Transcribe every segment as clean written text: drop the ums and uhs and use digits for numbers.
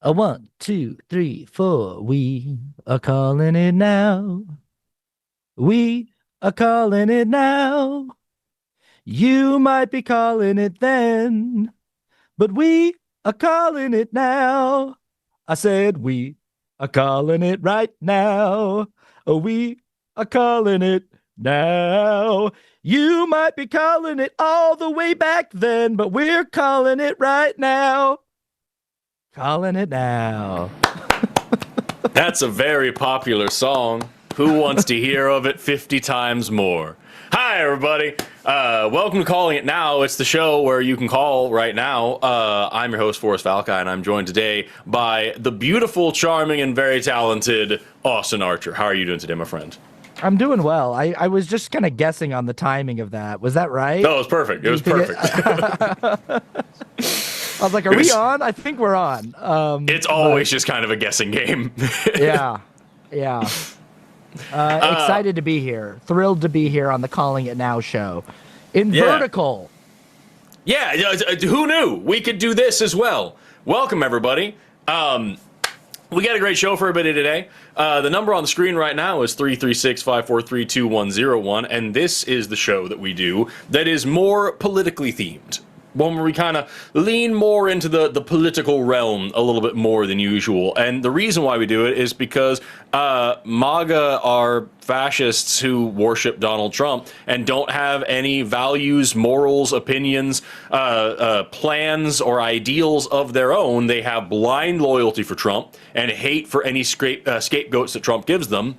A one, two, three, four. We are calling it now. We are calling it now. You might be calling it then, but we are calling it now. I said we are calling it right now. Oh, we are calling it now. You might be calling it all the way back then, but we're calling it right now. Calling it now. That's a very popular song. Who wants to hear of it 50 times more? Hi, everybody. Welcome to Calling It Now. It's the show where you can call right now. I'm your host, Forrest Valkai, and I'm joined today by the beautiful, charming, and very talented Austin Archer. How are you doing today, my friend? I'm doing well. I was just kind of guessing on the timing of that. Was that right? No, it was perfect. It Do you was think perfect. I was like, are we on? I think we're on. It's always just kind of a guessing game. Yeah. Yeah. Excited to be here. Thrilled to be here on the Calling It Now show. In vertical. Yeah, who knew? We could do this as well. Welcome, everybody. We got a great show for everybody today. The number on the screen right now is 336-543-2101, and this is the show that we do that is more politically themed. One where we kind of lean more into the political realm a little bit more than usual. And the reason why we do it is because MAGA are fascists who worship Donald Trump and don't have any values, morals, opinions, plans, or ideals of their own. They have blind loyalty for Trump and hate for any scapegoats that Trump gives them.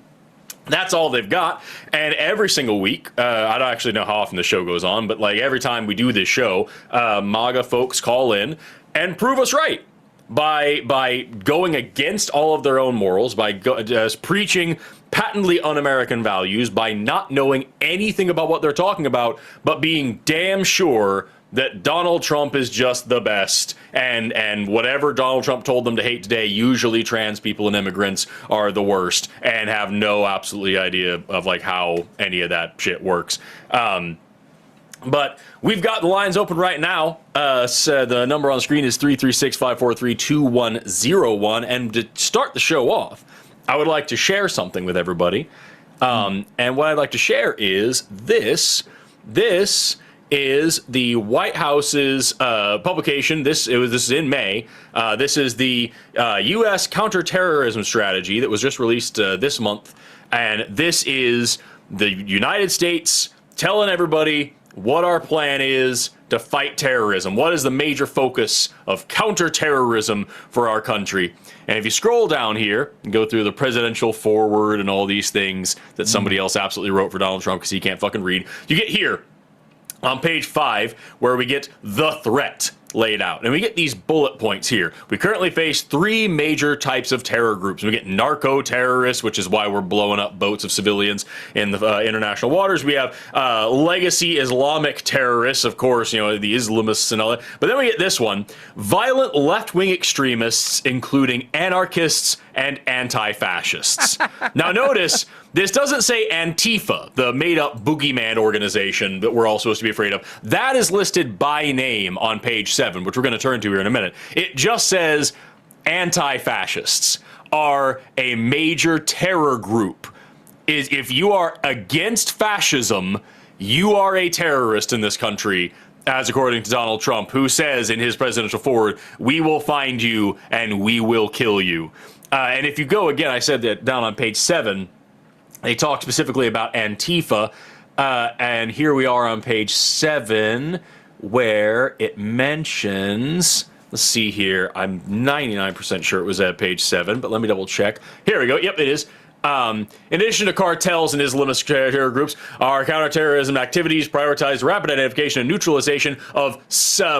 That's all they've got, and every single week, I don't actually know how often the show goes on, but like every time we do this show, MAGA folks call in and prove us right by going against all of their own morals, by just preaching patently un-American values, by not knowing anything about what they're talking about, but being damn sure that Donald Trump is just the best, and whatever Donald Trump told them to hate today, usually trans people and immigrants are the worst, and have no absolutely idea of like how any of that shit works. But we've got the lines open right now. So the number on the screen is 336-543-2101, and to start the show off, I would like to share something with everybody. And what I'd like to share is this is the White House's publication. This is in May. This is the U.S. counterterrorism strategy that was just released this month, and this is the United States telling everybody what our plan is to fight terrorism. What is the major focus of counterterrorism for our country? And if you scroll down here and go through the presidential forward and all these things that somebody else absolutely wrote for Donald Trump because he can't fucking read, you get here on page 5, where we get the threat laid out. And we get these bullet points here. We currently face 3 major types of terror groups. We get narco-terrorists, which is why we're blowing up boats of civilians in the international waters. We have legacy Islamic terrorists, of course, you know, the Islamists and all that. But then we get this one, violent left-wing extremists, including anarchists and anti-fascists. Now notice, this doesn't say Antifa, the made-up boogeyman organization that we're all supposed to be afraid of. That is listed by name on page 7, which we're going to turn to here in a minute. It just says anti-fascists are a major terror group. If you are against fascism, you are a terrorist in this country, as according to Donald Trump, who says in his presidential forward, we will find you and we will kill you. And if you go, again, I said that down on page 7, they talk specifically about Antifa, and here we are on page 7, where it mentions, let's see here, I'm 99% sure it was at page 7, but let me double check. Here we go, yep, it is. In addition to cartels and Islamist terror groups, our counterterrorism activities prioritize rapid identification and neutralization of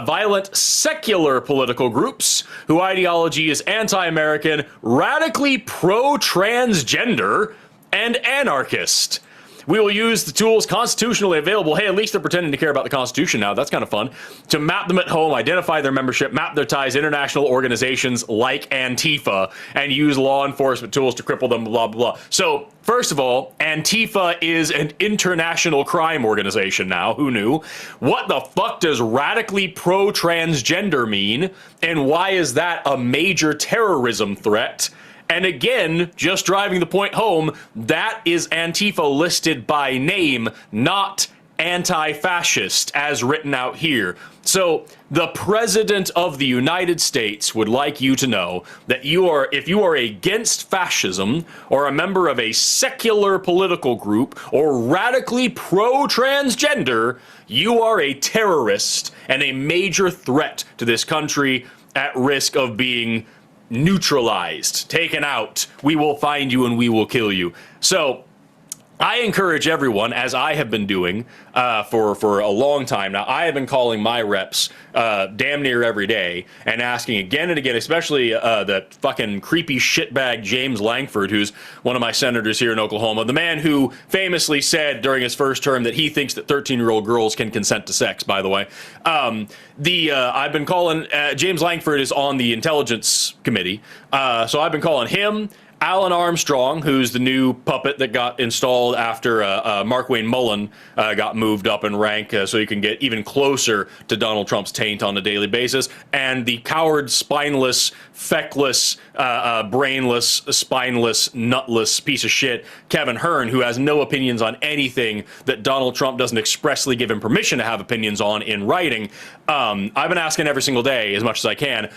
violent secular political groups whose ideology is anti-American, radically pro-transgender, and anarchist. We will use the tools constitutionally available. Hey, at least they're pretending to care about the Constitution now. That's kind of fun. To map them at home, identify their membership, map their ties to international organizations like Antifa, and use law enforcement tools to cripple them, blah, blah, blah. So, first of all, Antifa is an international crime organization now. Who knew? What the fuck does radically pro-transgender mean? And why is that a major terrorism threat? And again, just driving the point home, that is Antifa listed by name, not anti-fascist as written out here. So the President of the United States would like you to know that if you are against fascism or a member of a secular political group or radically pro-transgender, you are a terrorist and a major threat to this country at risk of being neutralized, taken out. We will find you and we will kill you. So I encourage everyone, as I have been doing for a long time now, I have been calling my reps damn near every day and asking again and again, especially the fucking creepy shitbag James Langford, who's one of my senators here in Oklahoma, the man who famously said during his first term that he thinks that 13-year-old girls can consent to sex, by the way. I've been calling, James Langford is on the Intelligence Committee, so I've been calling him, Alan Armstrong, who's the new puppet that got installed after Markwayne Mullen got moved up in rank so he can get even closer to Donald Trump's taint on a daily basis, and the coward, spineless, feckless, brainless, spineless, nutless piece of shit, Kevin Hearn, who has no opinions on anything that Donald Trump doesn't expressly give him permission to have opinions on in writing. I've been asking every single day, as much as I can,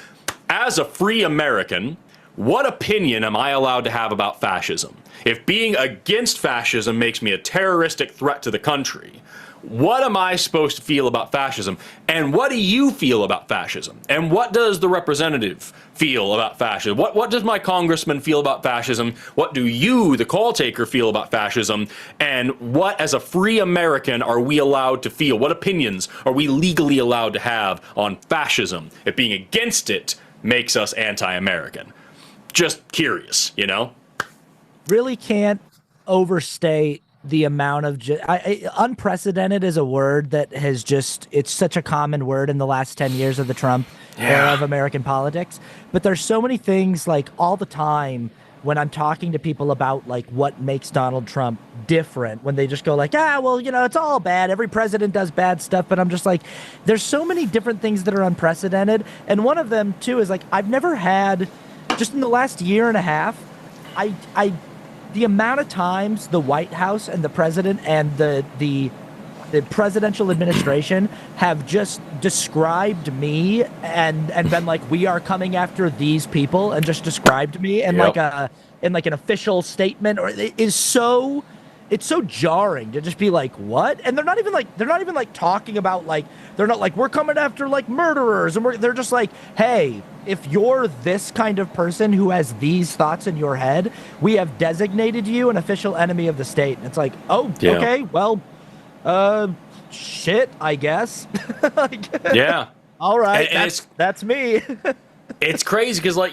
as a free American, what opinion am I allowed to have about fascism? If being against fascism makes me a terroristic threat to the country, what am I supposed to feel about fascism? And what do you feel about fascism? And what does the representative feel about fascism? What does my congressman feel about fascism? What do you, the call taker, feel about fascism? And what, as a free American, are we allowed to feel? What opinions are we legally allowed to have on fascism if being against it makes us anti-American? Just curious, you know? Really can't overstate the amount of unprecedented is a word that has just, it's such a common word in the last 10 years of the Trump era of American politics. But there's so many things, like, all the time when I'm talking to people about, like, what makes Donald Trump different, when they just go like, well, you know, it's all bad, every president does bad stuff. But I'm just like, there's so many different things that are unprecedented. And one of them too is, like, I've never had, just in the last year and a half, the amount of times the White House and the president and the presidential administration have just described me and been like, we are coming after these people, and just described me in like an official statement, or it is so, it's so jarring to just be like, what? And they're not even like talking about, like, they're not like, we're coming after, like, murderers, and they're just like, hey, if you're this kind of person who has these thoughts in your head, we have designated you an official enemy of the state. And it's like, okay, well, shit, I guess. Yeah. All right, that's me. It's crazy because, like,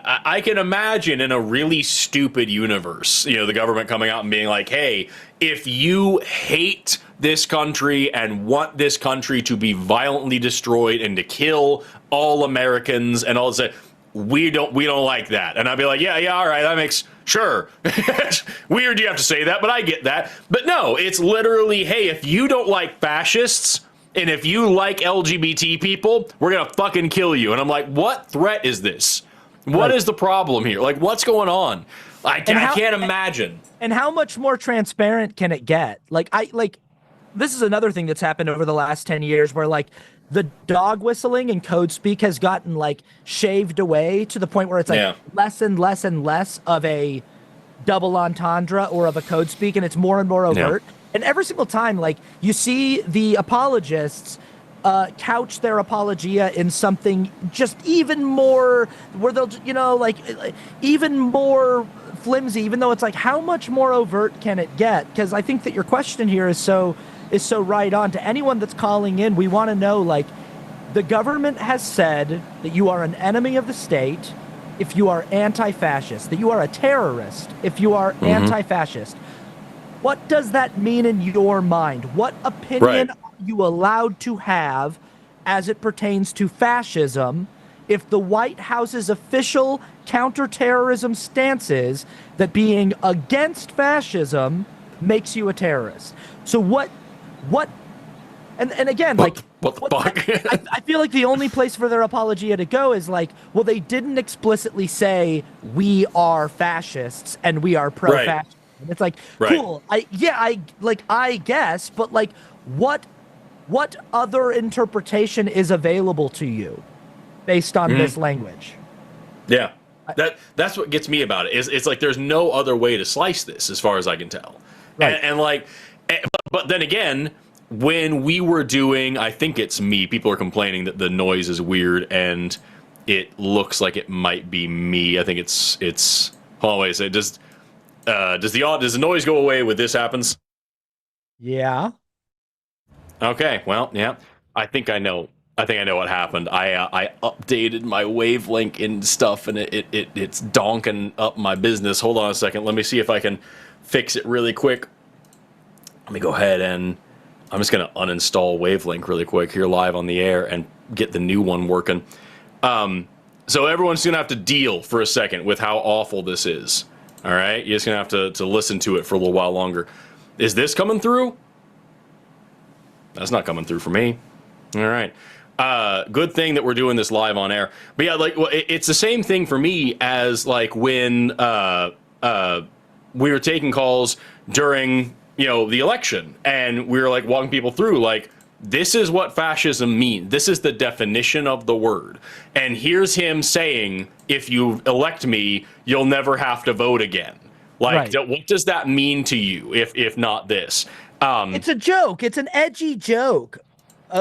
I can imagine in a really stupid universe, you know, the government coming out and being like, hey, if you hate this country and want this country to be violently destroyed and to kill all Americans and all that, we don't like that. And I'd be like, yeah, all right, that makes, sure. Weird you have to say that, but I get that. But no, it's literally, hey, if you don't like fascists, and if you like LGBT people, we're going to fucking kill you. And I'm like, what threat is this? What is the problem here? Like, what's going on? I can't imagine. And how much more transparent can it get? This is another thing that's happened over the last 10 years where, like, the dog whistling and code speak has gotten, like, shaved away to the point where it's like less and less and less of a double entendre or of a code speak, and it's more and more overt. Yeah. And every single time, like, you see the apologists couch their apologia in something just even more, where they'll, you know, like, even more flimsy, even though it's like, how much more overt can it get? Because I think that your question here is so right on. To anyone that's calling in, we want to know, like, the government has said that you are an enemy of the state if you are anti-fascist, that you are a terrorist if you are anti-fascist. what does that mean in your mind? What Right. opinion are you allowed to have as it pertains to fascism if the White House's official counterterrorism stance is that being against fascism makes you a terrorist? So what and again, like What the what fuck? I feel like the only place for their apologia to go is like, well, they didn't explicitly say we are fascists and we are Right. pro-fascist. And it's like, Right. cool. I guess, but like what what other interpretation is available to you based on this Mhm. language? Yeah. I, That's what gets me about it. Is it's like there's no other way to slice this, as far as I can tell. right. And like, but then again, when we were doing, I think it's me. People are complaining that the noise is weird, and it looks like it might be me. I think it's. Hold on, wait a second. Does the noise go away when this happens? Yeah. Okay, well, yeah. I think I know. I think I know what happened. I updated my wavelength and stuff, and it's donking up my business. Hold on a second. Let me see if I can fix it really quick. Let me go ahead and I'm just gonna uninstall wavelength really quick here live on the air and get the new one working. So everyone's gonna have to deal for a second with how awful this is. All right, you're just gonna have to listen to it for a little while longer. Is this coming through? That's not coming through for me. All right. Good thing that we're doing this live on air. But yeah, like well, it's the same thing for me as like when we were taking calls during the election, and we were like walking people through like this is what fascism means. This is the definition of the word. And here's him saying, if you elect me, you'll never have to vote again. Like, Right. what does that mean to you if not this? It's a joke. It's an edgy joke.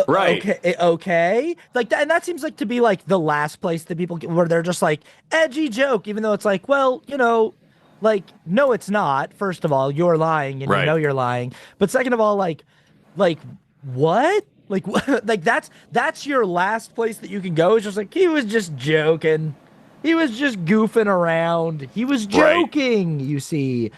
Right. Okay. Like that, and that seems like to be like the last place that people get where they're just like edgy joke, even though it's like, well, like no, it's not. First of all, you're lying, and you know Right. you're lying. But second of all, like what? Like like that's your last place that you can go. It's just like he was just joking. He was just goofing around. He was Right. joking, you see.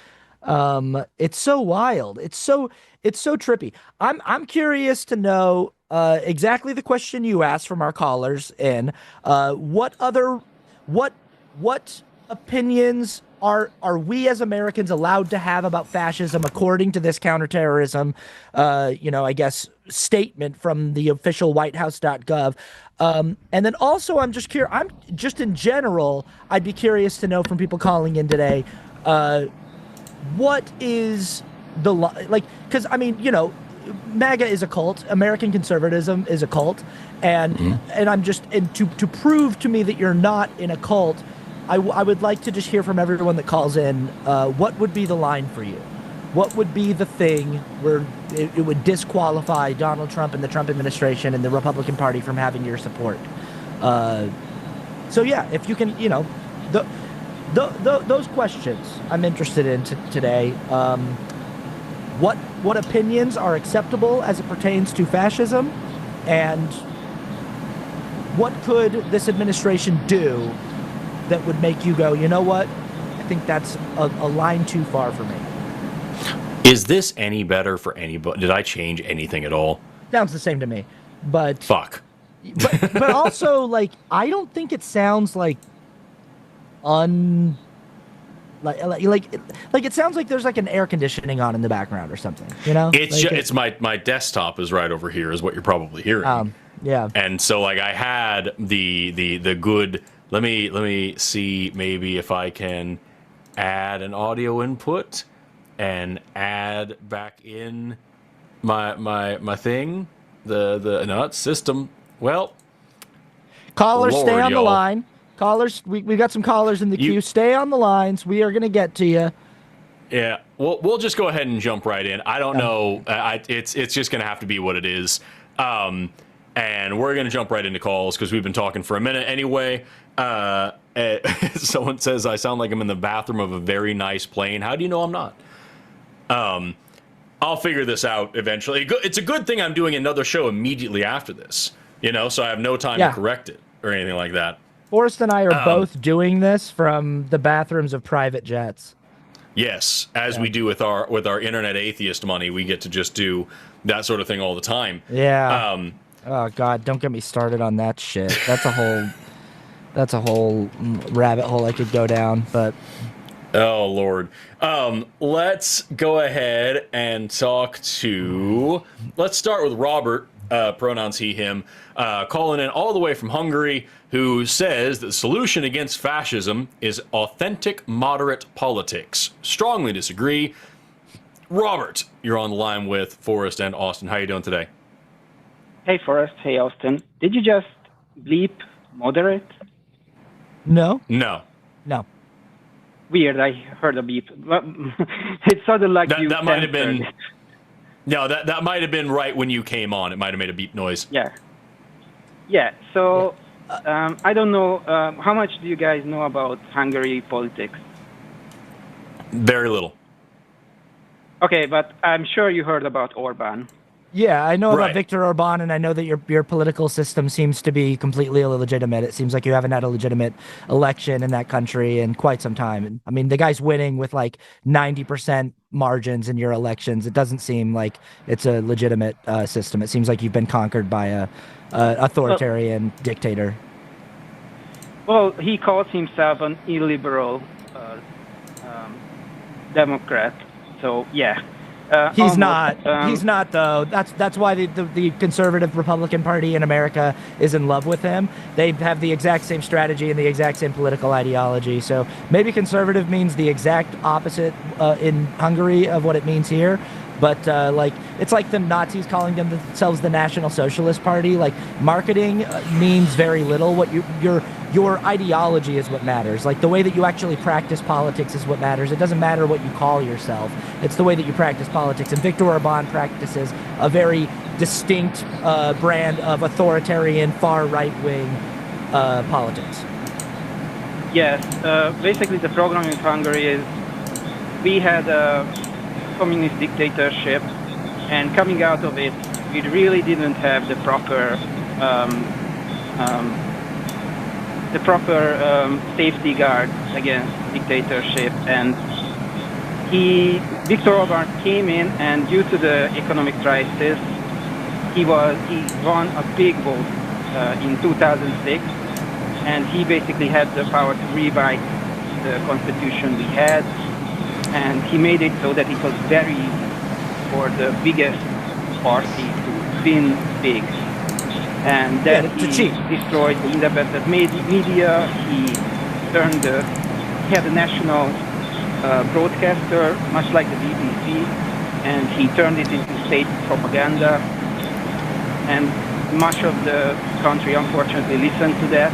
It's so wild. It's so trippy. I'm curious to know exactly the question you asked from our callers in what other what what opinions are we as Americans allowed to have about fascism according to this counterterrorism I guess statement from the official whitehouse.gov. And then also I'm just in general I'd be curious to know from people calling in today uh what is like because I mean MAGA is a cult. American conservatism is a cult, and I'm just and to prove to me that you're not in a cult, I would like to just hear from everyone that calls in. What would be the line for you? What would be the thing where it would disqualify Donald Trump and the Trump administration and the Republican Party from having your support? Uh, so yeah, if you can, the, those questions I'm interested in today. What opinions are acceptable as it pertains to fascism, and what could this administration do that would make you go, you know what? I think that's a line too far for me. Is this any better for anybody? Did I change anything at all? Sounds the same to me, but Fuck. but also like I don't think it sounds like un like it sounds like there's like an air conditioning on in the background or something, It's my desktop is right over here is what you're probably hearing. Yeah. And so like I had the good let me see maybe if I can add an audio input and add back in my thing. The no, it's system. Well, Callers, stay Lord, on the y'all. line. Callers, we got some callers in the You queue. Stay on the lines. We are gonna get to you. Yeah, we'll just go ahead and jump right in. I don't know. It's just gonna have to be what it is. And we're gonna jump right into calls because we've been talking for a minute anyway. Someone says I sound like I'm in the bathroom of a very nice plane. How do you know I'm not? I'll figure this out eventually. It's a good thing I'm doing another show immediately after this. So I have no time to Yeah. correct it or anything like that. Forrest and I are both doing this from the bathrooms of private jets. Yes, as we do with our internet atheist money, we get to just do that sort of thing all the time. Yeah. Um, Oh God, don't get me started on that shit. That's a whole rabbit hole I could go down, but oh Lord. Let's go ahead and talk to. Let's start with Robert. Pronouns he, him, calling in all the way from Hungary, who says that the solution against fascism is authentic, moderate politics. Strongly disagree. Robert, you're on the line with Forrest and Austin. How are you doing today? Hey, Forrest. Hey, Austin. Did you just bleep moderate? no, No. no. Weird. I heard a beep. It sounded like That you that might have censored. been no, that might have been right when you came on. It might have made a beep noise. Yeah. Yeah. So I don't know. How much do you guys know about Hungary politics? Very little. Okay, but I'm sure you heard about Orban. Yeah, I know about Right. Viktor Orban, and I know that your political system seems to be completely illegitimate. It seems like you haven't had a legitimate election in that country in quite some time. And I mean, the guy's winning with like 90% margins in your elections. It doesn't seem like it's a legitimate system. It seems like you've been conquered by a Well, authoritarian dictator. well, he calls himself an illiberal um, Democrat. So yeah. He's Almost. not. He's not though. That's why the conservative Republican Party in America is in love with him. They have the exact same strategy and the exact same political ideology. So maybe conservative means the exact opposite in Hungary of what it means here. But like it's like the Nazis calling themselves the National Socialist Party. Like marketing means very little. What your ideology is what matters. Like the way that you actually practice politics is what matters. It doesn't matter what you call yourself. It's the way that you practice politics. And Viktor Orban practices a very distinct brand of authoritarian, far right wing politics. Yes. Basically, the program in Hungary is we had a communist dictatorship, and coming out of it, we really didn't have um, um, the proper safety guard against dictatorship. And Viktor Orban came in, and due to the economic crisis, he won a big vote in 2006, and he basically had the power to rewrite the constitution we had, and he made it so that it was very easy for the biggest party to win big. And then to cheat. he destroyed the independent media. He had a national broadcaster, much like the BBC, and he turned it into state propaganda. And much of the country, unfortunately, listened to that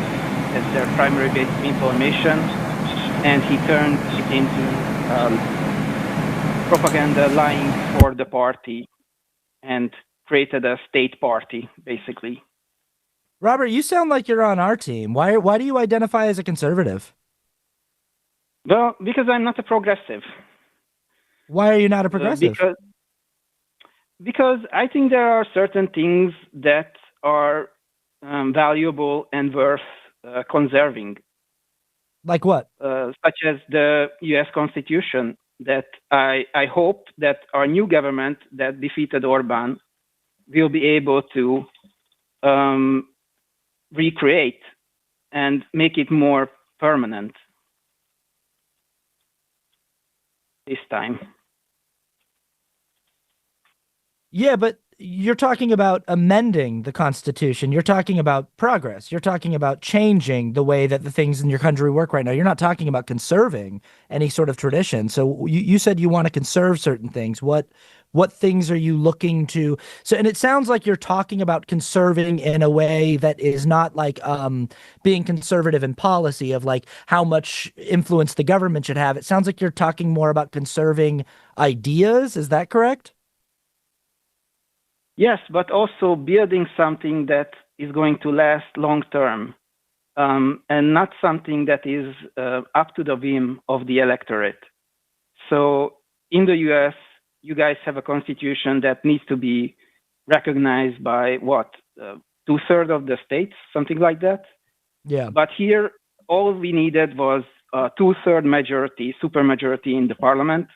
as their primary base of information. And he turned it into propaganda lying for the party and created a state party, basically. Robert, you sound like you're on our team. Why do you identify as a conservative? Well, because I'm not a progressive. Why are you not a progressive? Because I think there are certain things that are valuable and worth conserving. Like what? Such as the U.S. Constitution, that I hope that our new government that defeated Orban will be able to recreate and make it more permanent this time. Yeah, but you're talking about amending the Constitution. You're talking about progress. You're talking about changing the way that the things in your country work right now. You're not talking about conserving any sort of tradition. So you said you want to conserve certain things. What things are you looking to? So, and it sounds like you're talking about conserving in a way that is not like being conservative in policy of like how much influence the government should have. It sounds like you're talking more about conserving ideas. Is that correct? Yes, but also building something that is going to last long term, and not something that is up to the whim of the electorate. So in the US, you guys have a constitution that needs to be recognized by what, 2/3 of the states, something like that. Yeah. But here, all we needed was a two-third majority, supermajority in the parliament,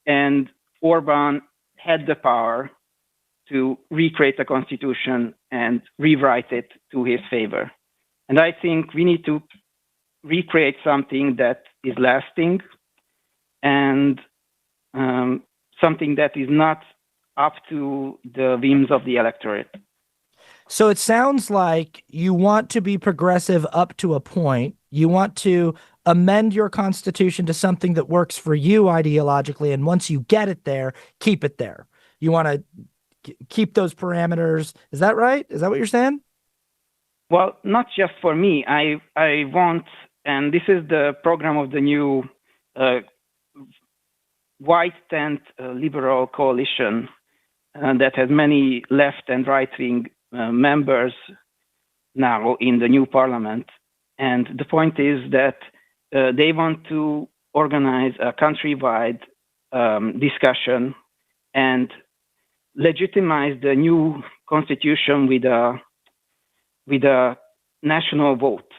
and Orban had the power to recreate the constitution and rewrite it to his favor. And I think we need to recreate something that is lasting and something that is not up to the whims of the electorate. So it sounds like you want to be progressive up to a point. You want to amend your constitution to something that works for you ideologically. And once you get it there, keep it there. You want to keep those parameters. Is that right? Is that what you're saying? Well, not just for me. I want, and this is the program of the new white tent liberal coalition that has many left and right wing members now in the new parliament. And the point is that they want to organize a countrywide discussion and legitimize the new constitution with a national vote.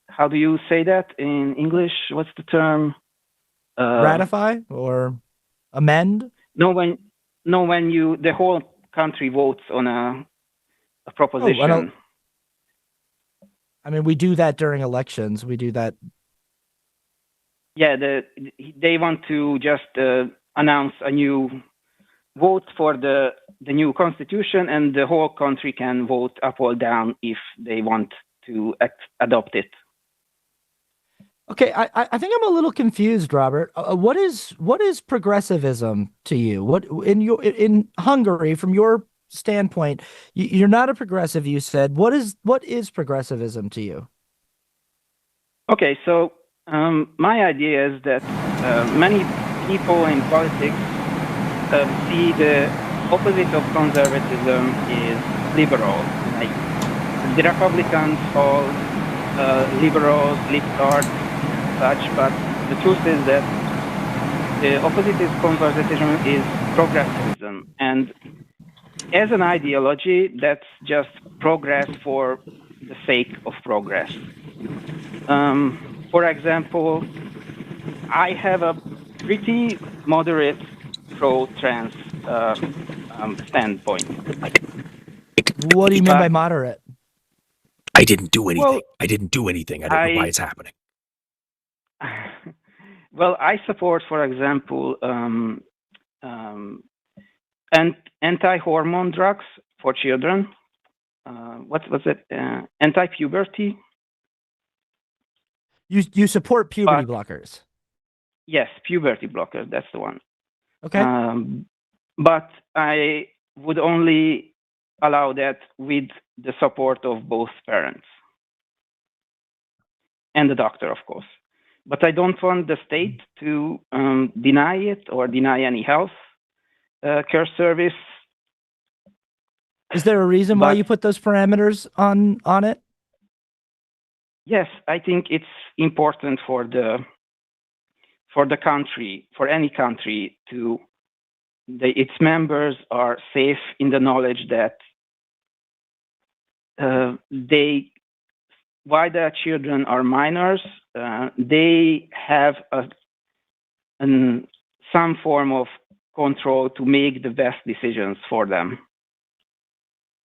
How do you say that in English? What's the term? Ratify or amend? No, when the whole country votes on a proposition. Oh, I mean, we do that during elections. We do that. Yeah, they want to just announce a new vote for the new constitution, and the whole country can vote up or down if they want to adopt it. Okay, I think I'm a little confused, Robert. What is progressivism to you? What in Hungary, from your standpoint, you're not a progressive, you said. What is progressivism to you? Okay, so my idea is that many people in politics see the opposite of conservatism is liberal. Like the Republicans call liberals liftards, such, but the truth is that the opposite is conservatism is progressivism, and as an ideology, that's just progress for the sake of progress. For example, I have a pretty moderate pro-trans standpoint. What do you mean by moderate? I didn't do anything. Well, I didn't do anything. I don't know why it's happening. Well, I support, for example, anti-hormone drugs for children. What was it? Anti-puberty. You support puberty blockers? Yes, puberty blockers. That's the one. Okay. But I would only allow that with the support of both parents and the doctor, of course. But I don't want the state to deny it or deny any health care service. Is there a reason why you put those parameters on it? Yes, I think it's important for the country, for any country, to its members are safe in the knowledge that while their children are minors, they have some form of control to make the best decisions for them.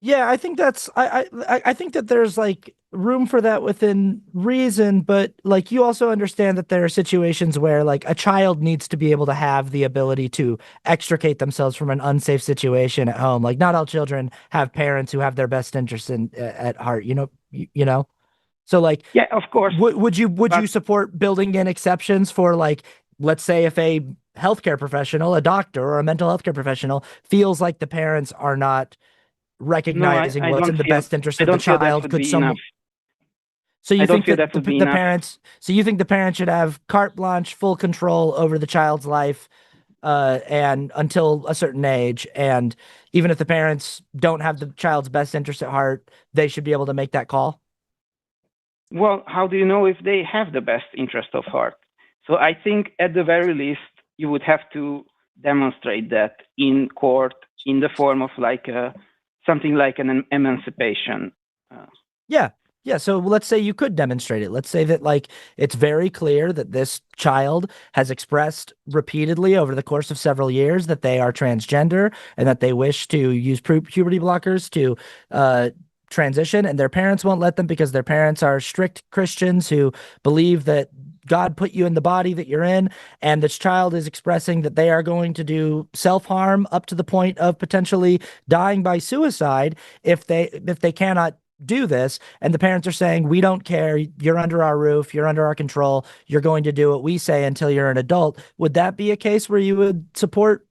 Yeah, I think that's I think that there's like room for that within reason, but like you also understand that there are situations where like a child needs to be able to have the ability to extricate themselves from an unsafe situation at home. Like not all children have parents who have their best interests at heart, you know? So like, yeah, of course. Would you support building in exceptions for like, let's say if a healthcare professional, a doctor or a mental health care professional feels like the parents are not recognizing what's in the best interest of the child, could someone? So you think that the parents? So you think the parents should have carte blanche, full control over the child's life, and until a certain age, and even if the parents don't have the child's best interest at heart, they should be able to make that call? Well, how do you know if they have the best interest of heart? So I think at the very least, you would have to demonstrate that in court in the form of like something like an emancipation. Yeah. Yeah, so let's say you could demonstrate it. Let's say that like it's very clear that this child has expressed repeatedly over the course of several years that they are transgender and that they wish to use puberty blockers to uh, transition, and their parents won't let them because their parents are strict Christians who believe that God put you in the body that you're in, and this child is expressing that they are going to do self-harm up to the point of potentially dying by suicide if they cannot do this, and the parents are saying, we don't care, you're under our roof, you're under our control, you're going to do what we say until you're an adult. Would that be a case where you would support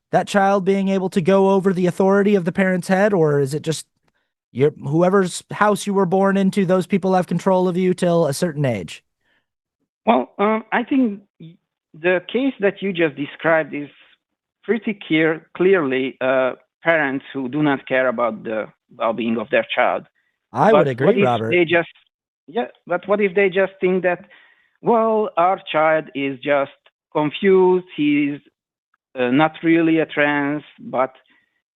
that child being able to go over the authority of the parent's head, or is it just whoever's house you were born into, those people have control of you till a certain age? Well, I think the case that you just described is pretty clearly parents who do not care about the well-being of their child. I would But what agree, if Robert. they just, yeah, but what if they just think that, well, our child is just confused, he's not really a trans, but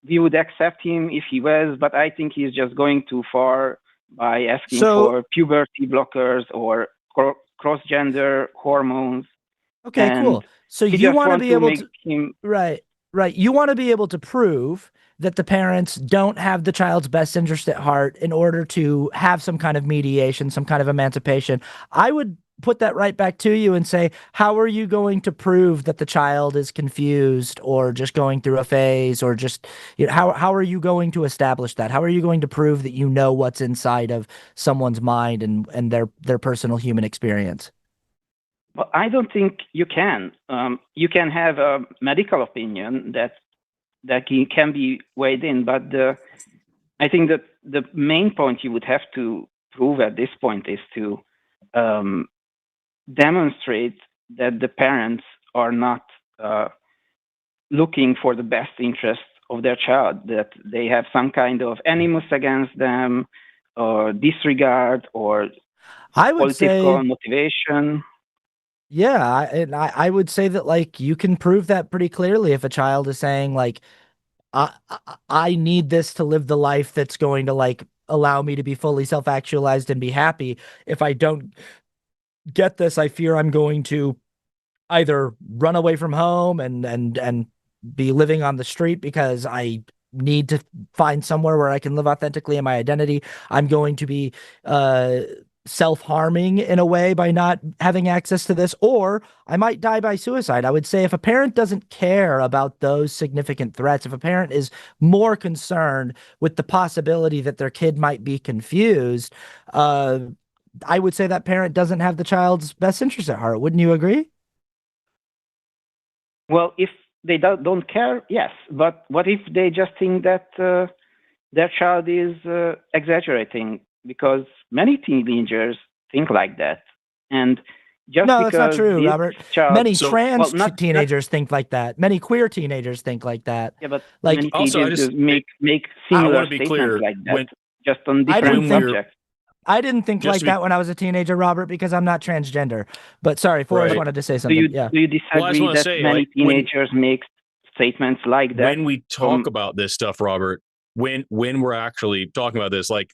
we would accept him if he was, but I think he's just going too far by asking So, for puberty blockers or cross-gender hormones, okay, and cool. So we you just want to want be to able make to, him. right, right. You want to be able to prove that the parents don't have the child's best interest at heart in order to have some kind of mediation, some kind of emancipation. I would put that right back to you and say, how are you going to prove that the child is confused or just going through a phase or just, how are you going to establish that? How are you going to prove that you know what's inside of someone's mind and their personal human experience? Well, I don't think you can. You can have a medical opinion that can be weighed in, but I think that the main point you would have to prove at this point is to um, demonstrate that the parents are not looking for the best interest of their child, that they have some kind of animus against them, or disregard, or I would say, political motivation. yeah, and I would say that like you can prove that pretty clearly if a child is saying like I need this to live the life that's going to like allow me to be fully self-actualized and be happy. If I don't get this, I fear I'm going to either run away from home and be living on the street because I need to find somewhere where I can live authentically in my identity. I'm going to be uh self-harming in a way by not having access to this, or I might die by suicide. I would say if a parent doesn't care about those significant threats, if a parent is more concerned with the possibility that their kid might be confused, uh I would say that parent doesn't have the child's best interest at heart. Wouldn't you agree? Well, if they don't care, yes. But what if they just think that their child is exaggerating? Because many teenagers think like that. And just No, that's not because true, this Robert. child, Many So well, trans not teenagers think like that. Many queer teenagers think like that. yeah, but Like, many also, teenagers make I similar want to be statements clear like that, when just on I didn't different when think we're subjects. I didn't think just like to be that when I was a teenager, Robert, because I'm not transgender. But sorry, Forrest right. wanted to say Do something. you Yeah. do you Well, I just disagree want to that say, many like, teenagers make statements like that when we talk from? about this stuff, Robert, when we're actually talking about this, like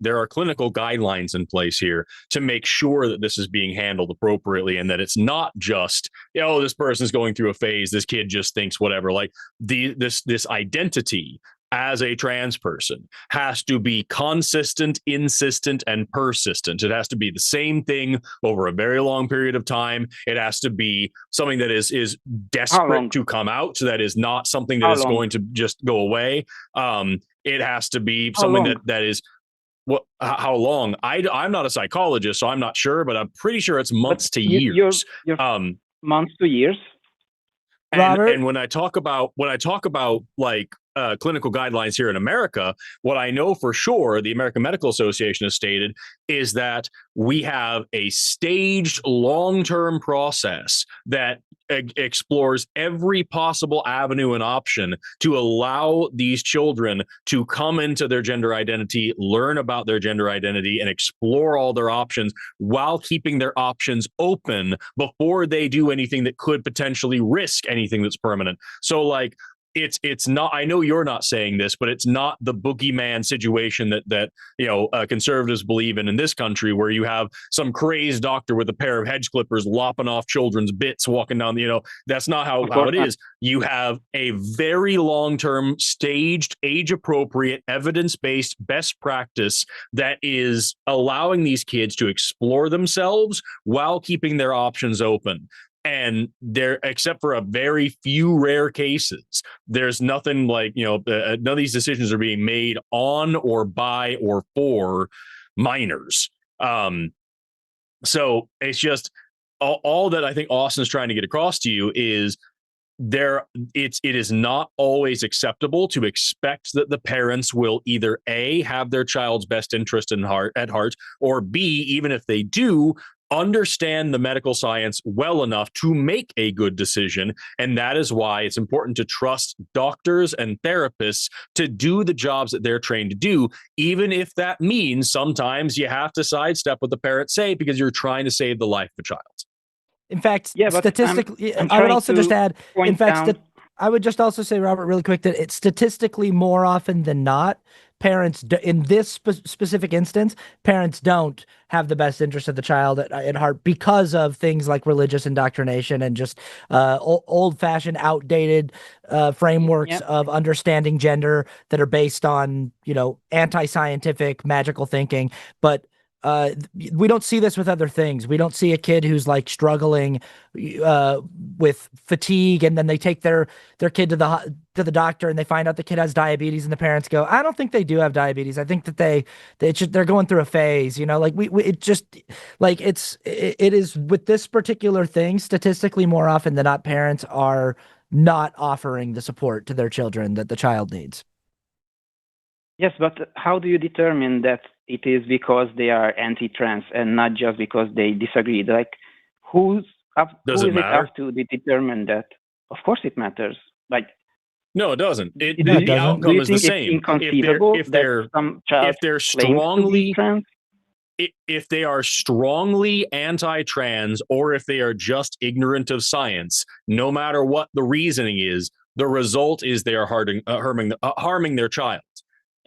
there are clinical guidelines in place here to make sure that this is being handled appropriately and that it's not just, this person's going through a phase, this kid just thinks whatever. Like this identity as a trans person has to be consistent, insistent, and persistent. It has to be the same thing over a very long period of time. It has to be something that is How desperate long? to come out. So that is not something that How is long? going to just go away. It has to be How something long? that is what how long. I'm not a psychologist, so I'm not sure, but I'm pretty sure it's But months to you're years. you're Um, months to years. and Robert, when I talk about like clinical guidelines here in America, what I know for sure the American Medical Association has stated is that we have a staged long-term process that explores every possible avenue and option to allow these children to come into their gender identity, learn about their gender identity, and explore all their options while keeping their options open before they do anything that could potentially risk anything that's permanent. So, like, it's not. I know you're not saying this, but it's not the boogeyman situation that conservatives believe in this country, where you have some crazed doctor with a pair of hedge clippers lopping off children's bits walking down. That's not how it is. You have a very long-term, staged, age-appropriate, evidence-based best practice that is allowing these kids to explore themselves while keeping their options open. And there, except for a very few rare cases, there's nothing like, none of these decisions are being made on or by or for minors. So it's just all that I think Austin's trying to get across to you is it is not always acceptable to expect that the parents will either A, have their child's best interest at heart, or B, even if they do, understand the medical science well enough to make a good decision. And that is why it's important to trust doctors and therapists to do the jobs that they're trained to do, even if that means sometimes you have to sidestep what the parents say because you're trying to save the life of a child. In fact, statistically, I would also just add, in fact, I would just also say, Robert, really quick, that it's statistically more often than not, parents, in this specific instance, parents don't have the best interest of the child at heart because of things like religious indoctrination and just old-fashioned, outdated frameworks of understanding gender that are based on, anti-scientific, magical thinking. But we don't see this with other things. We don't see a kid who's like struggling with fatigue, and then they take their kid to the doctor, and they find out the kid has diabetes, and the parents go, "I don't think they do have diabetes. I think that they're going through a phase." Like it is with this particular thing. Statistically, more often than not, parents are not offering the support to their children that the child needs. Yes, but how do you determine that it is because they are anti-trans and not just because they disagree? Like, who is it up to determine that? Of course it matters. Like, no, it doesn't. The outcome is the same. If they are strongly anti-trans, or if they are just ignorant of science, no matter what the reasoning is, the result is they are harming their child.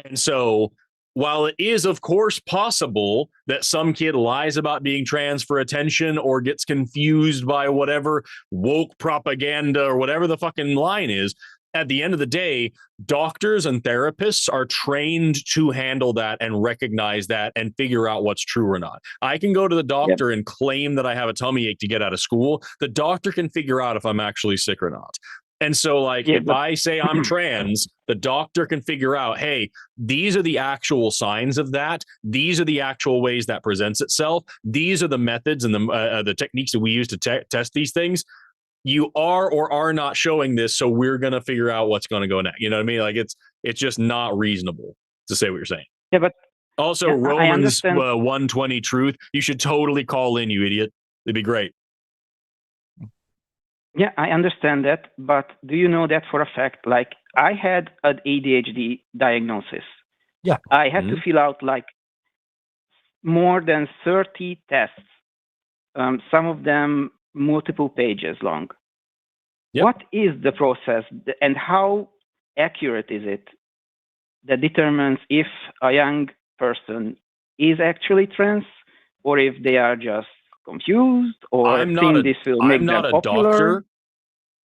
And so, while it is, of course, possible that some kid lies about being trans for attention or gets confused by whatever woke propaganda or whatever the fucking line is, at the end of the day, doctors and therapists are trained to handle that and recognize that and figure out what's true or not. I can go to the doctor and claim that I have a tummy ache to get out of school. The doctor can figure out if I'm actually sick or not. And so, if I say I'm trans, the doctor can figure out, hey, these are the actual signs of that. These are the actual ways that presents itself. These are the methods and the techniques that we use to test these things. You are or are not showing this, so we're going to figure out what's going to go next. You know what I mean? Like, it's just not reasonable to say what you're saying. Yeah, but also, Romans 1:20 truth. You should totally call in, you idiot. It'd be great. Yeah, I understand that, but do you know that for a fact? Like, I had an ADHD diagnosis. Yeah. I had to fill out more than 30 tests, some of them multiple pages long. Yep. What is the process, and how accurate is it that determines if a young person is actually trans, or if they are just confused, or this will make them popular?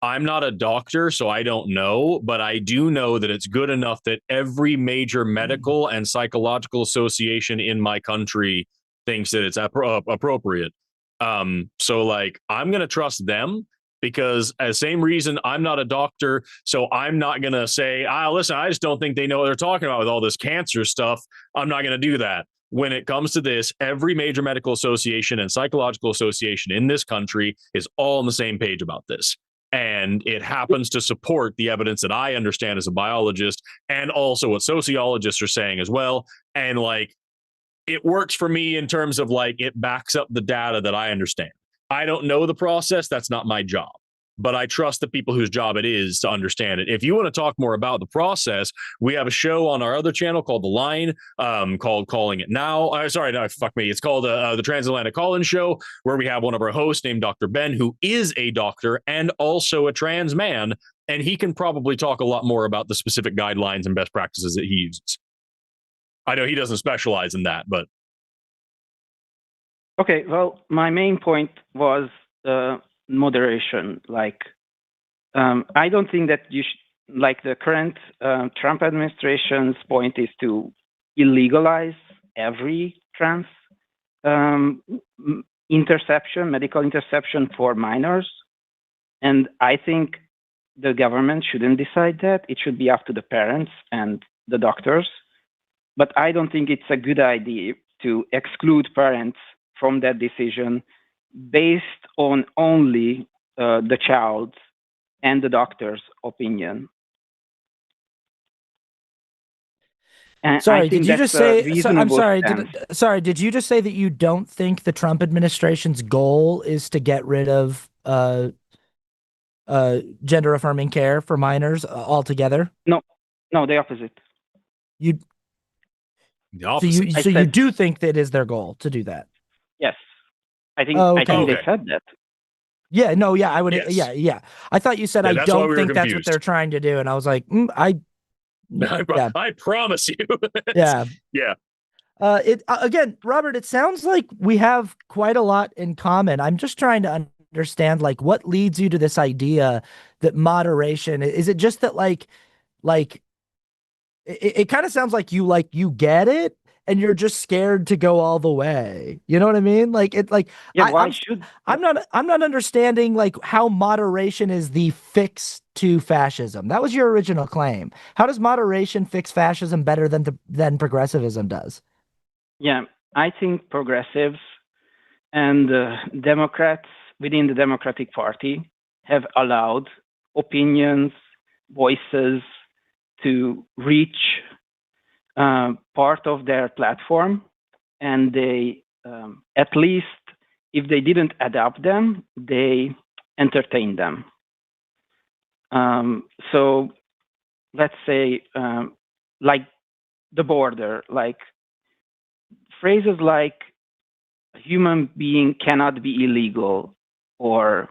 I'm not a doctor, so I don't know, but I do know that it's good enough that every major medical and psychological association in my country thinks that it's appropriate. So I'm going to trust them, because the same reason I'm not a doctor, so I'm not going to say, listen, I just don't think they know what they're talking about with all this cancer stuff. I'm not going to do that. When it comes to this, every major medical association and psychological association in this country is all on the same page about this. And it happens to support the evidence that I understand as a biologist, and also what sociologists are saying as well. And it works for me in terms of it backs up the data that I understand. I don't know the process. That's not my job. but I trust the people whose job it is to understand it. If you want to talk more about the process, we have a show on our other channel called The Line, called Calling It Now. It's called the Transatlantic Call-In Show, where we have one of our hosts named Dr. Ben, who is a doctor and also a trans man, and he can probably talk a lot more about the specific guidelines and best practices that he uses. I know he doesn't specialize in that, but... Okay, well, my main point was moderation. I don't think that you should, the current Trump administration's point is to illegalize every trans medical interception for minors. And I think the government shouldn't decide that. It should be up to the parents and the doctors. But I don't think it's a good idea to exclude parents from that decision based on only the child's and the doctor's opinion. And sorry, did you just say? I'm sorry. Did you just say that you don't think the Trump administration's goal is to get rid of gender affirming care for minors altogether? No, the opposite. The opposite. So you do think that is their goal to do that? Yes, I think. I think they said that. Yeah, no, yeah, I would. Yes. Yeah. I thought you said I don't think that's what they're trying to do, and I was like, I promise you. Yeah. Yeah. Again, Robert, it sounds like we have quite a lot in common. I'm just trying to understand, what leads you to this idea that moderation is it just that it kind of sounds like you get it and you're just scared to go all the way. You know what I mean? I'm not understanding how moderation is the fix to fascism. That was your original claim. How does moderation fix fascism better than progressivism does? Yeah, I think progressives and Democrats within the Democratic Party have allowed opinions, voices to reach part of their platform, and they, at least if they didn't adopt them, they entertained them. So let's say, like the border, phrases like a human being cannot be illegal, or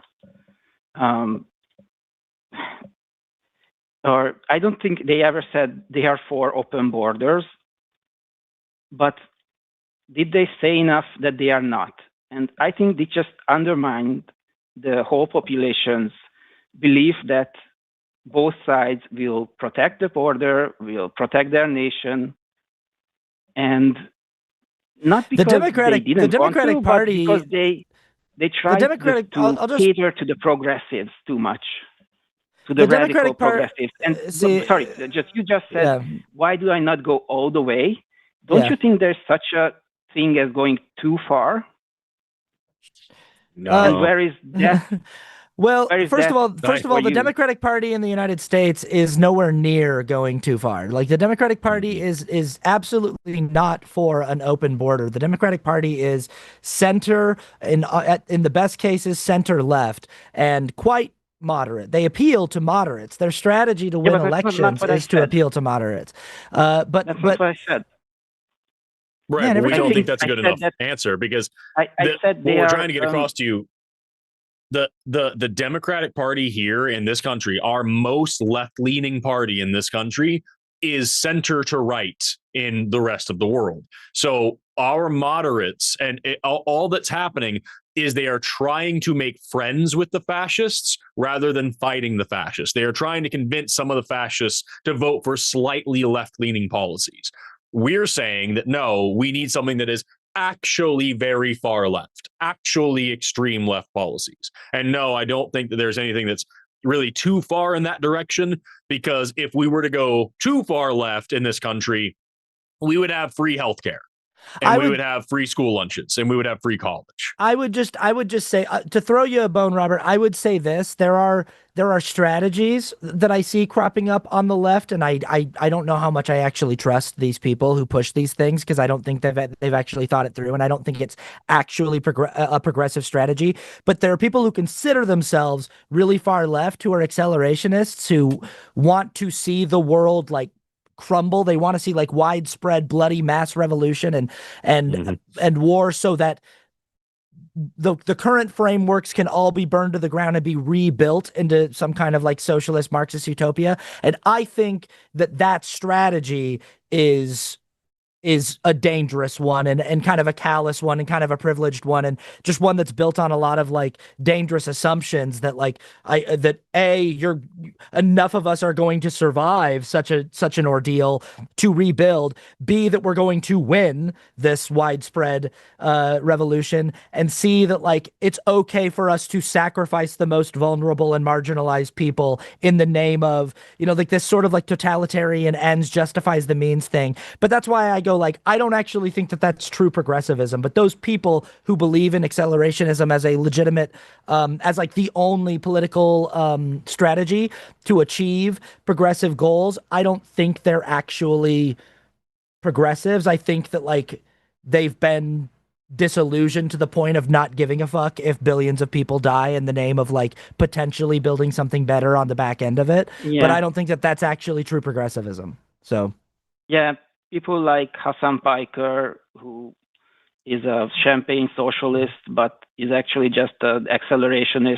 I don't think they ever said they are for open borders, but did they say enough that they are not? And I think they just undermined the whole population's belief that both sides will protect the border, will protect their nation, and not because they didn't want to, but because they tried to cater to the progressives too much. To the radical progressives. And sorry, you just said, why do I not go all the way? Don't you think there's such a thing as going too far? No. And where is that? Well, first of all, the Democratic Party in the United States is nowhere near going too far. The Democratic Party is absolutely not for an open border. The Democratic Party is center, in the best cases, center left, and quite moderate. They appeal to moderates. Their strategy to win elections is to appeal to moderates. But that's what I said. Right, but we don't think that's a good enough answer, because I said what we're trying to get across to you, the Democratic Party here in this country, our most left-leaning party in this country, is center to right in the rest of the world. So our moderates and all that's happening is they are trying to make friends with the fascists rather than fighting the fascists. They are trying to convince some of the fascists to vote for slightly left-leaning policies. We're saying that, no, we need something that is actually very far left, actually extreme left policies. And no, I don't think that there's anything that's really too far in that direction, because if we were to go too far left in this country, we would have free healthcare. and I we would would have free school lunches, and we would have free college. I would just say to throw you a bone, Robert. I would say this: there are strategies that I see cropping up on the left, and I don't know how much I actually trust these people who push these things because I don't think they've actually thought it through, and I don't think it's actually a progressive strategy. But there are people who consider themselves really far left who are accelerationists who want to see the world like crumble. They want to see like widespread bloody mass revolution Mhm. and war so that the current frameworks can all be burned to the ground and be rebuilt into some kind of like socialist Marxist utopia. And I think that that strategy is a dangerous one and kind of a callous one and kind of a privileged one and just one that's built on a lot of like dangerous assumptions that like that you're enough of us are going to survive such an ordeal to rebuild, b that we're going to win this widespread revolution, and c that like it's okay for us to sacrifice the most vulnerable and marginalized people in the name of, you know, like this sort of like totalitarian ends justifies the means thing. But that's why I go like, I don't actually think that that's true progressivism, but those people who believe in accelerationism as a legitimate, as like the only political strategy to achieve progressive goals, I don't think they're actually progressives. I think that like they've been disillusioned to the point of not giving a fuck if billions of people die in the name of like potentially building something better on the back end of it. But Yeah, I don't think that that's actually true progressivism. So yeah. People like Hassan Piker, who is a champagne socialist, but is actually just an accelerationist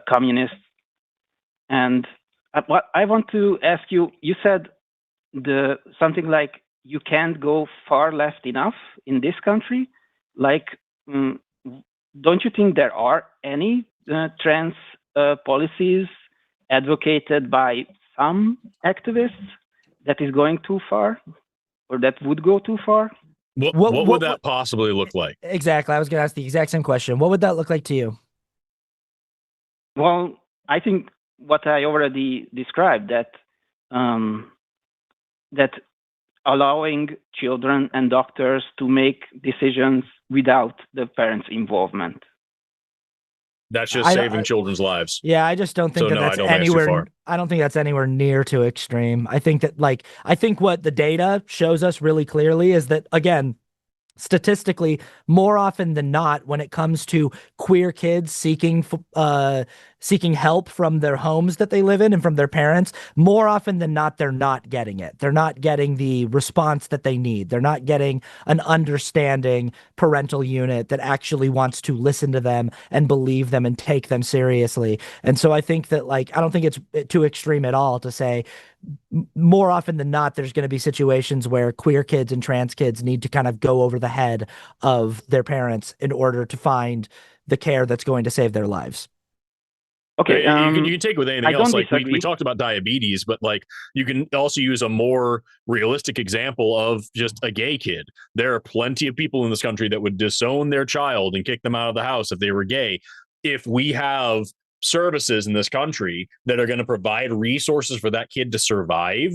communist. And what I want to ask you, you said the something like you can't go far left enough in this country. Like, mm, don't you think there are any trans policies advocated by some activists that is going too far or that would go too far? What would that possibly look like? exactly? I was going to ask the exact same question. What would that look like to you? Well, I think what I already described, that um, that allowing children and doctors to make decisions without the parents' involvement. That's just saving children's lives. Yeah, I just don't think So that no, I that's don't think it's too anywhere. far. I don't think that's anywhere near too extreme. I think that like I think what the data shows us really clearly is that again, statistically, more often than not, when it comes to queer kids seeking help from their homes that they live in and from their parents, more often than not, they're not getting it. They're not getting the response that they need. They're not getting an understanding parental unit that actually wants to listen to them and believe them and take them seriously. And so I think that like I don't think it's too extreme at all to say more often than not, there's going to be situations where queer kids and trans kids need to kind of go over the head of their parents in order to find the care that's going to save their lives. Okay, you can take it with anything I else. don't Like we disagree. talked about diabetes, but like you can also use a more realistic example of just a gay kid. There are plenty of people in this country that would disown their child and kick them out of the house if they were gay. If we have services in this country that are going to provide resources for that kid to survive,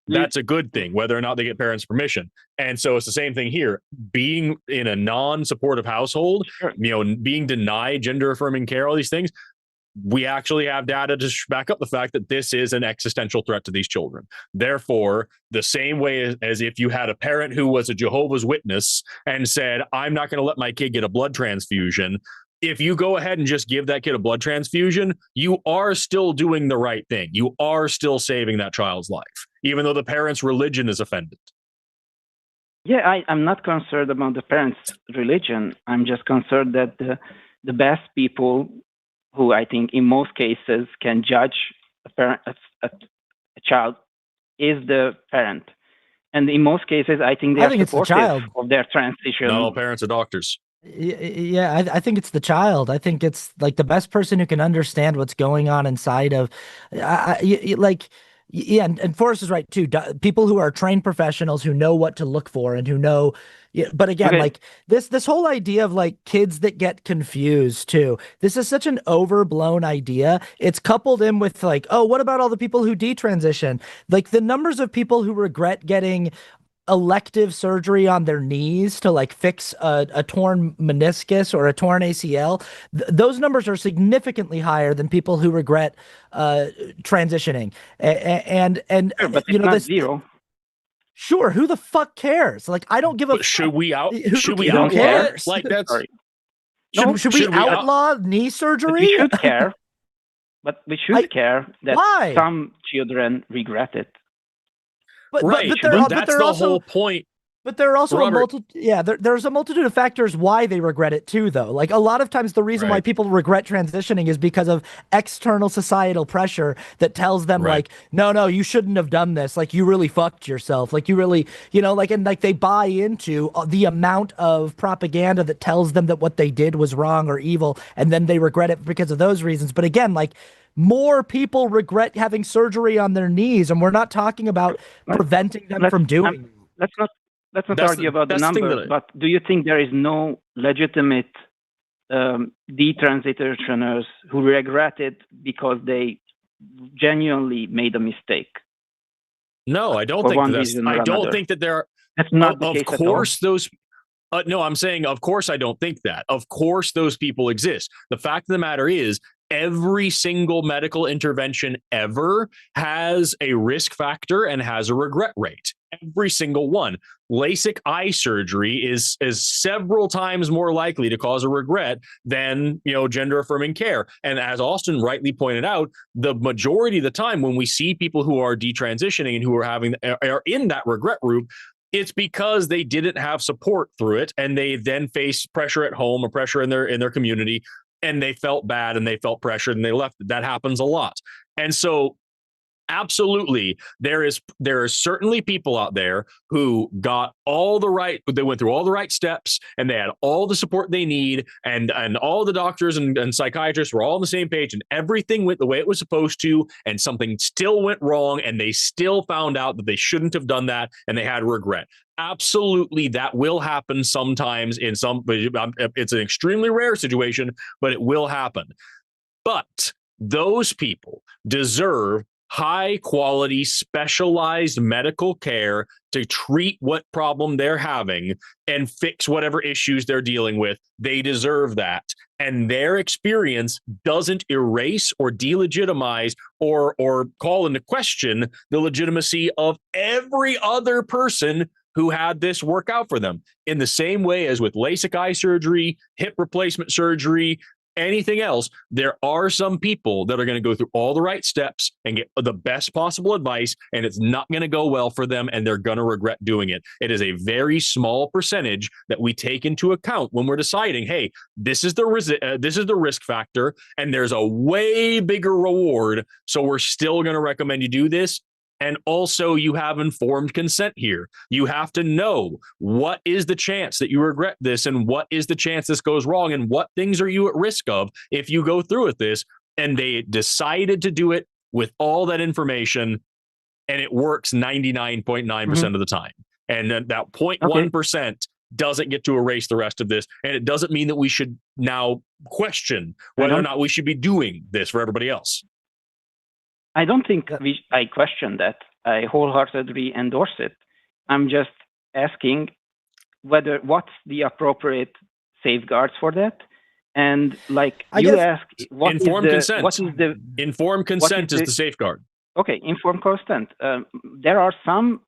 that's a good thing, whether or not they get parents' permission. And so it's the same thing here. Being in a non-supportive household, Sure. you know, being denied gender affirming care, all these things, we actually have data to back up the fact that this is an existential threat to these children. Therefore, the same way as if you had a parent who was a Jehovah's Witness and said, I'm not going to let my kid get a blood transfusion, if you go ahead and just give that kid a blood transfusion, you are still doing the right thing. You are still saving that child's life, even though the parent's religion is offended. Yeah, I'm not concerned about the parents' religion. I'm just concerned that the best people who I think in most cases can judge a child is the parent. And in most cases, I think they are it's the supportive child. of their transition. Not all parents are doctors. Yeah, I think it's the child. I think it's like the best person who can understand what's going on inside of, like, yeah, and Forrest is right too. People who are trained professionals who know what to look for and who know, yeah, but again, Okay. like this whole idea of like kids that get confused too. This is such an overblown idea. It's coupled in with like, oh, what about all the people who detransition? Like the numbers of people who regret getting elective surgery on their knees to like fix a torn meniscus or a torn ACL, those numbers are significantly higher than people who regret transitioning. And Sure, but you it's know not this. zero. Sure, who the fuck cares? Like, I don't give a But should we You don't outlaw care? it? Like that's Sorry. No, should we should we outlaw knee but surgery? we should care. But we should care that why? some children regret it. right? But that's the whole point. But there are also Robert, there's a multitude of factors why they regret it too, though. Like a lot of times the reason why Right. people regret transitioning is because of external societal pressure that tells them Right. like, no, you shouldn't have done this. Like you really fucked yourself. Like you really, like, and like they buy into the amount of propaganda that tells them that what they did was wrong or evil, and then they regret it because of those reasons. But again, like more people regret having surgery on their knees, and we're not talking about preventing them from doing. Let's not argue about the number, but do you think there is no legitimate detransitioners who regret it because they genuinely made a mistake? No, I don't think that's. I don't think that there are. That's not the case of course, those. No, I'm saying, of course, I don't think that. Of course, those people exist. The fact of the matter is, every single medical intervention ever has a risk factor and has a regret rate. Every single one. LASIK eye surgery is several times more likely to cause a regret than, gender affirming care. And as Austin rightly pointed out, the majority of the time when we see people who are detransitioning and who are in that regret group, it's because they didn't have support through it, and they then faced pressure at home or pressure in their community, and they felt bad and they felt pressured and they left. That happens a lot. And so absolutely, there are certainly people out there who they went through all the right steps and they had all the support they need, and all the doctors and psychiatrists were all on the same page, and everything went the way it was supposed to, and something still went wrong, and they still found out that they shouldn't have done that, and they had regret. Absolutely, that will happen sometimes it's an extremely rare situation, but it will happen. But those people deserve high quality, specialized medical care to treat what problem they're having and fix whatever issues they're dealing with. They deserve that. And their experience doesn't erase or delegitimize or call into question the legitimacy of every other person who had this work out for them. In the same way as with LASIK eye surgery, hip replacement surgery, anything else, there are some people that are going to go through all the right steps and get the best possible advice, and it's not going to go well for them, and they're going to regret doing it. It is a very small percentage that we take into account when we're deciding, hey, this is the risk factor, and there's a way bigger reward, so we're still going to recommend you do this. And also, you have informed consent here. You have to know what is the chance that you regret this, and what is the chance this goes wrong, and what things are you at risk of if you go through with this. And they decided to do it with all that information, and it works 99.9% of the time. And that 0.1% doesn't get to erase the rest of this. And it doesn't mean that we should now question whether or not we should be doing this for everybody else. I don't think I question that. I wholeheartedly endorse it. I'm just asking what's the appropriate safeguards for that. And like informed consent. Informed consent is the safeguard. Okay, informed consent. There are some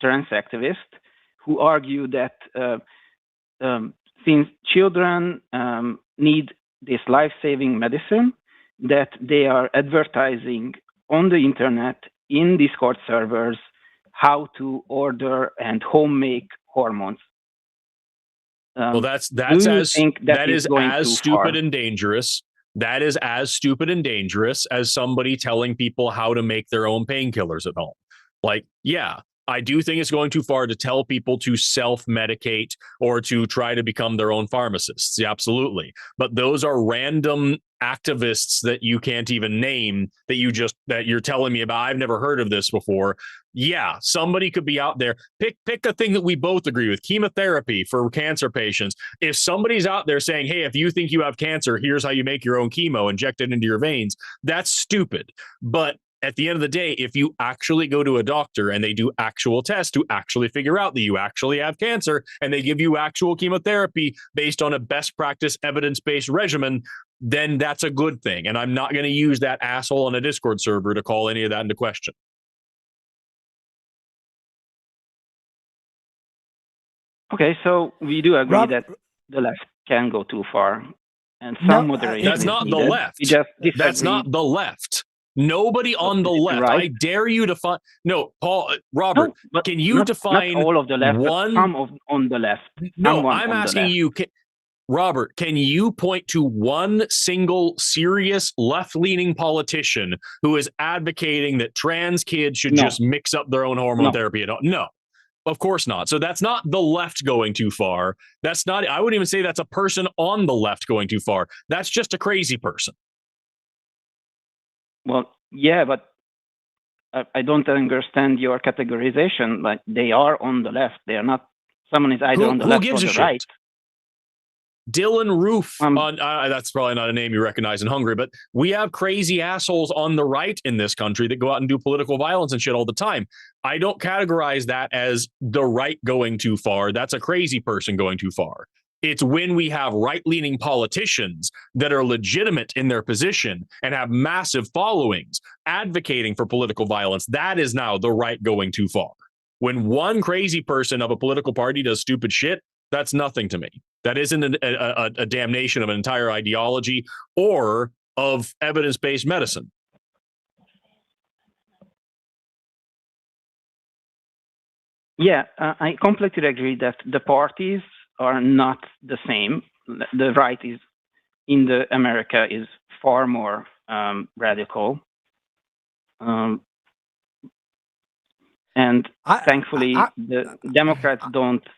trans activists who argue that since children need this life-saving medicine, that they are advertising on the internet, in Discord servers, how to order and home make hormones. Well, that is as stupid and dangerous. That is as stupid and dangerous as somebody telling people how to make their own painkillers at home. Like, yeah, I do think it's going too far to tell people to self-medicate or to try to become their own pharmacists. Yeah, absolutely. But those are random activists that you can't even name that you're telling me about. I've never heard of this before. Yeah, somebody could be out there. Pick a thing that we both agree with. Chemotherapy for cancer patients. If somebody's out there saying, hey, if you think you have cancer, here's how you make your own chemo, inject it into your veins. That's stupid. But at the end of the day, if you actually go to a doctor and they do actual tests to actually figure out that you actually have cancer and they give you actual chemotherapy based on a best practice evidence-based regimen, then that's a good thing. And I'm not going to use that asshole on a Discord server to call any of that into question. Okay, so we do agree that the left can go too far, and some moderation that's is not needed. the left. That's not the left. Nobody on the left. Right? I dare you to find. No, Paul, Robert, no, can you define not all of the left, one? But some on the left. No, I'm asking you, Robert, can you point to one single serious left-leaning politician who is advocating that trans kids should just mix up their own hormone therapy at all? No. Of course not. So that's not the left going too far. That's not, I wouldn't even say that's a person on the left going too far. That's just a crazy person. Well, yeah, but I don't understand your categorization. Like, they are on the left. They are not, someone is either on the left or the right. Dylan Roof, that's probably not a name you recognize in Hungary, but we have crazy assholes on the right in this country that go out and do political violence and shit all the time. I don't categorize that as the right going too far. That's a crazy person going too far. It's when we have right-leaning politicians that are legitimate in their position and have massive followings advocating for political violence. That is now the right going too far. When one crazy person of a political party does stupid shit, that's nothing to me. That isn't a damnation of an entire ideology or of evidence-based medicine. Yeah, I completely agree that the parties are not the same. The right is in the America is far more radical, and thankfully the Democrats don't.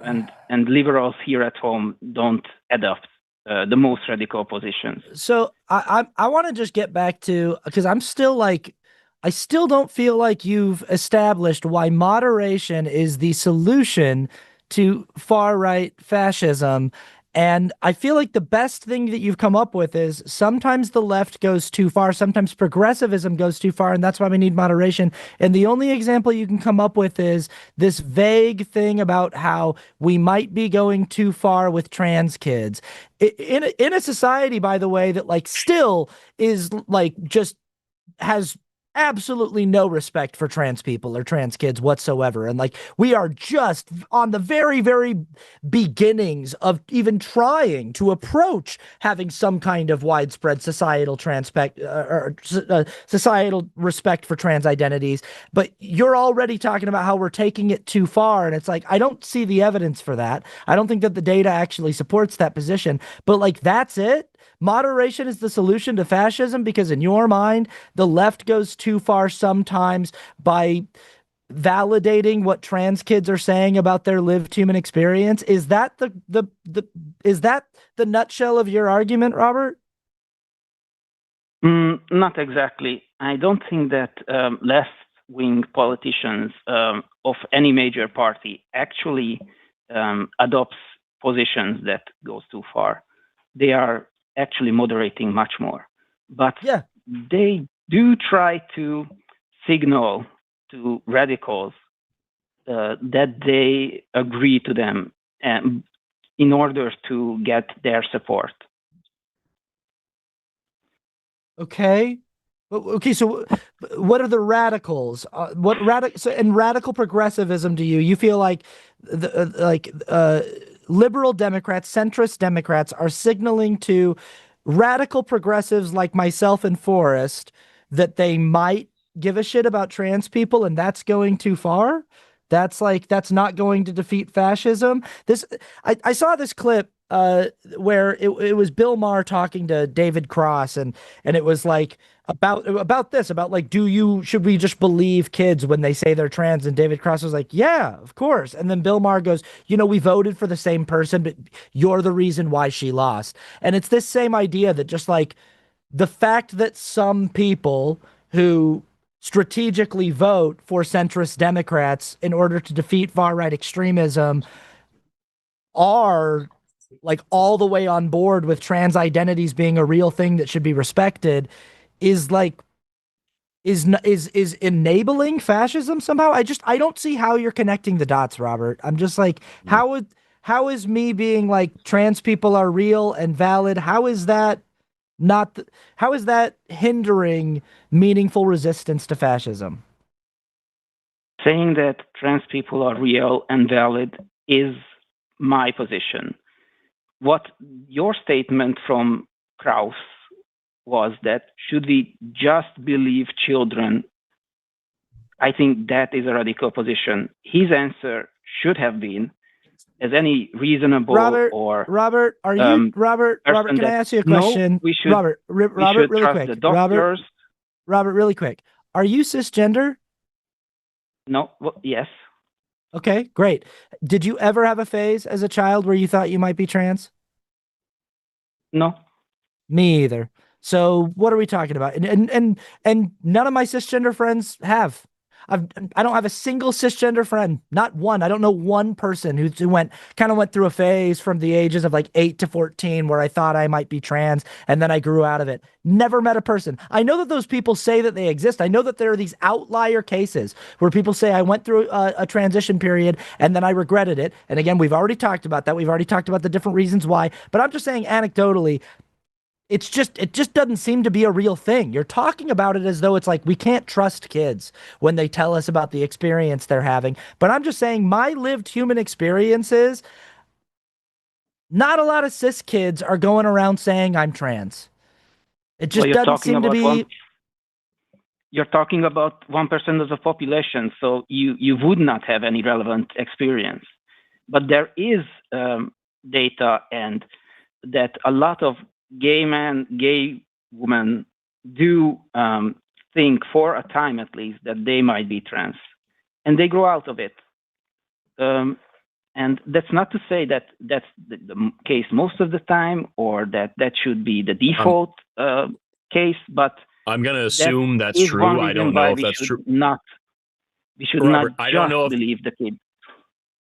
And liberals here at home don't adopt the most radical positions. So I want to just get back to, because I'm still like, I still don't feel like you've established why moderation is the solution to far right fascism. And I feel like the best thing that you've come up with is sometimes the left goes too far, sometimes progressivism goes too far, and that's why we need moderation. And the only example you can come up with is this vague thing about how we might be going too far with trans kids. In a society, by the way, that like still is like just has absolutely no respect for trans people or trans kids whatsoever. And like, we are just on the very, very beginnings of even trying to approach having some kind of widespread societal societal respect for trans identities. But you're already talking about how we're taking it too far. And it's like, I don't see the evidence for that. I don't think that the data actually supports that position, but like, that's it. Moderation is the solution to fascism because in your mind, the left goes too far sometimes by validating what trans kids are saying about their lived human experience. Is that is that the nutshell of your argument, Robert? Not exactly. I don't think that left-wing politicians of any major party actually adopts positions that goes too far. They are actually moderating much more, but they do try to signal to radicals that they agree to them in order to get their support. Okay. Okay, so what are the radicals? So in radical progressivism do you feel like liberal Democrats, centrist Democrats are signaling to radical progressives like myself and Forrest that they might give a shit about trans people and that's going too far? That's not going to defeat fascism. I saw this clip where it was Bill Maher talking to David Cross and it was like about like, should we just believe kids when they say they're trans? And David Cross was like, yeah, of course. And then Bill Maher goes, we voted for the same person, but you're the reason why she lost. And it's this same idea that just like the fact that some people who strategically vote for centrist Democrats in order to defeat far right extremism are like all the way on board with trans identities being a real thing that should be respected is like is enabling fascism somehow. I don't see how you're connecting the dots, Robert. I'm just like, how is me being like trans people are real and valid? How is that not how is that hindering meaningful resistance to fascism? Saying that trans people are real and valid is my position. What your statement from Krauss was that should we just believe children? I think that is a radical position. His answer should have been, as any reasonable or Robert, are you Robert? Can I ask you a question? No, we should. Robert, really trust quick. the doctors. Robert, really quick. Are you cisgender? No. Well, yes. Okay, great. Did you ever have a phase as a child where you thought you might be trans? No. Me either. So what are we talking about? And none of my cisgender friends have. I don't have a single cisgender friend, not one. I don't know one person who went through a phase from the ages of like 8 to 14 where I thought I might be trans and then I grew out of it. Never met a person. I know that those people say that they exist. I know that there are these outlier cases where people say I went through a transition period and then I regretted it. And again, we've already talked about that. We've already talked about the different reasons why. But I'm just saying anecdotally, it just doesn't seem to be a real thing. You're talking about it as though it's like we can't trust kids when they tell us about the experience they're having. But I'm just saying my lived human experiences, not a lot of cis kids are going around saying I'm trans. It just doesn't seem to be. You're talking about 1% of the population, so you would not have any relevant experience. But there is data and that a lot of gay men, gay women do think for a time at least that they might be trans, and they grow out of it. And that's not to say that that's the case most of the time, or that should be the default case. But I'm going to assume that's true. I don't know if that's true. We should Robert, not just believe the kid.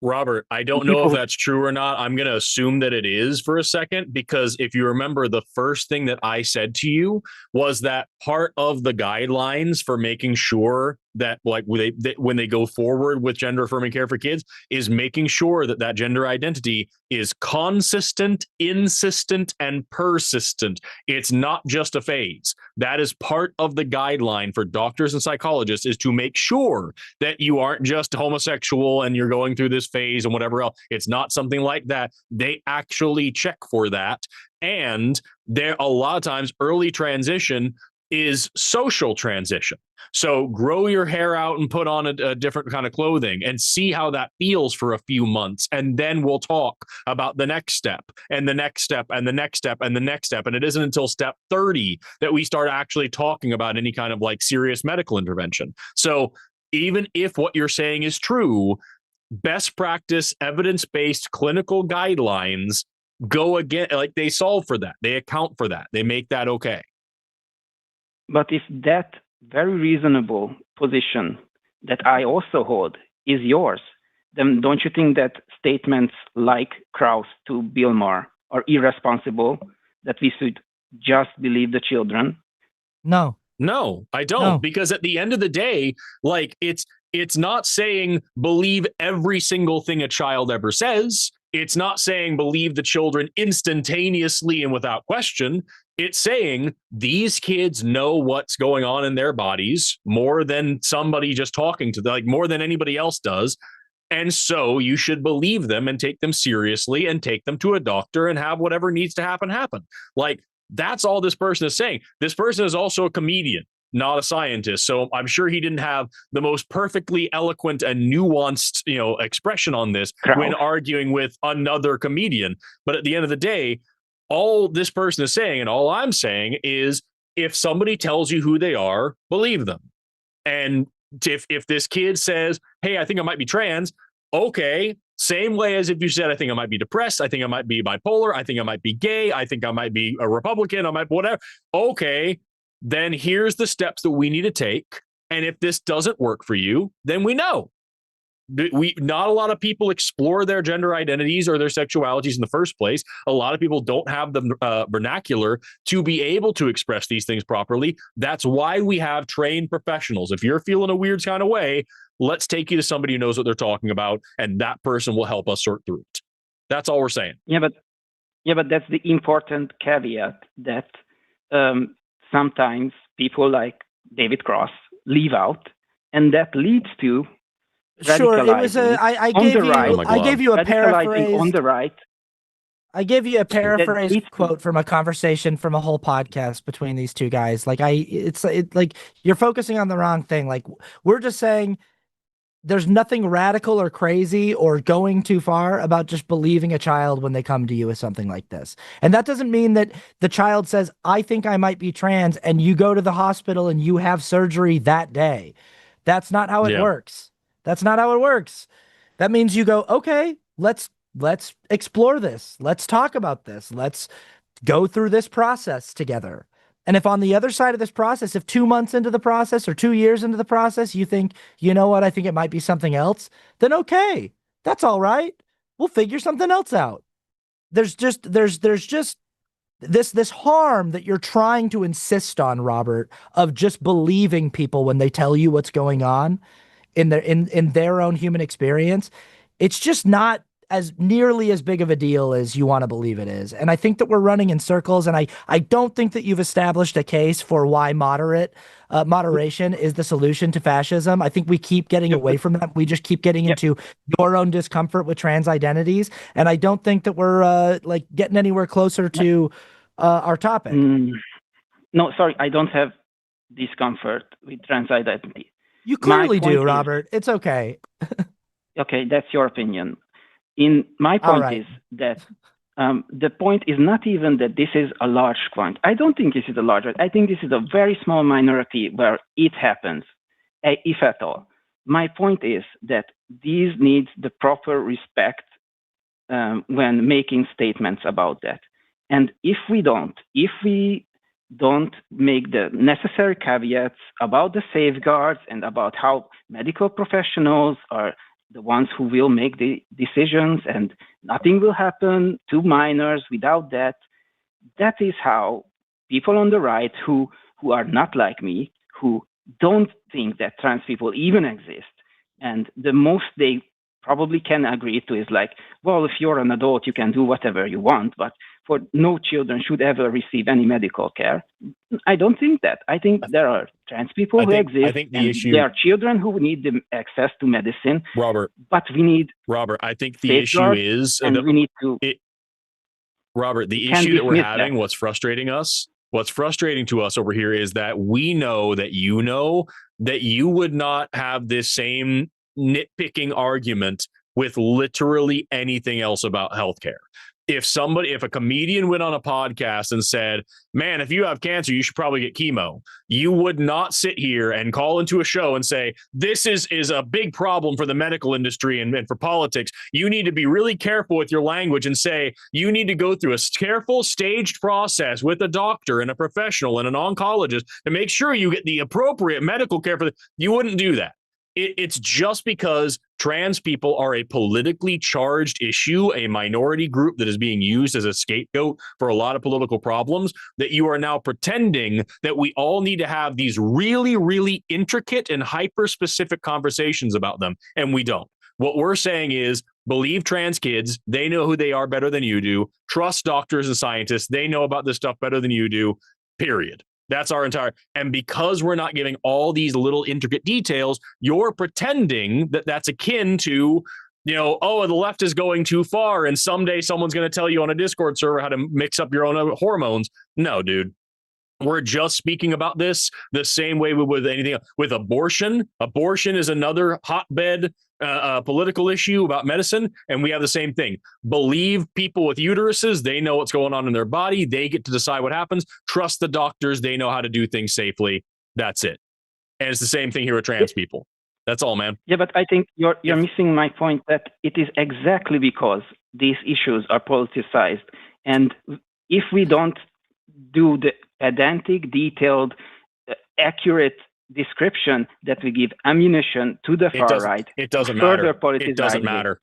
Robert, I don't know if that's true or not. I'm going to assume that it is for a second, because if you remember, the first thing that I said to you was that part of the guidelines for making sure that like when they go forward with gender affirming care for kids is making sure that that gender identity is consistent, insistent, and persistent. It's not just a phase. That is part of the guideline for doctors and psychologists, is to make sure that you aren't just homosexual and you're going through this phase and whatever else. It's not something like that. They actually check for that. And there a lot of times early transition is social transition. So grow your hair out and put on a different kind of clothing and see how that feels for a few months. And then we'll talk about the next step and the next step and the next step and the next step. And it isn't until step 30 that we start actually talking about any kind of like serious medical intervention. So even if what you're saying is true, best practice, evidence-based clinical guidelines go again, like they solve for that. They account for that. They make that okay. But if that very reasonable position that I also hold is yours, then don't you think that statements like Krauss to Bill Maher are irresponsible, that we should just believe the children? No, I don't. No. Because at the end of the day, like it's not saying believe every single thing a child ever says. It's not saying believe the children instantaneously and without question. It's saying these kids know what's going on in their bodies more than somebody just talking to them, like more than anybody else does. And so you should believe them and take them seriously and take them to a doctor and have whatever needs to happen. Like that's all this person is saying. This person is also a comedian, not a scientist. So I'm sure he didn't have the most perfectly eloquent and nuanced, expression on this when arguing with another comedian. But at the end of the day, all this person is saying, and all I'm saying is, if somebody tells you who they are, believe them. And if this kid says, hey, I think I might be trans, okay, same way as if you said, I think I might be depressed, I think I might be bipolar, I think I might be gay, I think I might be a Republican, I might be whatever. Okay, then here's the steps that we need to take. And if this doesn't work for you, then we know. Not a lot of people explore their gender identities or their sexualities in the first place. A lot of people don't have the vernacular to be able to express these things properly. That's why we have trained professionals. If you're feeling a weird kind of way, let's take you to somebody who knows what they're talking about, and that person will help us sort through it. That's all we're saying. Yeah, but that's the important caveat that sometimes people like David Cross leave out, and that leads to sure. It was I gave you I gave you a paraphrase on the right. I gave you a paraphrase quote from a conversation from a whole podcast between these two guys. Like it's like you're focusing on the wrong thing. Like we're just saying there's nothing radical or crazy or going too far about just believing a child when they come to you with something like this. And that doesn't mean that the child says, I think I might be trans, and you go to the hospital and you have surgery that day. That's not how it works. That's not how it works. That means you go, okay, let's explore this. Let's talk about this. Let's go through this process together. And if on the other side of this process, if 2 months into the process or 2 years into the process, you think, you know what, I think it might be something else, then okay, that's all right. We'll figure something else out. There's just this harm that you're trying to insist on, Robert, of just believing people when they tell you what's going on in their own human experience. It's just not as nearly as big of a deal as you want to believe it is. And I think that we're running in circles, and I don't think that you've established a case for why moderation is the solution to fascism. I think we keep getting away from that. We just keep getting into your own discomfort with trans identities. And I don't think that we're like getting anywhere closer to our topic. No, sorry, I don't have discomfort with trans identity. You clearly do, Robert. It's okay. Okay, that's your opinion. My point is that the point is not even that this is a large point. I don't think this is a large. I think this is a very small minority where it happens, if at all. My point is that these needs the proper respect when making statements about that. And if we don't make the necessary caveats about the safeguards and about how medical professionals are the ones who will make the decisions, and nothing will happen to minors without that. That is how people on the right who are not like me, who don't think that trans people even exist, and the most they probably can agree to is like, well, if you're an adult, you can do whatever you want, but for no children should ever receive any medical care. I don't think that. I think there are trans people who exist. I think there are children who need the access to medicine. Robert, but we need. Robert, I think the issue is, and we need to. Robert, the issue that we're having, what's frustrating to us over here is that we know that you would not have this same nitpicking argument with literally anything else about healthcare. If a comedian went on a podcast and said, man, if you have cancer, you should probably get chemo, you would not sit here and call into a show and say, this is a big problem for the medical industry and for politics. You need to be really careful with your language and say, you need to go through a careful, staged process with a doctor and a professional and an oncologist to make sure you get the appropriate medical care for You wouldn't do that. It's just because trans people are a politically charged issue, a minority group that is being used as a scapegoat for a lot of political problems, that you are now pretending that we all need to have these really, really intricate and hyper-specific conversations about them, and we don't. What we're saying is, believe trans kids. They know who they are better than you do. Trust doctors and scientists. They know about this stuff better than you do, period. That's our entire, and because we're not giving all these little intricate details, you're pretending that that's akin to, the left is going too far and someday someone's going to tell you on a Discord server how to mix up your own hormones. No, dude. We're just speaking about this the same way we would with anything else. With abortion. Abortion is another hotbed political issue about medicine, and we have the same thing. Believe people with uteruses. They know what's going on in their body. They get to decide what happens. Trust the doctors. They know how to do things safely. That's it. And it's the same thing here with trans people. That's all, man. Yeah, but I think you're missing my point that it is exactly because these issues are politicized. And if we don't do the pedantic, detailed, accurate description that we give ammunition to the far right. It doesn't further matter. It doesn't matter.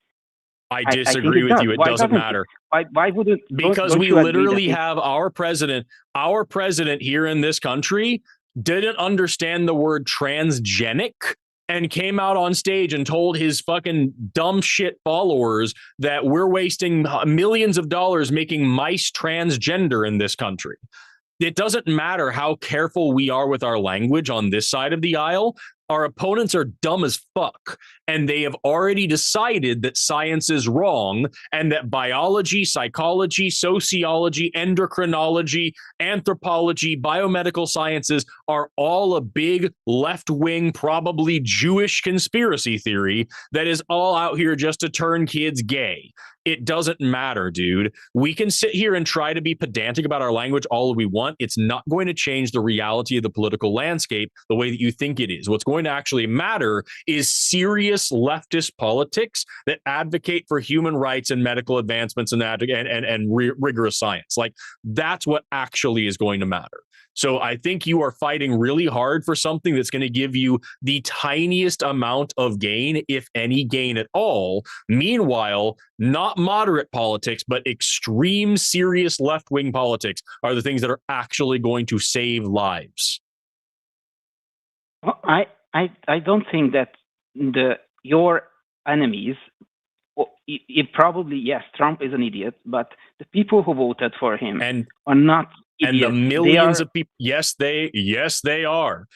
I disagree with you. It doesn't matter. Why wouldn't? Because don't we you agree literally that have our president here in this country didn't understand the word transgenic and came out on stage and told his fucking dumb shit followers that we're wasting millions of dollars making mice transgender in this country. It doesn't matter how careful we are with our language on this side of the aisle. Our opponents are dumb as fuck, and they have already decided that science is wrong and that biology, psychology, sociology, endocrinology, anthropology, biomedical sciences are all a big left-wing, probably Jewish conspiracy theory that is all out here just to turn kids gay. It doesn't matter, dude. We can sit here and try to be pedantic about our language all we want. It's not going to change the reality of the political landscape the way that you think it is. What's going to actually matter is serious leftist politics that advocate for human rights and medical advancements and rigorous science. Like, that's what actually is going to matter. So I think you are fighting really hard for something that's going to give you the tiniest amount of gain, if any gain at all. Meanwhile, not moderate politics, but extreme, serious left-wing politics are the things that are actually going to save lives. Well, I don't think that your enemies, it probably, yes, Trump is an idiot, but the people who voted for him are not idiots. And the millions of people, yes, they are.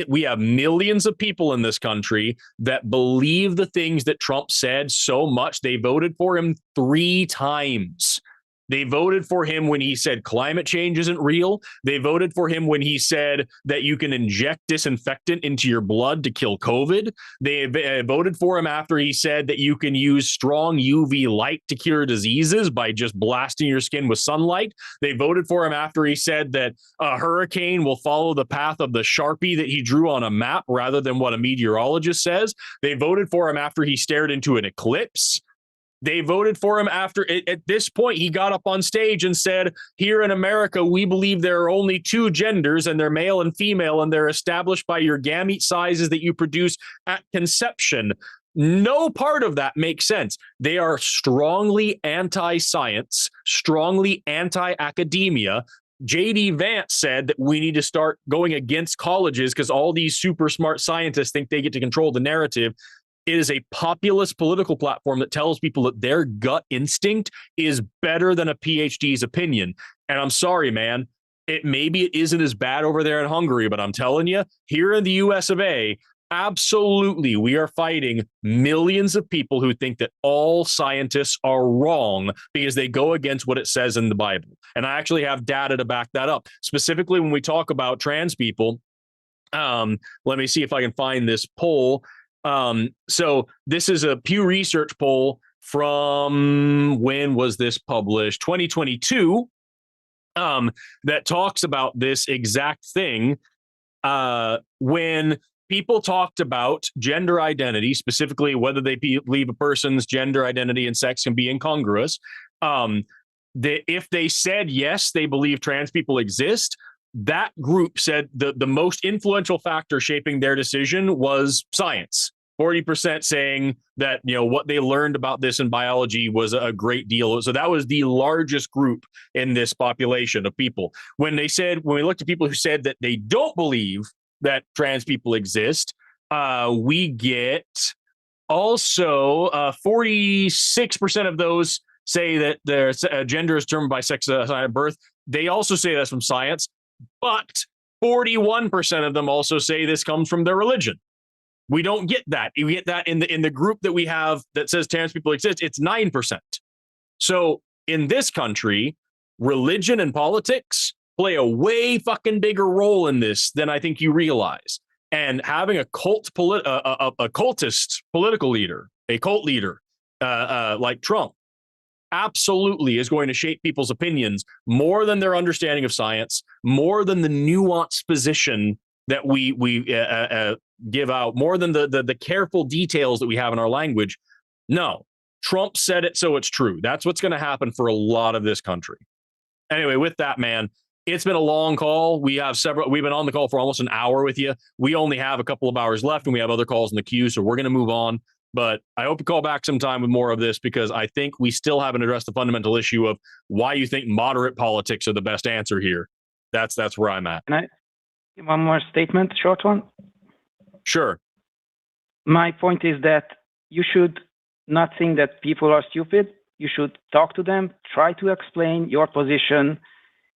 We have millions of people in this country that believe the things that Trump said so much. They voted for him 3 times. They voted for him when he said climate change isn't real. They voted for him when he said that you can inject disinfectant into your blood to kill COVID. They voted for him after he said that you can use strong UV light to cure diseases by just blasting your skin with sunlight. They voted for him after he said that a hurricane will follow the path of the Sharpie that he drew on a map rather than what a meteorologist says. They voted for him after he stared into an eclipse. They voted for him after, at this point, he got up on stage and said, here in America, we believe there are only 2 genders, and they're male and female, and they're established by your gamete sizes that you produce at conception. No part of that makes sense. They are strongly anti-science, strongly anti-academia. J.D. Vance said that we need to start going against colleges because all these super smart scientists think they get to control the narrative. It is a populist political platform that tells people that their gut instinct is better than a PhD's opinion. And I'm sorry, man. Maybe it isn't as bad over there in Hungary, but I'm telling you, here in the US of A, absolutely, we are fighting millions of people who think that all scientists are wrong because they go against what it says in the Bible. And I actually have data to back that up. Specifically, when we talk about trans people, let me see if I can find this poll. So this is a Pew Research poll from, when was this published? 2022, that talks about this exact thing. When people talked about gender identity, specifically whether they believe a person's gender identity and sex can be incongruous, if they said yes, they believe trans people exist, that group said the most influential factor shaping their decision was science. 40% saying that, what they learned about this in biology was a great deal. So that was the largest group in this population of people. When we looked at people who said that they don't believe that trans people exist, we get also 46% of those say that their gender is determined by sex at birth. They also say that's from science. But 41% of them also say this comes from their religion. We don't get that. You get that in the group that we have that says trans people exist. It's 9%. So in this country, religion and politics play a way fucking bigger role in this than I think you realize. And having a cultist political leader, a cult leader like Trump, absolutely is going to shape people's opinions more than their understanding of science, more than the nuanced position that we give out, more than the careful details that we have in our language. No, Trump said it, so it's true. That's what's going to happen for a lot of this country. Anyway, with that, man, it's been a long call. We've been on the call for almost an hour with you. We only have a couple of hours left and we have other calls in the queue. So we're going to move on. But I hope you call back sometime with more of this, because I think we still haven't addressed the fundamental issue of why you think moderate politics are the best answer here. That's where I'm at. Can I give one more statement, short one? Sure. My point is that you should not think that people are stupid. You should talk to them, try to explain your position,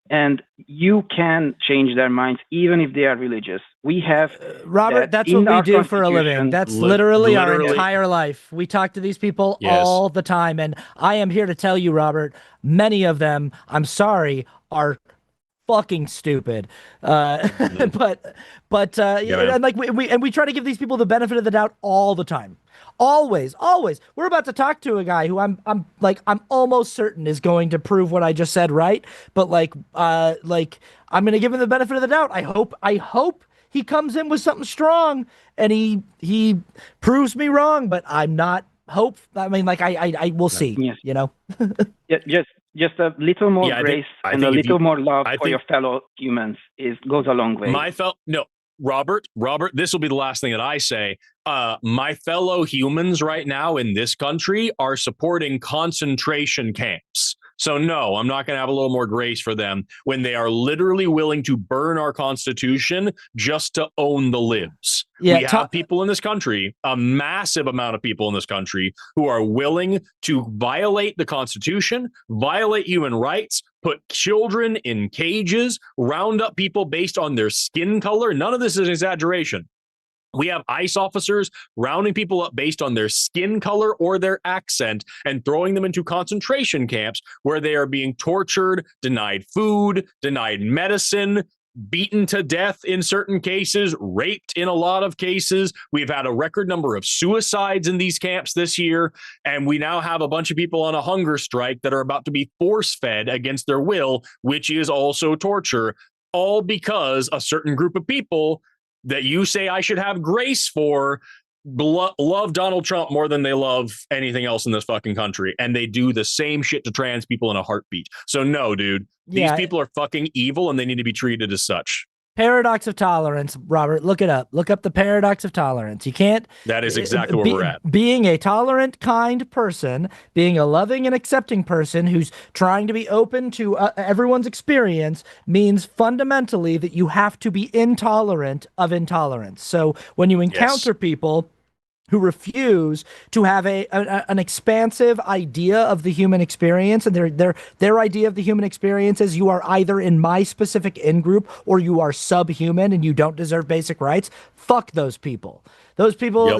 and you can change their minds even if they are religious. We have Robert, that's what we do for a living. That's literally our entire life. We talk to these people all the time, and I am here to tell you, Robert, many of them, I'm sorry, are fucking stupid. And like we try to give these people the benefit of the doubt all the time. Always. We're about to talk to a guy who I'm almost certain is going to prove what I just said right, but I'm going to give him the benefit of the doubt. I hope he comes in with something strong and he proves me wrong, but I'm not I will see, yes. you know. Just a little more grace and a little more love for your fellow humans goes a long way. Robert, this will be the last thing that I say. My fellow humans right now in this country are supporting concentration camps. So no, I'm not going to have a little more grace for them when they are literally willing to burn our Constitution just to own the libs. Yeah, we have people in this country, a massive amount of people in this country, who are willing to violate the Constitution, violate human rights, put children in cages, round up people based on their skin color. None of this is an exaggeration. We have ICE officers rounding people up based on their skin color or their accent and throwing them into concentration camps where they are being tortured, denied food, denied medicine, beaten to death in certain cases, raped in a lot of cases. We've had a record number of suicides in these camps this year, and we now have a bunch of people on a hunger strike that are about to be force-fed against their will, which is also torture, all because a certain group of people that you say I should have grace for love Donald Trump more than they love anything else in this fucking country. And they do the same shit to trans people in a heartbeat. So no, dude, these people are fucking evil and they need to be treated as such. Paradox of tolerance, Robert. Look it up. Look up the paradox of tolerance. You can't. That is exactly where we're at. Being a tolerant, kind person, being a loving and accepting person who's trying to be open to everyone's experience means fundamentally that you have to be intolerant of intolerance. So when you encounter people who refuse to have an expansive idea of the human experience, and their idea of the human experience is you are either in my specific in-group or you are subhuman and you don't deserve basic rights. Fuck those people. Those people,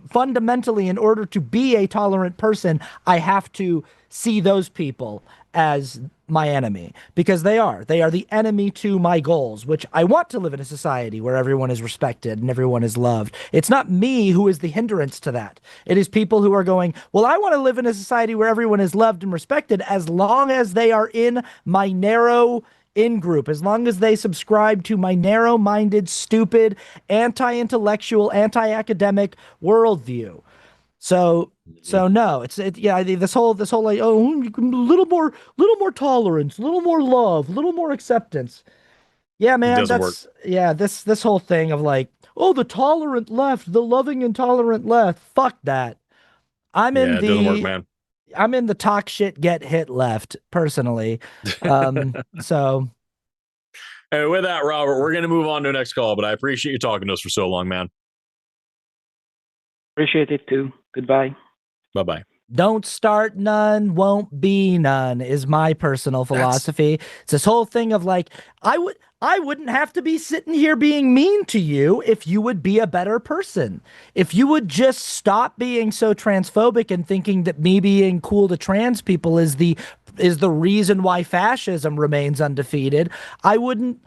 fundamentally, in order to be a tolerant person, I have to see those people as my enemy, because they are the enemy to my goals, which I want to live in a society where everyone is respected and everyone is loved. It's not me who is the hindrance to that. It is people who are going, well, I want to live in a society where everyone is loved and respected as long as they are in my narrow in-group, as long as they subscribe to my narrow-minded, stupid, anti-intellectual, anti-academic worldview. So no, this whole like, oh, a little more tolerance, a little more love, a little more acceptance. Yeah, man, this whole thing of like, oh, the tolerant left, the loving and tolerant left. Fuck that. I'm in the talk shit, get hit left, personally. So. And with that, Robert, we're going to move on to the next call, but I appreciate you talking to us for so long, man. Appreciate it too. Goodbye. Bye-bye. Don't start none, won't be none is my personal philosophy. It's this whole thing of like, I wouldn't have to be sitting here being mean to you if you would be a better person. If you would just stop being so transphobic and thinking that me being cool to trans people is the reason why fascism remains undefeated, I wouldn't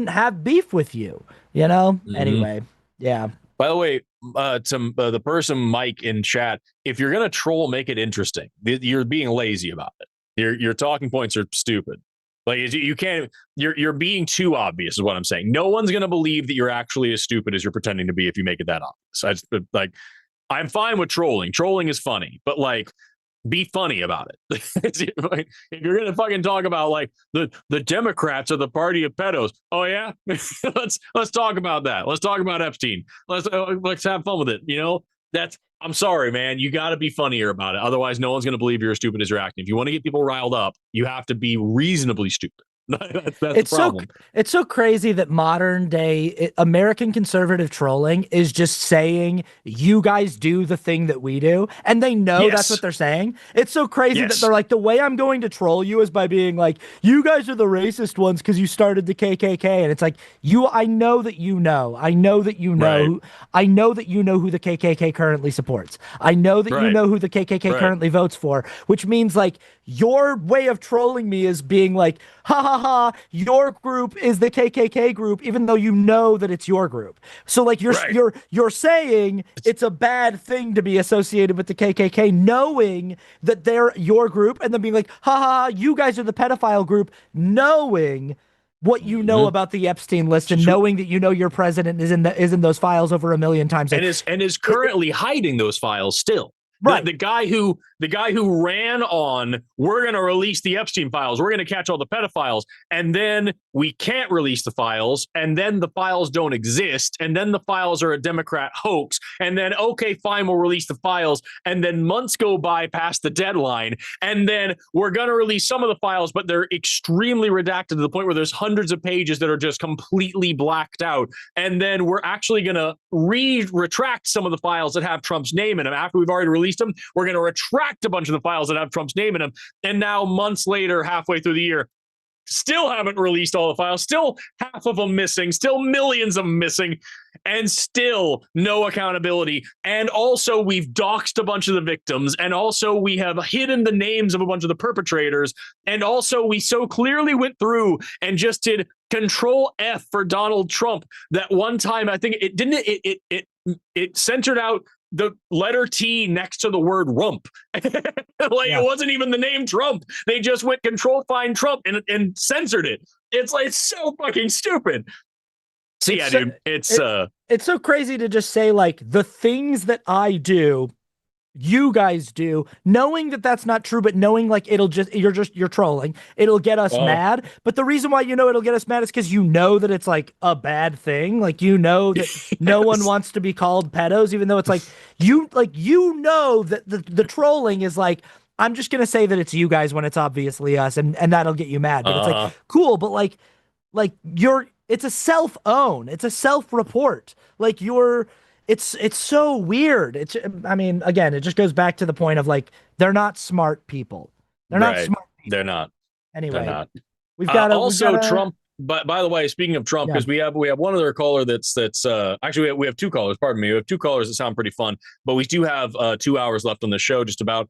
have beef with you, you know? Mm-hmm. Anyway, yeah. By the way, to the person Mike in chat, if you're gonna troll, make it interesting. You're being lazy about it. Your talking points are stupid. Like you can't. You're being too obvious, is what I'm saying. No one's gonna believe that you're actually as stupid as you're pretending to be if you make it that obvious. I'm fine with trolling. Trolling is funny, but like, be funny about it. If you're gonna fucking talk about like the Democrats are the party of pedos, oh yeah, let's talk about that. Let's talk about Epstein. Let's have fun with it. You know, that's I'm sorry, man. You got to be funnier about it. Otherwise, no one's gonna believe you're as stupid as you're acting. If you want to get people riled up, you have to be reasonably stupid. That's the problem. It's so crazy that modern day American conservative trolling is just saying you guys do the thing that we do, and they know that's what they're saying. It's so crazy that they're like, the way I'm going to troll you is by being like, you guys are the racist ones because you started the KKK, and it's like I know that you know, I know that you know, Right. I know that you know who the KKK currently supports. I know that you know who the KKK currently votes for, which means like your way of trolling me is being like, ha ha ha, your group is the KKK group, even though you know that it's your group. So like you're saying it's a bad thing to be associated with the KKK, knowing that they're your group, and then being like, ha ha, you guys are the pedophile group, knowing what you know about the Epstein list and knowing that you know your president is in those files over 1,000,000 times. And is currently hiding those files still. Right. The guy who ran on, we're going to release the Epstein files, we're going to catch all the pedophiles, and then we can't release the files, and then the files don't exist, and then the files are a Democrat hoax, and then, okay, fine, we'll release the files, and then months go by past the deadline, and then we're going to release some of the files, but they're extremely redacted to the point where there's hundreds of pages that are just completely blacked out, and then we're actually going to retract some of the files that have Trump's name in them after we've already released them. We're going to retract a bunch of the files that have Trump's name in them. And now months later, halfway through the year, still haven't released all the files, still half of them missing, still millions of them missing, and still no accountability. And also we've doxed a bunch of the victims, and also we have hidden the names of a bunch of the perpetrators, and also we so clearly went through and just did Control F for Donald Trump that one time. I think it centered out the letter T next to the word rump. It wasn't even the name Trump. They just went Control Find Trump and censored it. It's like, it's so fucking stupid. So yeah, dude, it's so crazy to just say like the things that I do, you guys do, knowing that that's not true, but knowing like you're trolling, it'll get us mad. But the reason why you know it'll get us mad is because you know that it's like a bad thing. Like you know that no one wants to be called pedos, even though it's like you know that the trolling is like, I'm just gonna say that it's you guys when it's obviously us, and that'll get you mad. But it's like cool, but like it's a self-own, it's a self-report. Like it's so weird. I mean, again, it just goes back to the point of like, they're not smart people. They're not smart people. They're not. Anyway, they're not. We've got Trump. But by the way, speaking of Trump, because we have one other caller that's actually we have two callers. Pardon me, we have two callers that sound pretty fun. But we do have 2 hours left on the show, just about.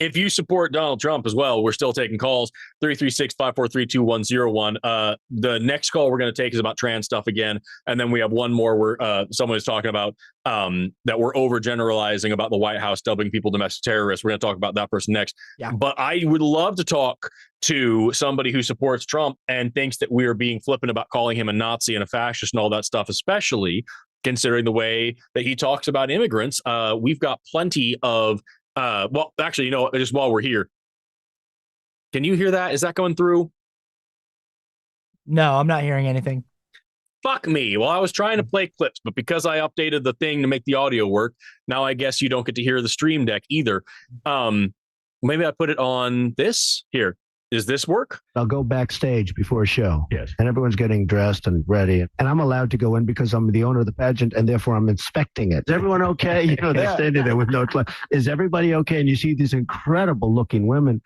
If you support Donald Trump as well, we're still taking calls, 336-543-2101. The next call we're going to take is about trans stuff again. And then we have one more where someone is talking about that we're overgeneralizing about the White House dubbing people domestic terrorists. We're going to talk about that person next. Yeah. But I would love to talk to somebody who supports Trump and thinks that we are being flippant about calling him a Nazi and a fascist and all that stuff, especially considering the way that he talks about immigrants. We've got plenty of well, actually, just while we're here, can you hear that? Is that going through? No, I'm not hearing anything. Fuck me. Well, I was trying to play clips, but because I updated the thing to make the audio work, now I guess you don't get to hear the stream deck either. Maybe I put it on this here. Does this work? I'll go backstage before a show. Yes. And everyone's getting dressed and ready. And I'm allowed to go in because I'm the owner of the pageant, and therefore I'm inspecting it. Is everyone okay? They're standing there with no clue. Is everybody okay? And you see these incredible looking women.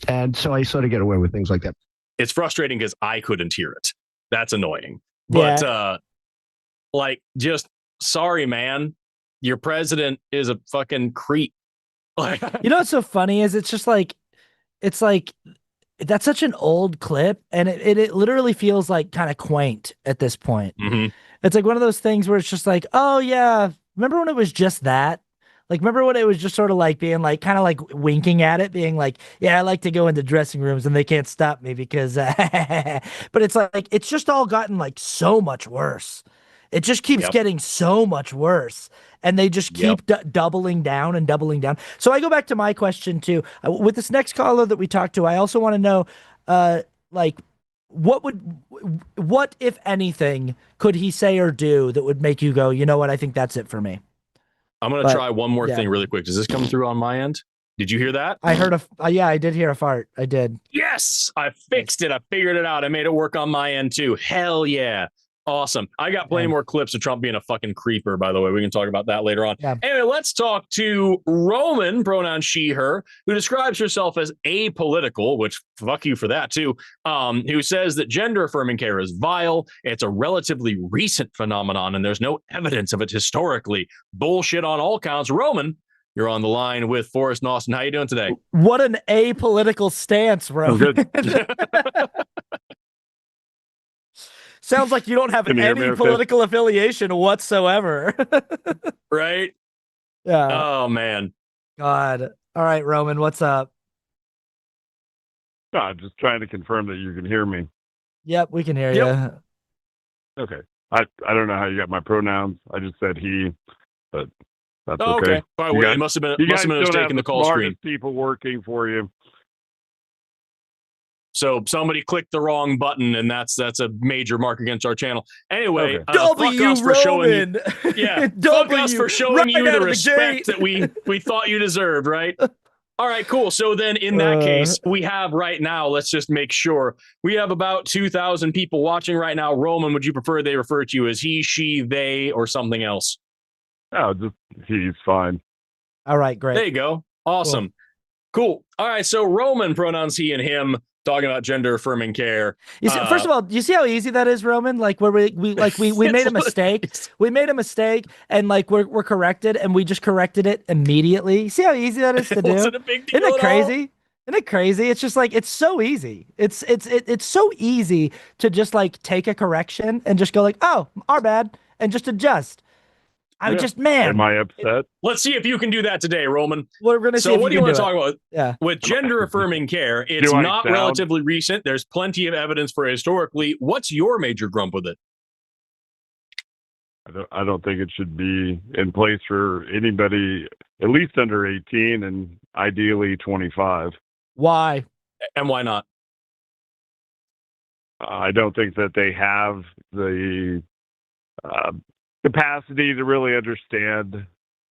And so I sort of get away with things like that. It's frustrating because I couldn't hear it. That's annoying. But just sorry, man. Your president is a fucking creep. What's so funny is it's like that's such an old clip, and it literally feels like kind of quaint at this point. Mm-hmm. It's like one of those things where it's just like, oh yeah, remember when it was just that? Like, remember when it was just sort of like being like, kind of like winking at it, being like, yeah, I like to go into dressing rooms and they can't stop me because, but it's like, it's just all gotten like so much worse. It just keeps Yep. getting so much worse. And they just keep doubling down and doubling down. So I go back to my question too. With this next caller that we talked to, I also want to know, like, what, if anything, could he say or do that would make you go, you know what, I think that's it for me? I'm going to try one more thing really quick. Does this come through on my end? Did you hear that? I heard yeah, I did hear a fart. I did. Yes, I fixed it. I figured it out. I made it work on my end too. Hell yeah. Awesome. I got plenty more clips of Trump being a fucking creeper, by the way. We can talk about that later on. Yeah. Anyway, let's talk to Roman, pronoun she, her, who describes herself as apolitical, which fuck you for that too, who says that gender affirming care is vile. It's a relatively recent phenomenon and there's no evidence of it historically. Bullshit on all counts. Roman, you're on the line with Forrest and Austin. How you doing today? What an apolitical stance, Roman. Good. Sounds like you don't have any political affiliation whatsoever. Right? Yeah. Oh, man. God. All right, Roman, what's up? I'm just trying to confirm that you can hear me. Yep, we can hear you. Okay. I don't know how you got my pronouns. I just said he, but that's okay. All right, it must have been a mistake in the call screen. People working for you. So somebody clicked the wrong button, and that's a major mark against our channel. Anyway, fuck us for showing you the respect that we thought you deserved, right? All right, cool. So then in that case, we have right now, let's just make sure, we have about 2,000 people watching right now. Roman, would you prefer they refer to you as he, she, they, or something else? Oh, just he's fine. All right, great. There you go. Awesome. Cool. All right, so Roman, pronouns he and him, talking about gender affirming care. You see, first of all, you see how easy that is, Roman? Like where we made a mistake. We made a mistake and like we're corrected and we just corrected it immediately. See how easy that is to do? Wasn't a big deal. Isn't it crazy? Isn't it crazy? It's just like it's so easy. It's so easy to just like take a correction and just go like, oh, our bad, and just adjust. Am I upset? Let's see if you can do that today, Roman. We're gonna see. So what do you want to talk about? Yeah. With gender affirming care, it's not relatively recent. There's plenty of evidence for historically. What's your major grump with it? I don't think it should be in place for anybody at least under 18 and ideally 25. Why? And why not? I don't think that they have the capacity to really understand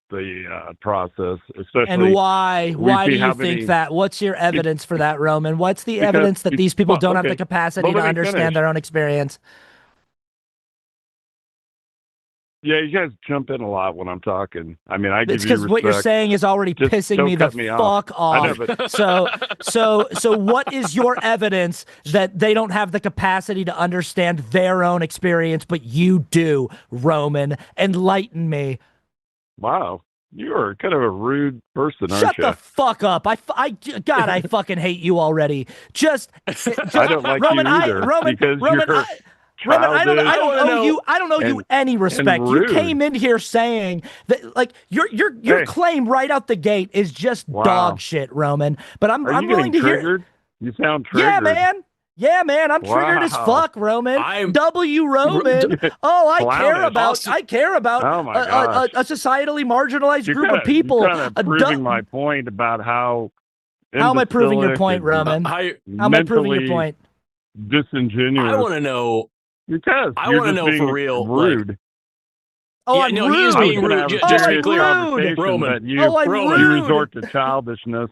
the process, especially. And why do you think that? What's your evidence for that, Roman? What's the evidence that these people don't have the capacity to understand their own experience? Yeah, you guys jump in a lot when I'm talking. I mean, I give you respect. It's because what you're saying is already pissing me the fuck off. I know, but... So what is your evidence that they don't have the capacity to understand their own experience, but you do, Roman? Enlighten me. Wow, you are kind of a rude person, aren't you? Shut the fuck up! God, I fucking hate you already. Just I don't like Roman, you either. Roman, I don't owe you any respect. You came in here saying that, like, your claim right out the gate is just dog shit, Roman. But I'm willing to hear. You sound triggered. Yeah, man. I'm triggered as fuck, Roman. Roman. Oh, I care about a societally marginalized group of people. You're kind of proving my point about how. How am I proving your point, Roman? How am I proving your point? Disingenuous. I want to know. Because I want to know for real. Rude. Like, I'm rude. He is being rude. Just to be clear, Roman. You resort to childishness.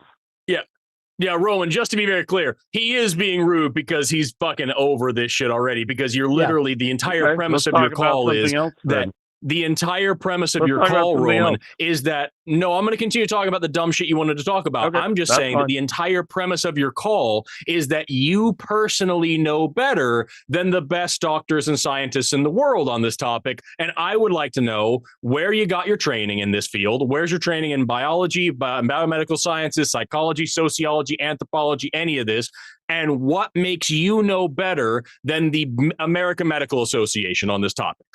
Yeah, Roman, just to be very clear, he is being rude because he's fucking over this shit already, because you're literally the entire premise of your call is that the entire premise of your call, Roman, is that, no, I'm going to continue talking about the dumb shit you wanted to talk about. I'm just saying that the entire premise of your call is that you personally know better than the best doctors and scientists in the world on this topic. And I would like to know where you got your training in this field. Where's your training in biology, biomedical sciences, psychology, sociology, anthropology, any of this? And what makes you know better than the American Medical Association on this topic?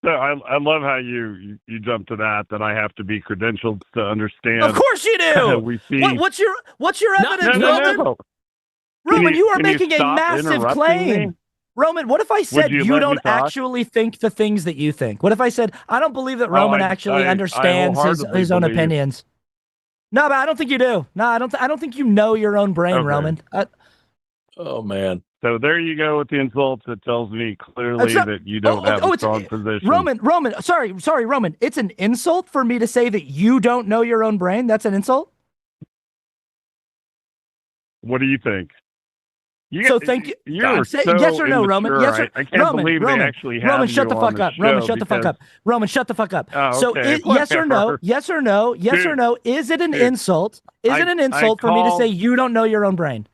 So I love how you jump to that I have to be credentialed to understand. Of course you do. We see. What's your evidence, Roman? No. Roman, you are making a massive claim. Roman, what if I said you you let me don't talk? actually think the things that you think? What if I said I don't believe that Roman actually I understands wholeheartedly his own believe- opinions? No, but I don't think you do. No, I don't think you know your own brain, Okay. Roman. Oh man. So there you go with the insults. It tells me clearly that you don't have a strong position. Roman, sorry, Roman. It's an insult for me to say that you don't know your own brain. That's an insult. What do you think? Thank you. You're say, so yes or no, Roman. immature. Yes or I can't Roman, believe Roman, they actually have Roman, you shut the fuck on up. the Roman, show shut the fuck up. Roman, shut the fuck up. Oh, So, okay, yes or no? whatever. Yes or no? Yes Dude, or no? Is it an insult? Is it an insult for me to say you don't know your own brain?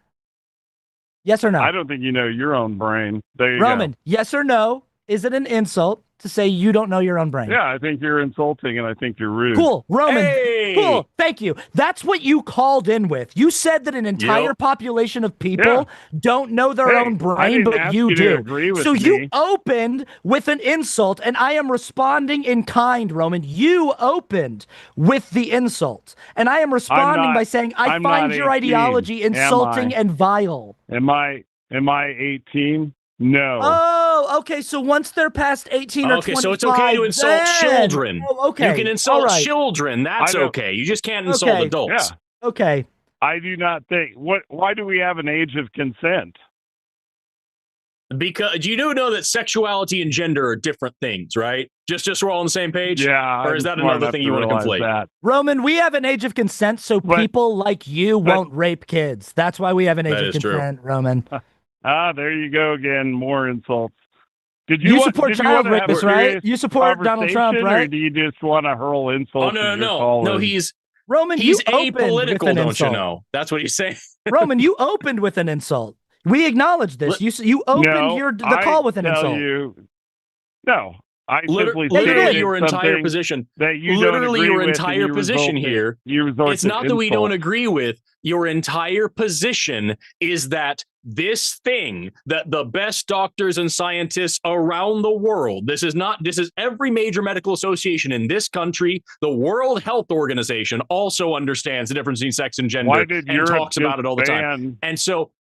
Yes or no? I don't think you know your own brain. There you Roman, go. yes or no? Is it an insult to say you don't know your own brain? Yeah, I think you're insulting, and I think you're rude. Cool, Roman. Hey! Cool, thank you. That's what you called in with. You said that an entire population of people don't know their own brain, but you do. So you opened with an insult, and I am responding in kind, Roman. You opened with the insult, and I am responding by saying I find your ideology insulting and vile. Am I 18? No. Oh, okay. So once they're past 18 or 25, so it's okay to insult children. Oh, okay. You can insult children. That's okay. You just can't insult adults. Yeah. Okay. I do not think. Why do we have an age of consent? Because you do know that sexuality and gender are different things, right? Just so we're all on the same page? Yeah. Or is that another thing you want to conflate? That. Roman, we have an age of consent, so people like you won't rape kids. That's why we have an age of consent, Roman. There you go again. More insults. You support child rapists, right? You support Donald Trump, right? Or do you just want to hurl insults? Oh, no. He's Roman. He's you apolitical, don't insult. you know? That's what he's saying. Roman, you opened with an insult. We acknowledge this. You opened the call with an insult. I simply literally your entire position. That you literally don't agree your with entire position here. It's not that we don't agree with. Your entire position is that this thing that the best doctors and scientists around the world, this is every major medical association in this country, the World Health Organization also understands the difference between sex and gender and talks about it all the time. And so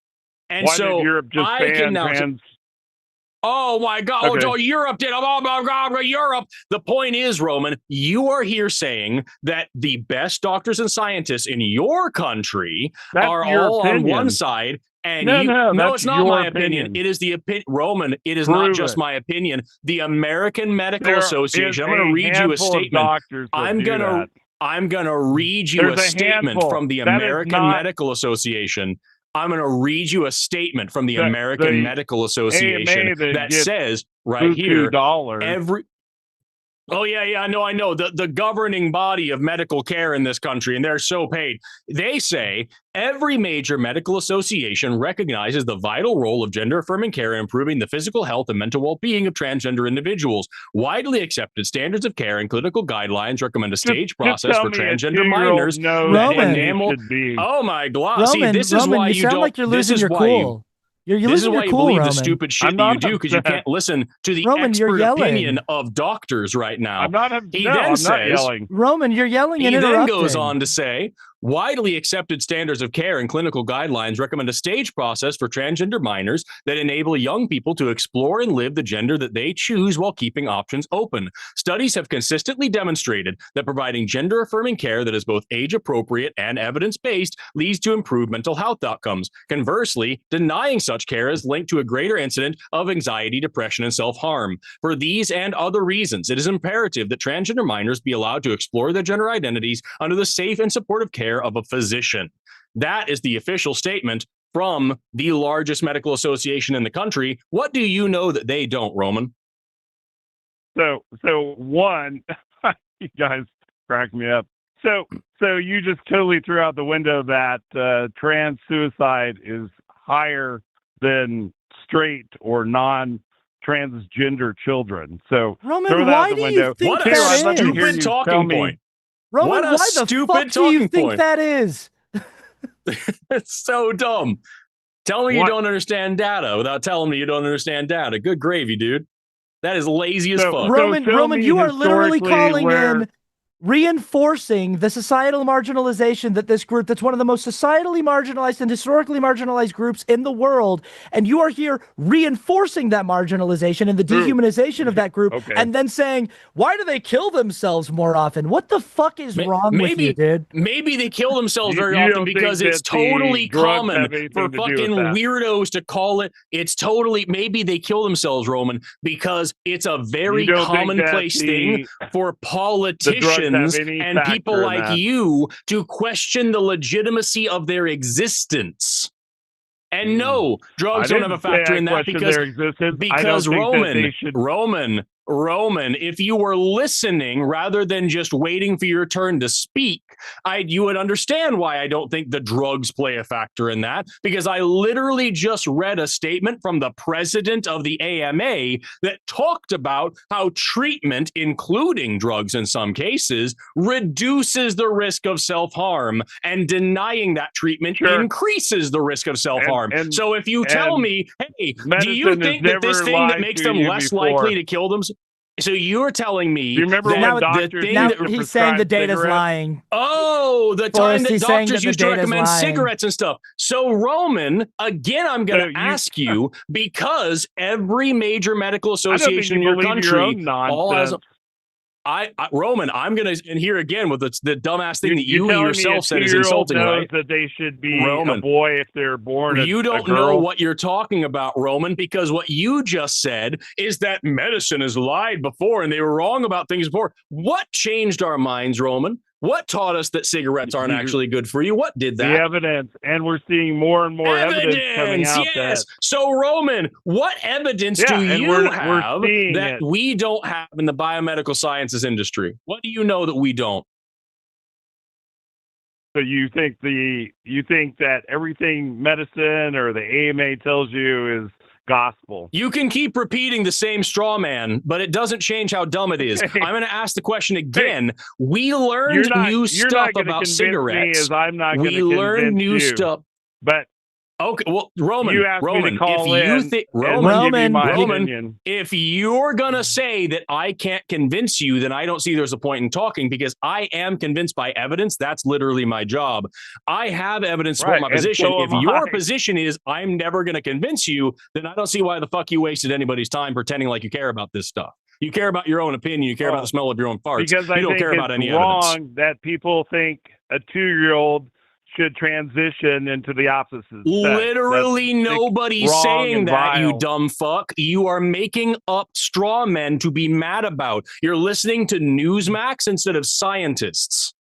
did Europe just ban trans? Oh my God! Okay. Oh, Europe did. Oh my God, Europe. The point is, Roman, you are here saying that the best doctors and scientists in your country are all on one side. And no, it's not my opinion. It is the opinion, Roman. It is not just my opinion. The American Medical Association. I'm going to read you a statement. I'm going to read you a statement from the American Medical Association. I'm going to read you a statement from the American Medical Association that says right here, Oh, yeah, I know. The governing body of medical care in this country, and they're so paid. They say every major medical association recognizes the vital role of gender-affirming care in improving the physical health and mental well-being of transgender individuals. Widely accepted standards of care and clinical guidelines recommend a stage process for transgender minors. Oh, my God. Roman, see, this is why you sound like you're losing your cool. This is why you believe the stupid shit that you do, because you can't listen to the expert opinion of doctors right now. I'm not yelling. Roman, you're yelling and interrupting. He then goes on to say, widely accepted standards of care and clinical guidelines recommend a stage process for transgender minors that enable young people to explore and live the gender that they choose while keeping options open. Studies have consistently demonstrated that providing gender-affirming care that is both age-appropriate and evidence-based leads to improved mental health outcomes. Conversely, denying such care is linked to a greater incidence of anxiety, depression, and self-harm. For these and other reasons, it is imperative that transgender minors be allowed to explore their gender identities under the safe and supportive care of a physician. That is the official statement from the largest medical association in the country. What do you know that they don't, Roman? So one, you guys crack me up. So you just totally threw out the window that trans suicide is higher than straight or non-transgender children. So Roman, throw that why out the do window. you think what a stupid talking point. Roman, what a why the stupid fuck do you think point. that is? It's so dumb. Tell me you don't understand data without telling me you don't understand data. Good gravy, dude. That is lazy as fuck. Roman, you are literally calling in reinforcing the societal marginalization that this group, that's one of the most societally marginalized and historically marginalized groups in the world, and you are here reinforcing that marginalization and the dehumanization of that group, and then saying, why do they kill themselves more often? What the fuck is wrong with you, dude? Maybe they kill themselves very often because it's totally common for fucking weirdos to call it. It's totally, maybe they kill themselves, Roman, because it's a very commonplace thing for politicians and people like you to question the legitimacy of their existence. And no, drugs don't have a factor in that because Roman, if you were listening rather than just waiting for your turn to speak, you would understand why I don't think the drugs play a factor in that, because I literally just read a statement from the president of the AMA that talked about how treatment, including drugs in some cases, reduces the risk of self-harm, and denying that treatment increases the risk of self-harm. So if you tell me, hey, do you think that this thing that makes them less likely to kill themselves? So you're telling me you remember that doctors he's saying the data's lying. Oh, the time that doctors used to recommend cigarettes and stuff. So Roman, again, I'm going to ask you, because every major medical association in your country all has Roman, I'm going to, and here again with the dumbass thing that you yourself said is insulting, right? That they should be a boy if they're born. You don't know what you're talking about, Roman, because what you just said is that medicine has lied before and they were wrong about things before. What changed our minds, Roman? What taught us that cigarettes aren't actually good for you? What did that? The evidence, and we're seeing more and more evidence coming out. Yes. So, Roman, what evidence do you have that we don't have in the biomedical sciences industry? What do you know that we don't? So you think that everything medicine or the AMA tells you is gospel? You can keep repeating the same straw man, but it doesn't change how dumb it is. I'm going to ask the question again. We learned new stuff about cigarettes. We learned new stuff. But okay, well, Roman, if you're gonna say that I can't convince you, then I don't see there's a point in talking, because I am convinced by evidence. That's literally my job. I have evidence for my position. If your position is I'm never gonna convince you, then I don't see why the fuck you wasted anybody's time pretending like you care about this stuff. You care about your own opinion. You care about the smell of your own farts. Because you don't care about any evidence. It's wrong that people think a 2-year-old should transition into the opposite sex. Literally nobody's saying that, you dumb fuck. You are making up straw men to be mad about. You're listening to Newsmax instead of scientists.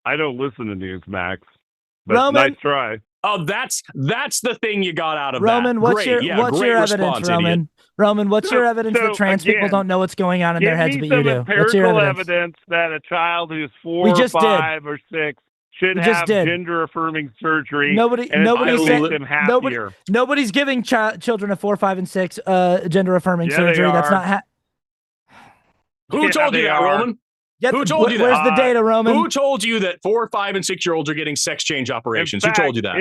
I don't listen to Newsmax, but Roman, nice try. Oh, that's the thing you got out of Roman, that. What's your evidence, Roman? Idiot. Roman, what's your evidence that trans people don't know what's going on in their heads, but you do? What's your evidence that a child who's 4 or 5 or 6 should have gender-affirming surgery? Nobody's giving children of 4, 5, and 6 gender-affirming surgery. That's not. Who told you that, Roman? Who told you that? Where's the data, Roman? Who told you that 4, 5, and 6-year-olds are getting sex change operations? Who told you that?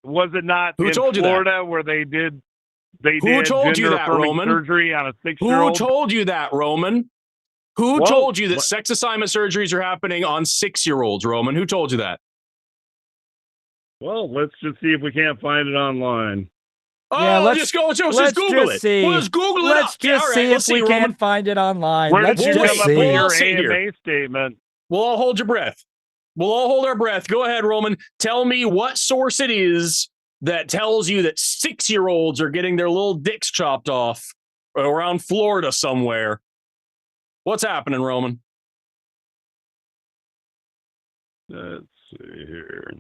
Was it not in Florida where they did? Who told you that, Roman? Surgery on a 6-year-old. Who told you that, Roman? Who told you that sex assignment surgeries are happening on 6-year-olds, Roman? Who told you that? Well, let's just see if we can't find it online. Oh, yeah, let's Google it. Let's Google it. Let's just see if we can't find it online. Where did you come up with your AMA statement? We'll all hold your breath. We'll all hold our breath. Go ahead, Roman. Tell me what source it is that tells you that 6-year-olds are getting their little dicks chopped off around Florida somewhere. What's happening, Roman? Let's see here.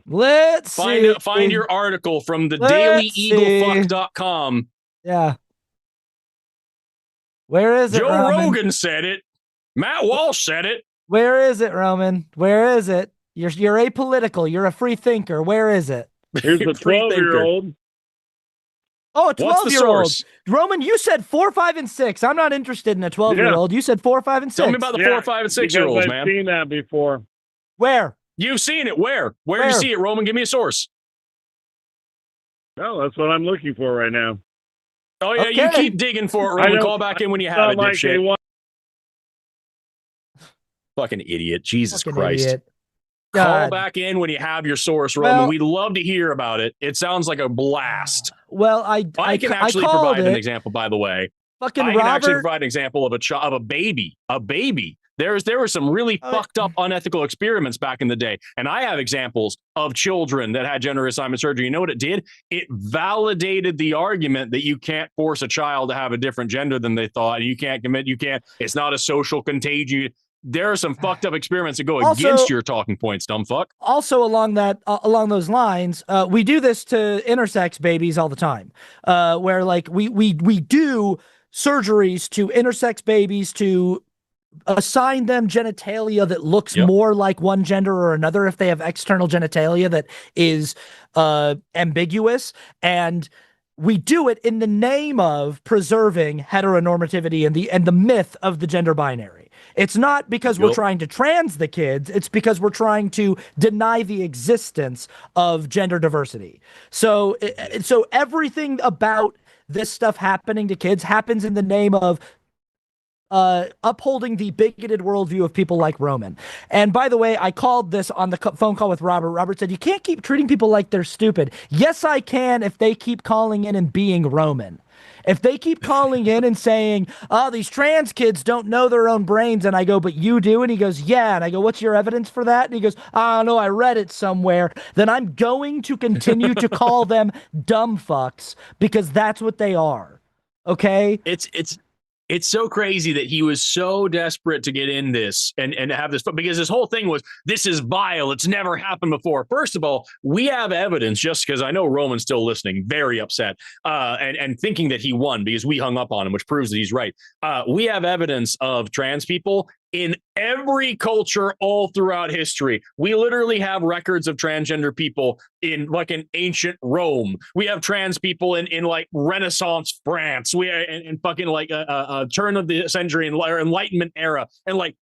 Find your article from the dailyeaglefuck.com. Yeah. Where is it, Joe Roman? Rogan said it. Matt Walsh said it. Where is it, Roman? Where is it? You're apolitical. You're a free thinker. Where is it? Here's a 12-year-old. Oh, a 12-year-old. Roman, you said 4, 5, and 6. I'm not interested in a 12-year-old. You said 4, 5, and 6. Tell me about the 4, 5, and 6-year-olds, man. I've seen that before. Where? You've seen it. Where did you see it, Roman? Give me a source. Oh, that's what I'm looking for right now. Oh, yeah, you keep digging for it, Roman. Call back in when you have it, dipshit. Fucking idiot. Jesus Fucking Christ. idiot. Call God. back in when you have your source, Roman. Well- We'd love to hear about it. It sounds like a blast. Well, I can actually called provide an it. example, by the way. Fucking I can actually Robert. provide an example of a baby. A baby. There were some really fucked up, unethical experiments back in the day. And I have examples of children that had gender reassignment surgery. You know what it did? It validated the argument that you can't force a child to have a different gender than they thought. You can't it's not a social contagion. There are some fucked up experiments that go against your talking points, dumb fuck. Also, along those lines, we do this to intersex babies all the time, where like we do surgeries to intersex babies to assign them genitalia that looks more like one gender or another if they have external genitalia that is ambiguous, and we do it in the name of preserving heteronormativity and the myth of the gender binary. It's not because we're trying to trans the kids, it's because we're trying to deny the existence of gender diversity. So everything about this stuff happening to kids happens in the name of upholding the bigoted worldview of people like Roman. And by the way, I called this on the phone call with Robert. Robert said, you can't keep treating people like they're stupid. Yes, I can if they keep calling in and being Roman. If they keep calling in and saying, oh, these trans kids don't know their own brains, and I go, but you do? And he goes, yeah. And I go, what's your evidence for that? And he goes, I don't know, I read it somewhere. Then I'm going to continue to call them dumb fucks because that's what they are. Okay? It's so crazy that he was so desperate to get in this and have this, because his whole thing was, this is vile. It's never happened before. First of all, we have evidence, just because I know Roman's still listening, very upset, and thinking that he won because we hung up on him, which proves that he's right. We have evidence of trans people in every culture all throughout history. We literally have records of transgender people in like in ancient Rome. We have trans people in like Renaissance France. We are in fucking like a turn of the century and Enlightenment era. And like,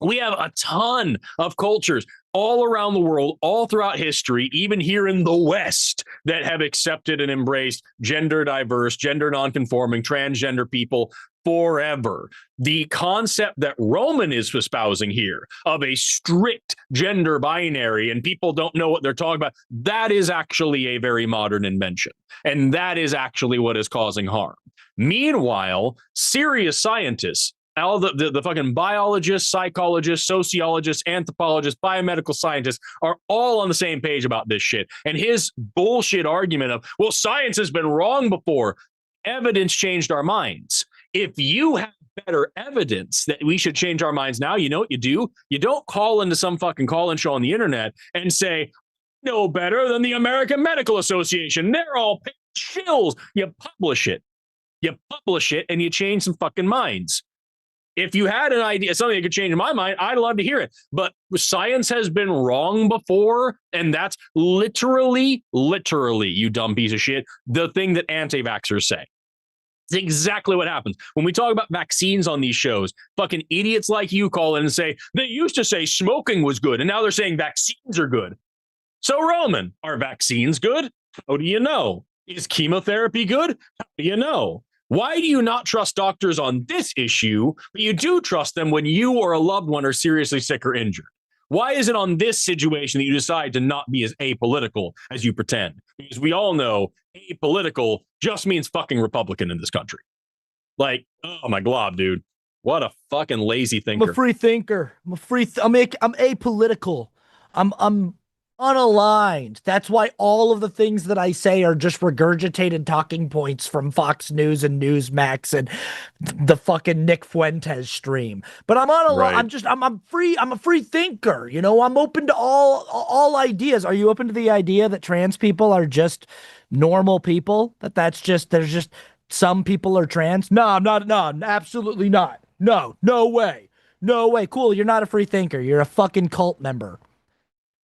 we have a ton of cultures all around the world, all throughout history, even here in the West, that have accepted and embraced gender diverse, gender nonconforming, transgender people forever. The concept that Roman is espousing here of a strict gender binary and people don't know what they're talking about, that is actually a very modern invention. And that is actually what is causing harm. Meanwhile, serious scientists, all the fucking biologists, psychologists, sociologists, anthropologists, biomedical scientists are all on the same page about this shit. And his bullshit argument of, well, science has been wrong before. Evidence changed our minds. If you have better evidence that we should change our minds now, you know what you do? You don't call into some fucking call-in show on the internet and say, no better than the American Medical Association. They're all shills. You publish it. You publish it and you change some fucking minds. If you had an idea, something that could change my mind, I'd love to hear it. But science has been wrong before, and that's literally, you dumb piece of shit, the thing that anti-vaxxers say. It's exactly what happens. When we talk about vaccines on these shows, fucking idiots like you call in and say, they used to say smoking was good, and now they're saying vaccines are good. So, Roman, are vaccines good? How do you know? Is chemotherapy good? How do you know? Why do you not trust doctors on this issue, but you do trust them when you or a loved one are seriously sick or injured? Why is it on this situation that you decide to not be as apolitical as you pretend? Because we all know apolitical just means fucking Republican in this country. Like, oh my glob, dude. What a fucking lazy thinker. I'm a free thinker. I'm apolitical. I'm unaligned. That's why all of the things that I say are just regurgitated talking points from Fox News and Newsmax and the fucking Nick Fuentes stream. But I'm unaligned. Right. I'm free. I'm a free thinker. You know, I'm open to all ideas. Are you open to the idea that trans people are just normal people? There's just some people are trans? No, I'm not. No, absolutely not. No way. No way. Cool. You're not a free thinker. You're a fucking cult member.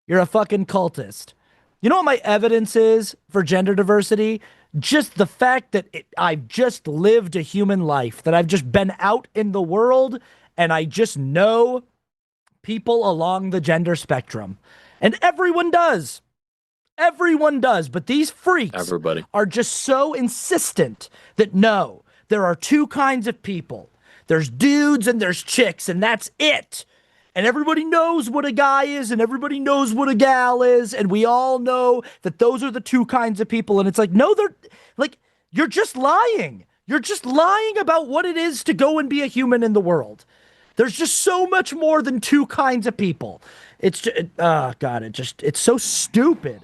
You're a fucking cultist. You know what my evidence is for gender diversity? Just the fact that I've just lived a human life, that I've just been out in the world, and I just know people along the gender spectrum. And everyone does. Everyone does. But these freaks are just so insistent that no, there are two kinds of people. There's dudes and there's chicks, and that's it. and everybody knows what a guy is and everybody knows what a gal is, and we all know that those are the two kinds of people. And it's like, no, they're like, you're just lying. You're just lying about what it is to go and be a human in the world. There's just so much more than two kinds of people. It's just, oh God, it's so stupid.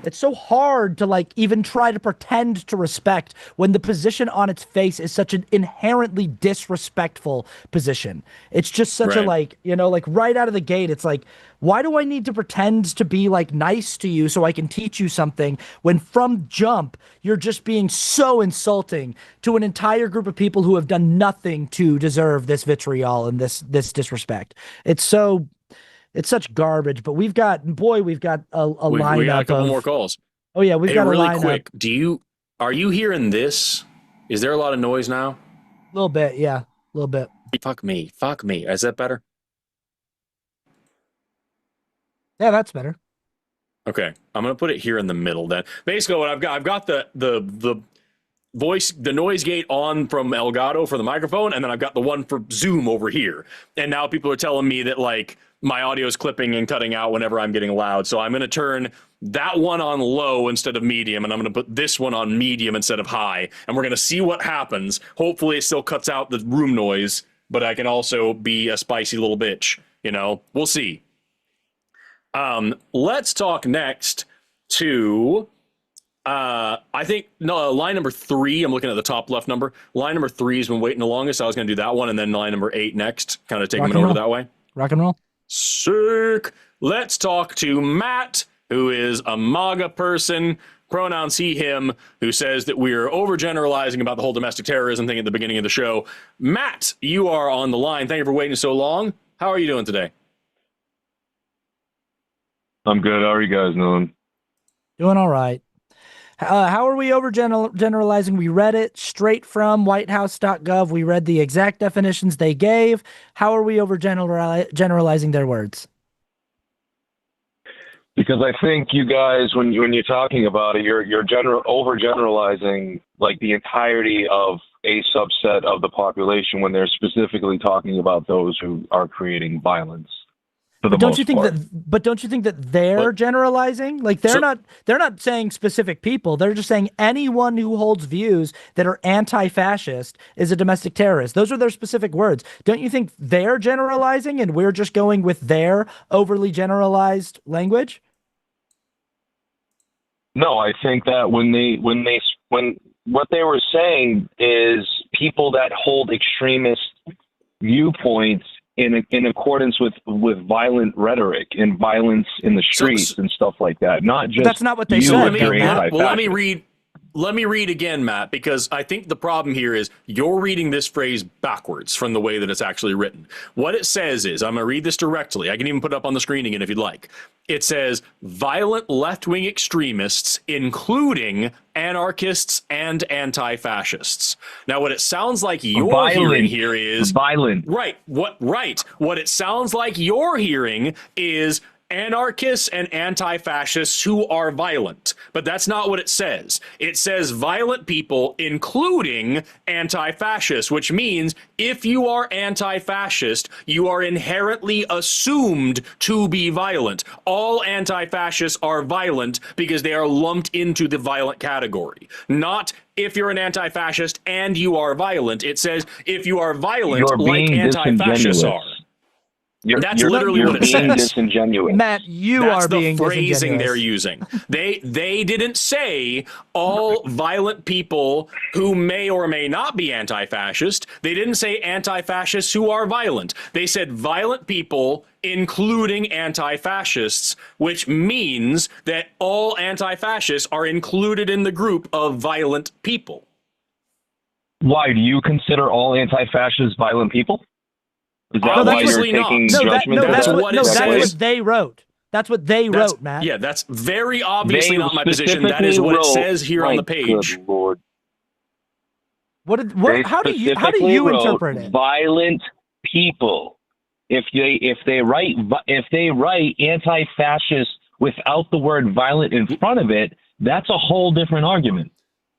It's so hard to like even try to pretend to respect when the position on its face is such an inherently disrespectful position. It's just such a like, you know, like right out of the gate, it's like, why do I need to pretend to be like nice to you so I can teach you something when from jump you're just being so insulting to an entire group of people who have done nothing to deserve this vitriol and this disrespect. It's such garbage, but we've got a lineup. We got a couple more calls. Oh yeah, we've got a really lineup. Quick. Are you hearing this? Is there a lot of noise now? A little bit, yeah, a little bit. Fuck me. Is that better? Yeah, that's better. Okay, I'm gonna put it here in the middle. Then basically, what I've got the voice, the noise gate on from Elgato for the microphone, and then I've got the one for Zoom over here. And now people are telling me that like my audio is clipping and cutting out whenever I'm getting loud. So I'm going to turn that one on low instead of medium, and I'm going to put this one on medium instead of high. And we're going to see what happens. Hopefully it still cuts out the room noise, but I can also be a spicy little bitch. You know, we'll see. Let's talk next to, I think, no, line number 3. I'm looking at the top left number. Line number 3 has been waiting the longest. I was going to do that one, and then line number 8 next. Kind of taking it over that way. Rock and roll. Sick. Let's talk to Matt, who is a MAGA person, pronouns he, him, who says that we're overgeneralizing about the whole domestic terrorism thing at the beginning of the show. Matt, you are on the line. Thank you for waiting so long. How are you doing today? I'm good. How are you guys doing? Doing all right. How are we overgeneralizing? We read it straight from whitehouse.gov. We read the exact definitions they gave. How are we overgeneralizing their words? Because I think you guys, when you're talking about it, you're overgeneralizing like the entirety of a subset of the population when they're specifically talking about those who are creating violence. But don't you think that they're generalizing? Like they're not saying specific people. They're just saying anyone who holds views that are anti-fascist is a domestic terrorist. Those are their specific words. Don't you think they're generalizing and we're just going with their overly generalized language? No, I think that when what they were saying is people that hold extremist viewpoints in accordance with violent rhetoric and violence in the streets and stuff like that. Not just that's not what they said. Let me read again, Matt, because I think the problem here is you're reading this phrase backwards from the way that it's actually written. What it says is, I'm going to read this directly. I can even put it up on the screen again if you'd like. It says, violent left-wing extremists, including anarchists and anti-fascists. Now, what it sounds like you're hearing here is... Violent. Right. What it sounds like you're hearing is anarchists and anti-fascists who are violent. But that's not what it says. It says violent people, including anti-fascists, which means if you are anti-fascist, you are inherently assumed to be violent. All anti-fascists are violent because they are lumped into the violent category. Not if you're an anti-fascist and you are violent. It says if you are violent like anti-fascists are. That's literally what it says. Disingenuous. Matt, are being disingenuous. That's the phrasing they're using. They didn't say all violent people who may or may not be anti-fascist. They didn't say anti-fascists who are violent. They said violent people, including anti-fascists, which means that all anti-fascists are included in the group of violent people. Why? Do you consider all anti-fascists violent people? Is that why you're taking judgment? That's what they wrote. That's what they wrote, Matt. Yeah, that's very obviously not my position. That is what it says here on the page. Good Lord. How do you interpret it? Violent people. If they write anti-fascist without the word violent in front of it, that's a whole different argument.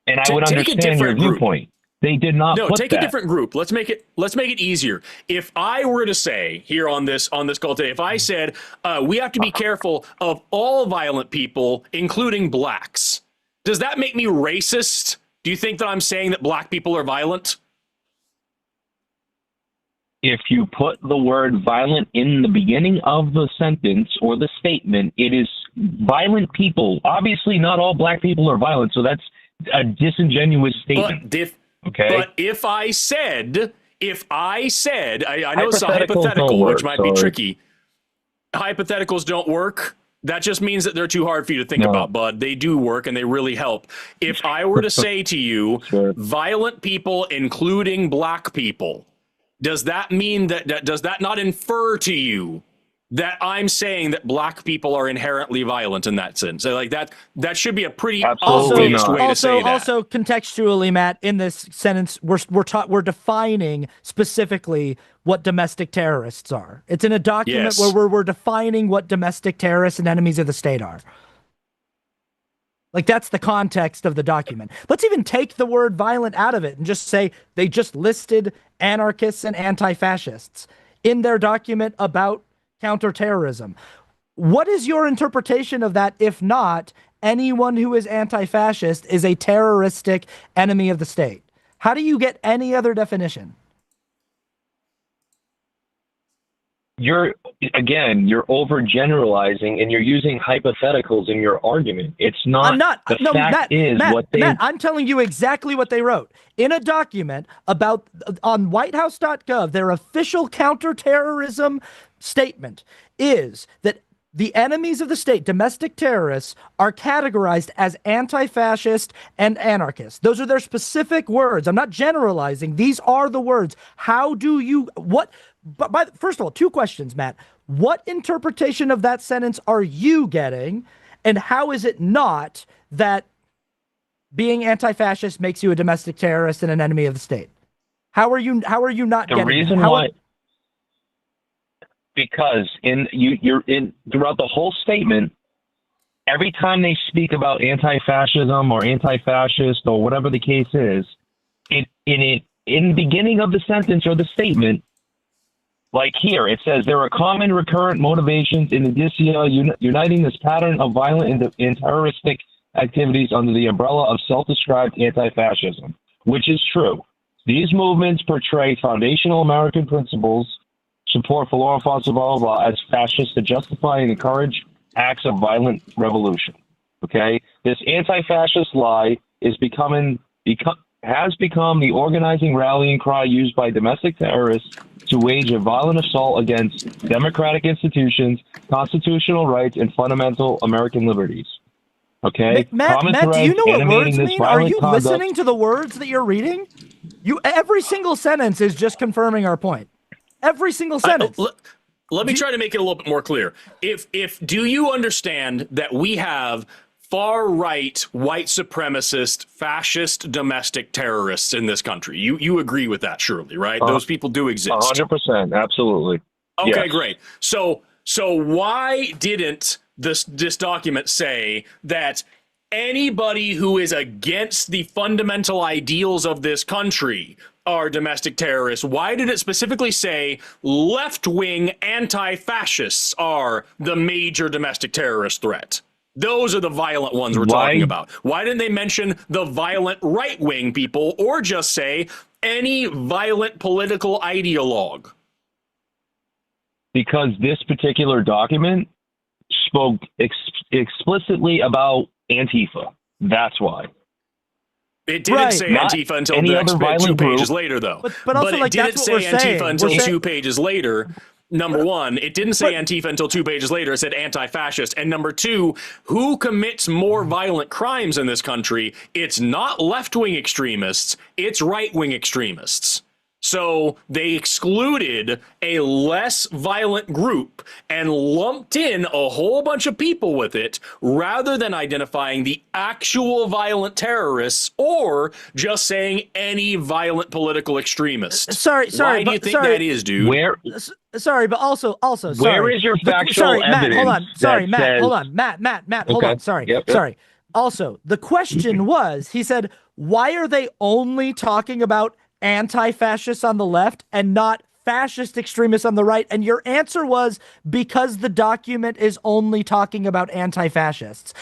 And I would understand your viewpoint. They did not. No, put take that. a different group. Let's make it easier. If I were to say here on this call today, if I said we have to be careful of all violent people, including blacks, does that make me racist? Do you think that I'm saying that black people are violent? If you put the word violent in the beginning of the sentence or the statement, it is violent people. Obviously, not all black people are violent, so that's a disingenuous statement. But if I said, I know it's a hypothetical, which might be tricky. Hypotheticals don't work. That just means that they're too hard for you to think about, bud. They do work, and they really help. If I were to say to you, violent people, including black people, does that mean does that not infer to you that I'm saying that black people are inherently violent in that sense? So like that should be a pretty obvious way to say that. Also, contextually, Matt, in this sentence, we're defining specifically what domestic terrorists are. It's in a document where we're defining what domestic terrorists and enemies of the state are. Like, that's the context of the document. Let's even take the word violent out of it and just say they just listed anarchists and anti-fascists in their document about counterterrorism. What is your interpretation of that? If not, anyone who is anti-fascist is a terroristic enemy of the state. How do you get any other definition? You're overgeneralizing and you're using hypotheticals in your argument. It's not. I'm not. The fact is what they. Matt, I'm telling you exactly what they wrote in a document about on WhiteHouse.gov. Their official counterterrorism statement is that the enemies of the state, domestic terrorists, are categorized as anti-fascist and anarchist. Those are their specific words. I'm not generalizing. These are the words. How do you But first of all, two questions, Matt. What interpretation of that sentence are you getting, and how is it not that being anti-fascist makes you a domestic terrorist and an enemy of the state? How are you not getting? The reason why, because you're in throughout the whole statement, every time they speak about anti-fascism or anti-fascist or whatever the case is, in the beginning of the sentence or the statement. Like here, it says there are common recurrent motivations in indicia uniting this pattern of violent and terroristic activities under the umbrella of self-described anti-fascism, which is true. These movements portray foundational American principles, support for law enforcement, blah, blah, blah, as fascists to justify and encourage acts of violent revolution. Okay? This anti-fascist lie has become the organizing rallying cry used by domestic terrorists to wage a violent assault against democratic institutions, constitutional rights, and fundamental American liberties. Okay? Matt, do you know what words mean? Are you listening to the words that you're reading? Every single sentence is just confirming our point. Every single sentence. Let me try to make it a little bit more clear. Do you understand that we have far-right, white supremacist, fascist domestic terrorists in this country? You agree with that, surely, right? Those people do exist. 100%, absolutely. Okay, yes. Great. So why didn't this document say that anybody who is against the fundamental ideals of this country are domestic terrorists? Why did it specifically say left-wing anti-fascists are the major domestic terrorist threat? Those are the violent ones we're talking about. Why didn't they mention the violent right-wing people or just say any violent political ideologue? Because this particular document spoke explicitly about Antifa. That's why. It didn't say Antifa until the next 2 pages later, though. But also, it didn't say Antifa until 2 pages later. Number one, it didn't say Antifa until 2 pages later. It said anti-fascist. And number two, who commits more violent crimes in this country? It's not left-wing extremists. It's right-wing extremists. So they excluded a less violent group and lumped in a whole bunch of people with it rather than identifying the actual violent terrorists or just saying any violent political extremist. Sorry. Why do you think that is, dude? Sorry, but also, where is your factual evidence? Matt, hold on. Sorry, Matt, hold on. Matt, hold on. Sorry. Also, the question was, he said, why are they only talking about anti-fascists on the left and not fascist extremists on the right? And your answer was because the document is only talking about anti-fascists.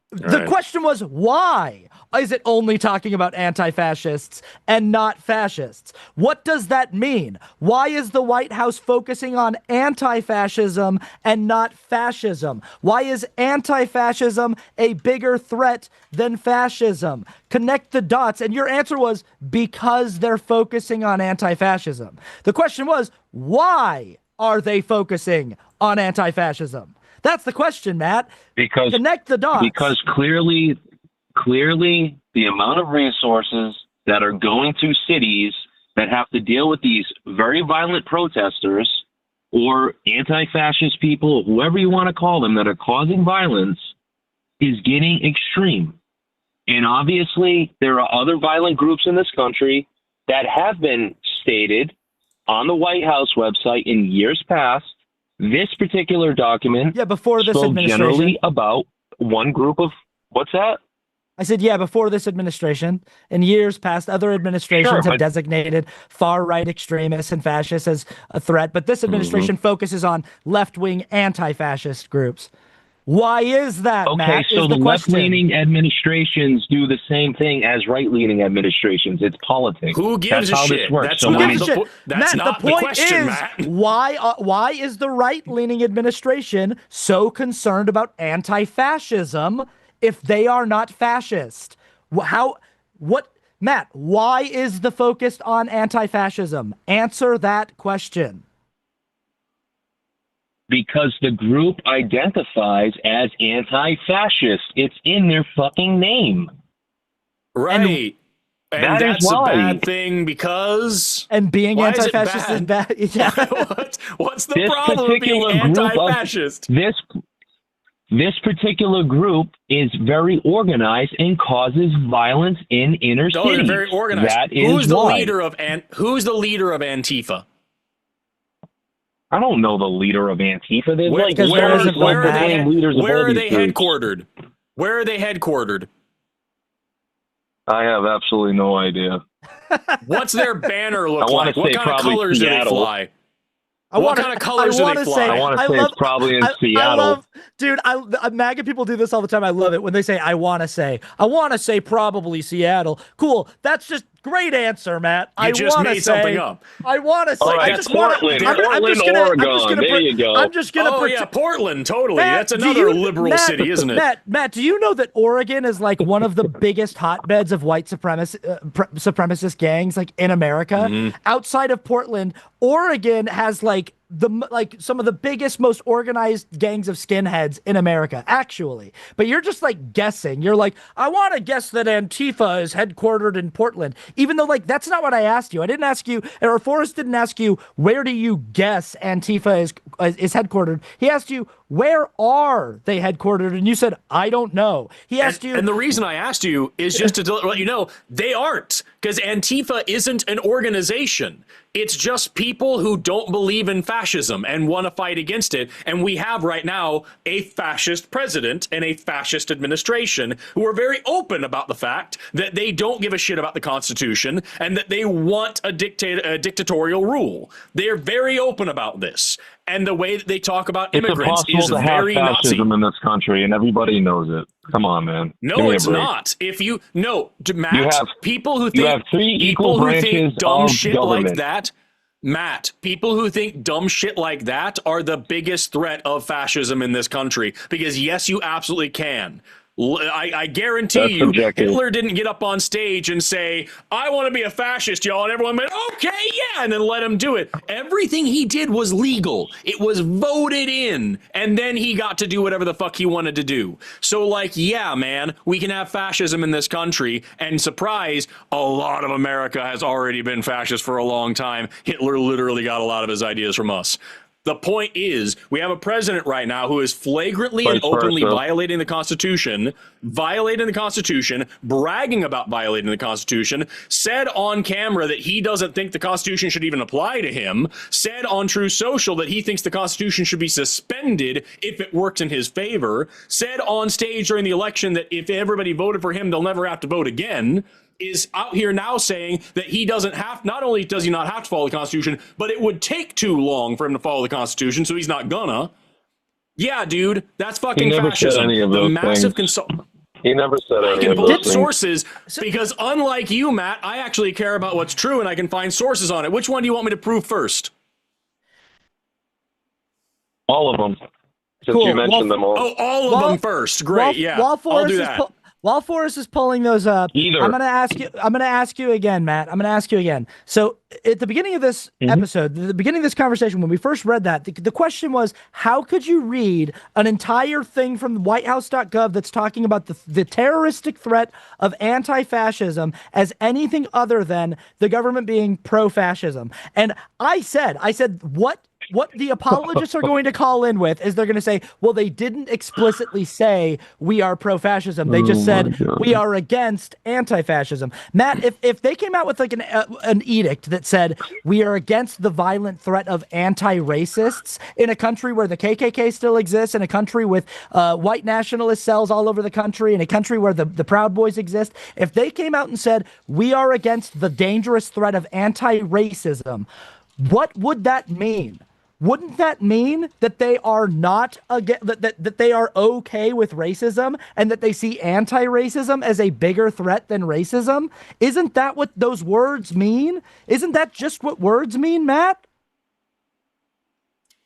The question was, why is it only talking about anti-fascists and not fascists? What does that mean? Why is the White House focusing on anti-fascism and not fascism? Why is anti-fascism a bigger threat than fascism? Connect the dots. And your answer was because they're focusing on anti-fascism. The question was, why are they focusing on anti-fascism? That's the question, Matt. Because connect the dots. Because clearly the amount of resources that are going to cities that have to deal with these very violent protesters or anti-fascist people, whoever you want to call them, that are causing violence is getting extreme. And obviously there are other violent groups in this country that have been stated on the White House website in years past. This particular document before this spoke administration generally about one group of, what's that? I said, before this administration. In years past, other administrations have designated far-right extremists and fascists as a threat, but this administration focuses on left-wing anti-fascist groups. Why is that, Matt? Okay, so the left-leaning administrations do the same thing as right-leaning administrations. It's politics. Who gives That's a how shit? This works. That's so not when the That's Matt, not the point question, is, Matt. why is the right-leaning administration so concerned about anti-fascism if they are not fascist? Matt, why is the focus on anti-fascism? Answer that question. Because the group identifies as anti-fascist. It's in their fucking name. Right. And that's a why. bad thing because... And being anti-fascist is bad. Yeah. What's the problem with being anti-fascist? This particular group is very organized and causes violence in inner cities. They're very organized. That is who's the why. Who's the leader of Antifa? I don't know the leader of Antifa. There's Where are they headquartered? Where are they headquartered? I have absolutely no idea. What's their banner look like? What kind of colors do they fly? What kind of colors do they fly? I want to say it's probably in Seattle. Dude, MAGA people do this all the time. I love it when they say, I want to say probably Seattle. Cool. That's just great answer, Matt. You just made something up. I want to say. Right, Portland, Oregon. There you go. I'm just gonna. Oh yeah, Portland. Totally. Matt, that's another liberal city, isn't it? Matt, do you know that Oregon is like one of the biggest hotbeds of white supremacist gangs like in America? Outside of Portland, Oregon has like some of the biggest, most organized gangs of skinheads in America, actually. But you're just like guessing. You're like, I want to guess that Antifa is headquartered in Portland, even though like that's not what I asked you. I didn't ask you, or Forrest didn't ask you, where do you guess Antifa is headquartered? He asked you, where are they headquartered? And you said, I don't know. He asked you. And the reason I asked you is just to let you know they aren't, because Antifa isn't an organization. It's just people who don't believe in fascism and want to fight against it. And we have right now a fascist president and a fascist administration who are very open about the fact that they don't give a shit about the Constitution and that they want a dictatorial rule. They are very open about this. And the way that they talk about immigrants is very Nazi. Fascism in this country, and everybody knows it. Come on, man. No, it's not. Matt, you have people who think dumb shit like that. Matt, people who think dumb shit like that are the biggest threat of fascism in this country. Because yes, you absolutely can. I guarantee That's you, subjective. Hitler didn't get up on stage and say, I want to be a fascist, y'all. And everyone went, okay, yeah, and then let him do it. Everything he did was legal. It was voted in. And then he got to do whatever the fuck he wanted to do. So, like, yeah, man, we can have fascism in this country. And surprise, a lot of America has already been fascist for a long time. Hitler literally got a lot of his ideas from us. The point is, we have a president right now who is flagrantly and Vice openly versa. violating the Constitution, bragging about violating the Constitution, said on camera that he doesn't think the Constitution should even apply to him, said on True Social that he thinks the Constitution should be suspended if it works in his favor, said on stage during the election that if everybody voted for him, they'll never have to vote again, is out here now saying that he doesn't have, not only does he not have to follow the Constitution, but it would take too long for him to follow the Constitution, so he's not gonna. Yeah, dude, that's fucking fascism. The massive He never said any I can of pull those up things. sources because, unlike you, Matt, I actually care about what's true and I can find sources on it. Which one do you want me to prove first? All of them. Since Cool. you mentioned them all. Oh, all of them first. Great, yeah. While I'll do Forrest that. While Forrest is pulling those up, Either. I'm gonna ask you again, Matt. I'm gonna ask you again. So at the beginning of this episode, the beginning of this conversation, when we first read that, the question was, how could you read an entire thing from whitehouse.gov that's talking about the terroristic threat of anti-fascism as anything other than the government being pro-fascism? And I said, what the apologists are going to call in with is they're going to say, well, they didn't explicitly say we are pro-fascism. They just said we are against anti-fascism. Matt, if they came out with like an edict that said we are against the violent threat of anti-racists in a country where the KKK still exists, in a country with white nationalist cells all over the country, in a country where the Proud Boys exist, if they came out and said we are against the dangerous threat of anti-racism, what would that mean? Wouldn't that mean that they are not that they are okay with racism and that they see anti-racism as a bigger threat than racism? Isn't that what those words mean? Isn't that just what words mean, Matt?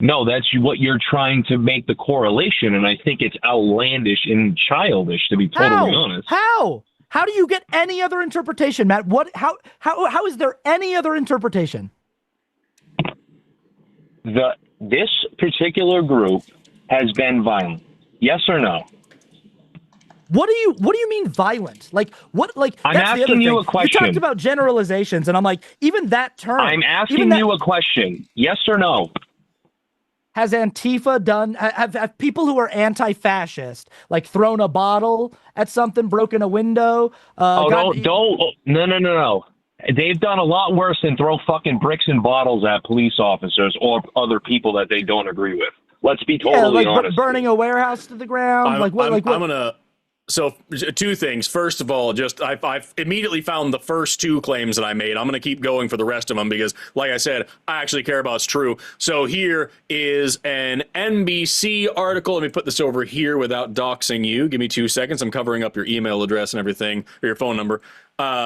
No, that's what you're trying to make the correlation, and I think it's outlandish and childish, to be totally honest. How? How do you get any other interpretation, Matt? How is there any other interpretation? This particular group has been violent. Yes or no? What do you mean violent? Like what? Like I'm that's the other asking you thing. a question. You talked about generalizations, and I'm like, even that term. I'm asking you a question. Yes or no? Has Antifa done? Have people who are anti-fascist like thrown a bottle at something, broken a window? No. They've done a lot worse than throw fucking bricks and bottles at police officers or other people that they don't agree with. Let's be totally honest. Burning a warehouse to the ground. I'm gonna. So two things. First of all, I've immediately found the first two claims that I made. I'm going to keep going for the rest of them because, like I said, I actually care about it's true. So here is an NBC article. Let me put this over here without doxing you. Give me 2 seconds. I'm covering up your email address and everything, or your phone number.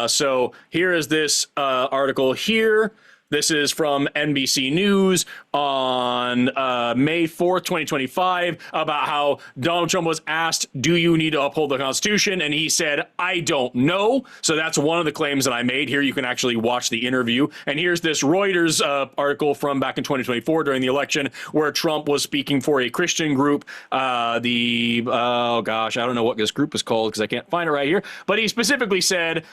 So here is this article here. This is from NBC News on May 4th, 2025, about how Donald Trump was asked, do you need to uphold the Constitution? And he said, I don't know. So that's one of the claims that I made. Here you can actually watch the interview. And here's this Reuters article from back in 2024 during the election where Trump was speaking for a Christian group. I don't know what this group is called because I can't find it right here. But he specifically said,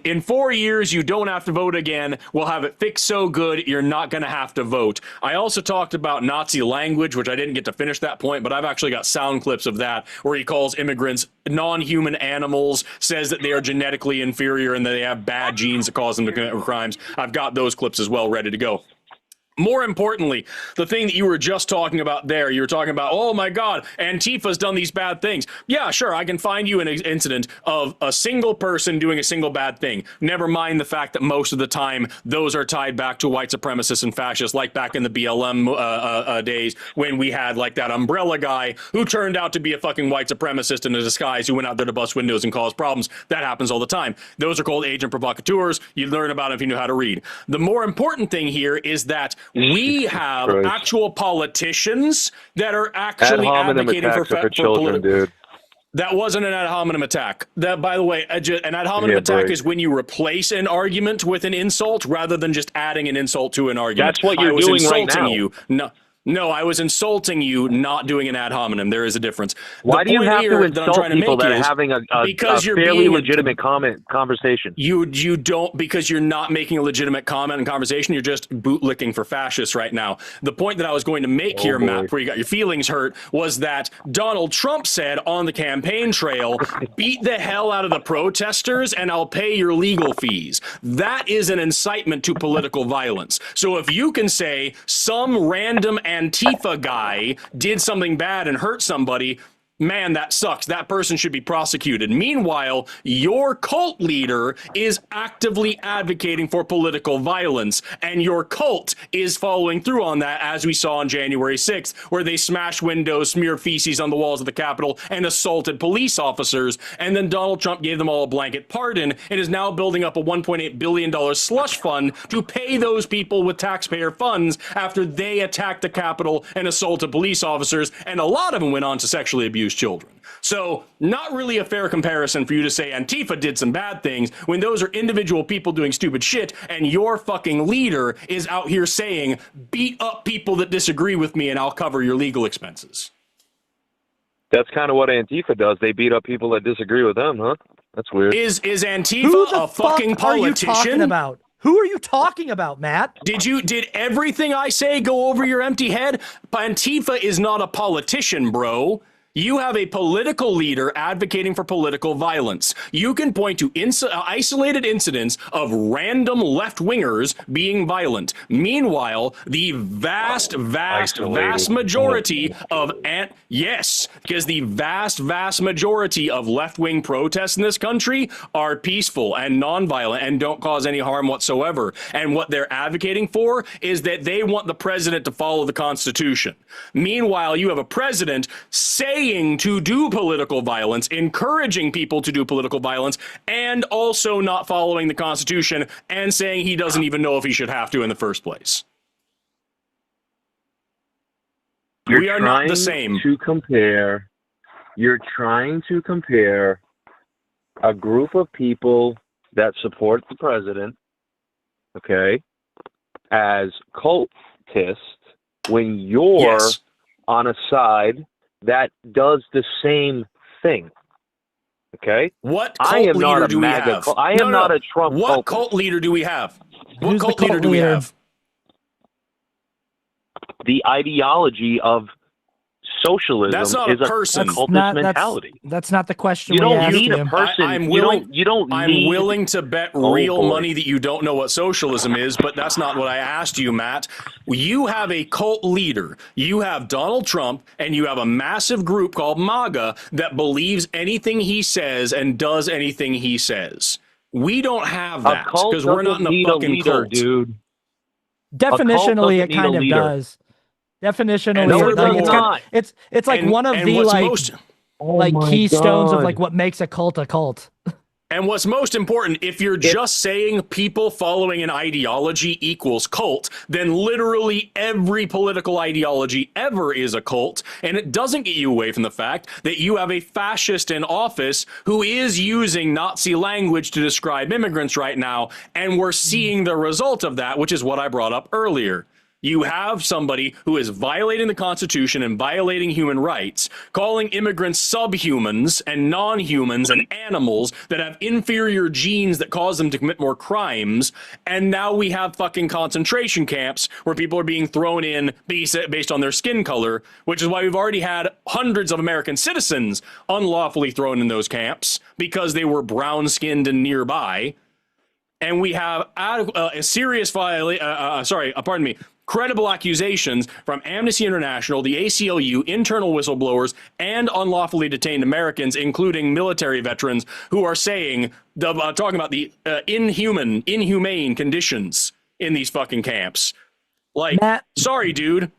in 4 years, you don't have to vote again. We'll have it fixed so good you're not going to have to vote. I also talked about Nazi language, which I didn't get to finish that point, but I've actually got sound clips of that where he calls immigrants non-human animals, says that they are genetically inferior and that they have bad genes that cause them to commit crimes. I've got those clips as well ready to go. More importantly, the thing that you were just talking about there, you were talking about, oh my God, Antifa's done these bad things. Yeah, sure, I can find you an incident of a single person doing a single bad thing. Never mind the fact that most of the time those are tied back to white supremacists and fascists, like back in the BLM days when we had like that umbrella guy who turned out to be a fucking white supremacist in a disguise who went out there to bust windows and cause problems. That happens all the time. Those are called agent provocateurs. You learn about them if you know how to read. The more important thing here is that we have actual politicians that are actually advocating for children, dude. That wasn't an ad hominem attack. That, by the way, an ad hominem attack is when you replace an argument with an insult rather than just adding an insult to an argument. That's what you're doing right now. No, No, I was insulting you, not doing an ad hominem. There is a difference. Why do you have to insult people that are is having a because you're fairly being legitimate conversation? You don't, because you're not making a legitimate comment and conversation. You're just bootlicking for fascists right now. The point that I was going to make here, Matt, before you got your feelings hurt, was that Donald Trump said on the campaign trail, beat the hell out of the protesters and I'll pay your legal fees. That is an incitement to political violence. So if you can say some random Antifa guy did something bad and hurt somebody, man, that sucks. That person should be prosecuted. Meanwhile, your cult leader is actively advocating for political violence, and your cult is following through on that, as we saw on January 6th, where they smashed windows, smeared feces on the walls of the Capitol, and assaulted police officers. And then Donald Trump gave them all a blanket pardon and is now building up a $1.8 billion slush fund to pay those people with taxpayer funds after they attacked the Capitol and assaulted police officers, and a lot of them went on to sexually abuse children. So not really a fair comparison for you to say Antifa did some bad things when those are individual people doing stupid shit, and your fucking leader is out here saying, beat up people that disagree with me and I'll cover your legal expenses. That's kind of what Antifa does. They beat up people that disagree with them, huh? That's weird. Is Antifa a fucking politician? Are you talking about? Who are you talking about, Matt? Did everything I say go over your empty head? Antifa is not a politician, bro. You have a political leader advocating for political violence. You can point to isolated incidents of random left-wingers being violent. Meanwhile, the vast majority of because the vast majority of left-wing protests in this country are peaceful and nonviolent and don't cause any harm whatsoever. And what they're advocating for is that they want the president to follow the Constitution. Meanwhile, you have a president saying to do political violence, encouraging people to do political violence, and also not following the Constitution and saying he doesn't even know if he should have to in the first place. We are not the same. You're trying to compare a group of people that support the president, okay, as cultists when you're on a side that does the same thing. Okay? What cult leader do we have? I am not a Trump cult. What cult leader do we have? What cult leader do we have? The ideology of socialism is a cultist mentality. That's not the question. You don't need a person. I'm willing to bet real money that you don't know what socialism is, but that's not what I asked you, Matt. You have a cult leader. You have Donald Trump, and you have a massive group called MAGA that believes anything he says and does anything he says. We don't have that because we're not in a fucking cult, dude. Definitionally, it kind of does. Definitionally, it's like one of the keystones of like what makes a cult a cult. And what's most important, if you're just saying people following an ideology equals cult, then literally every political ideology ever is a cult, and it doesn't get you away from the fact that you have a fascist in office who is using Nazi language to describe immigrants right now, and we're seeing the result of that, which is what I brought up earlier. You have somebody who is violating the Constitution and violating human rights, calling immigrants subhumans and non-humans and animals that have inferior genes that cause them to commit more crimes. And now we have fucking concentration camps where people are being thrown in based on their skin color, which is why we've already had hundreds of American citizens unlawfully thrown in those camps because they were brown-skinned and nearby. And we have a serious credible accusations from Amnesty International, the ACLU, internal whistleblowers, and unlawfully detained Americans, including military veterans, who are saying, talking about the inhumane conditions in these fucking camps. Like, Matt, sorry, dude,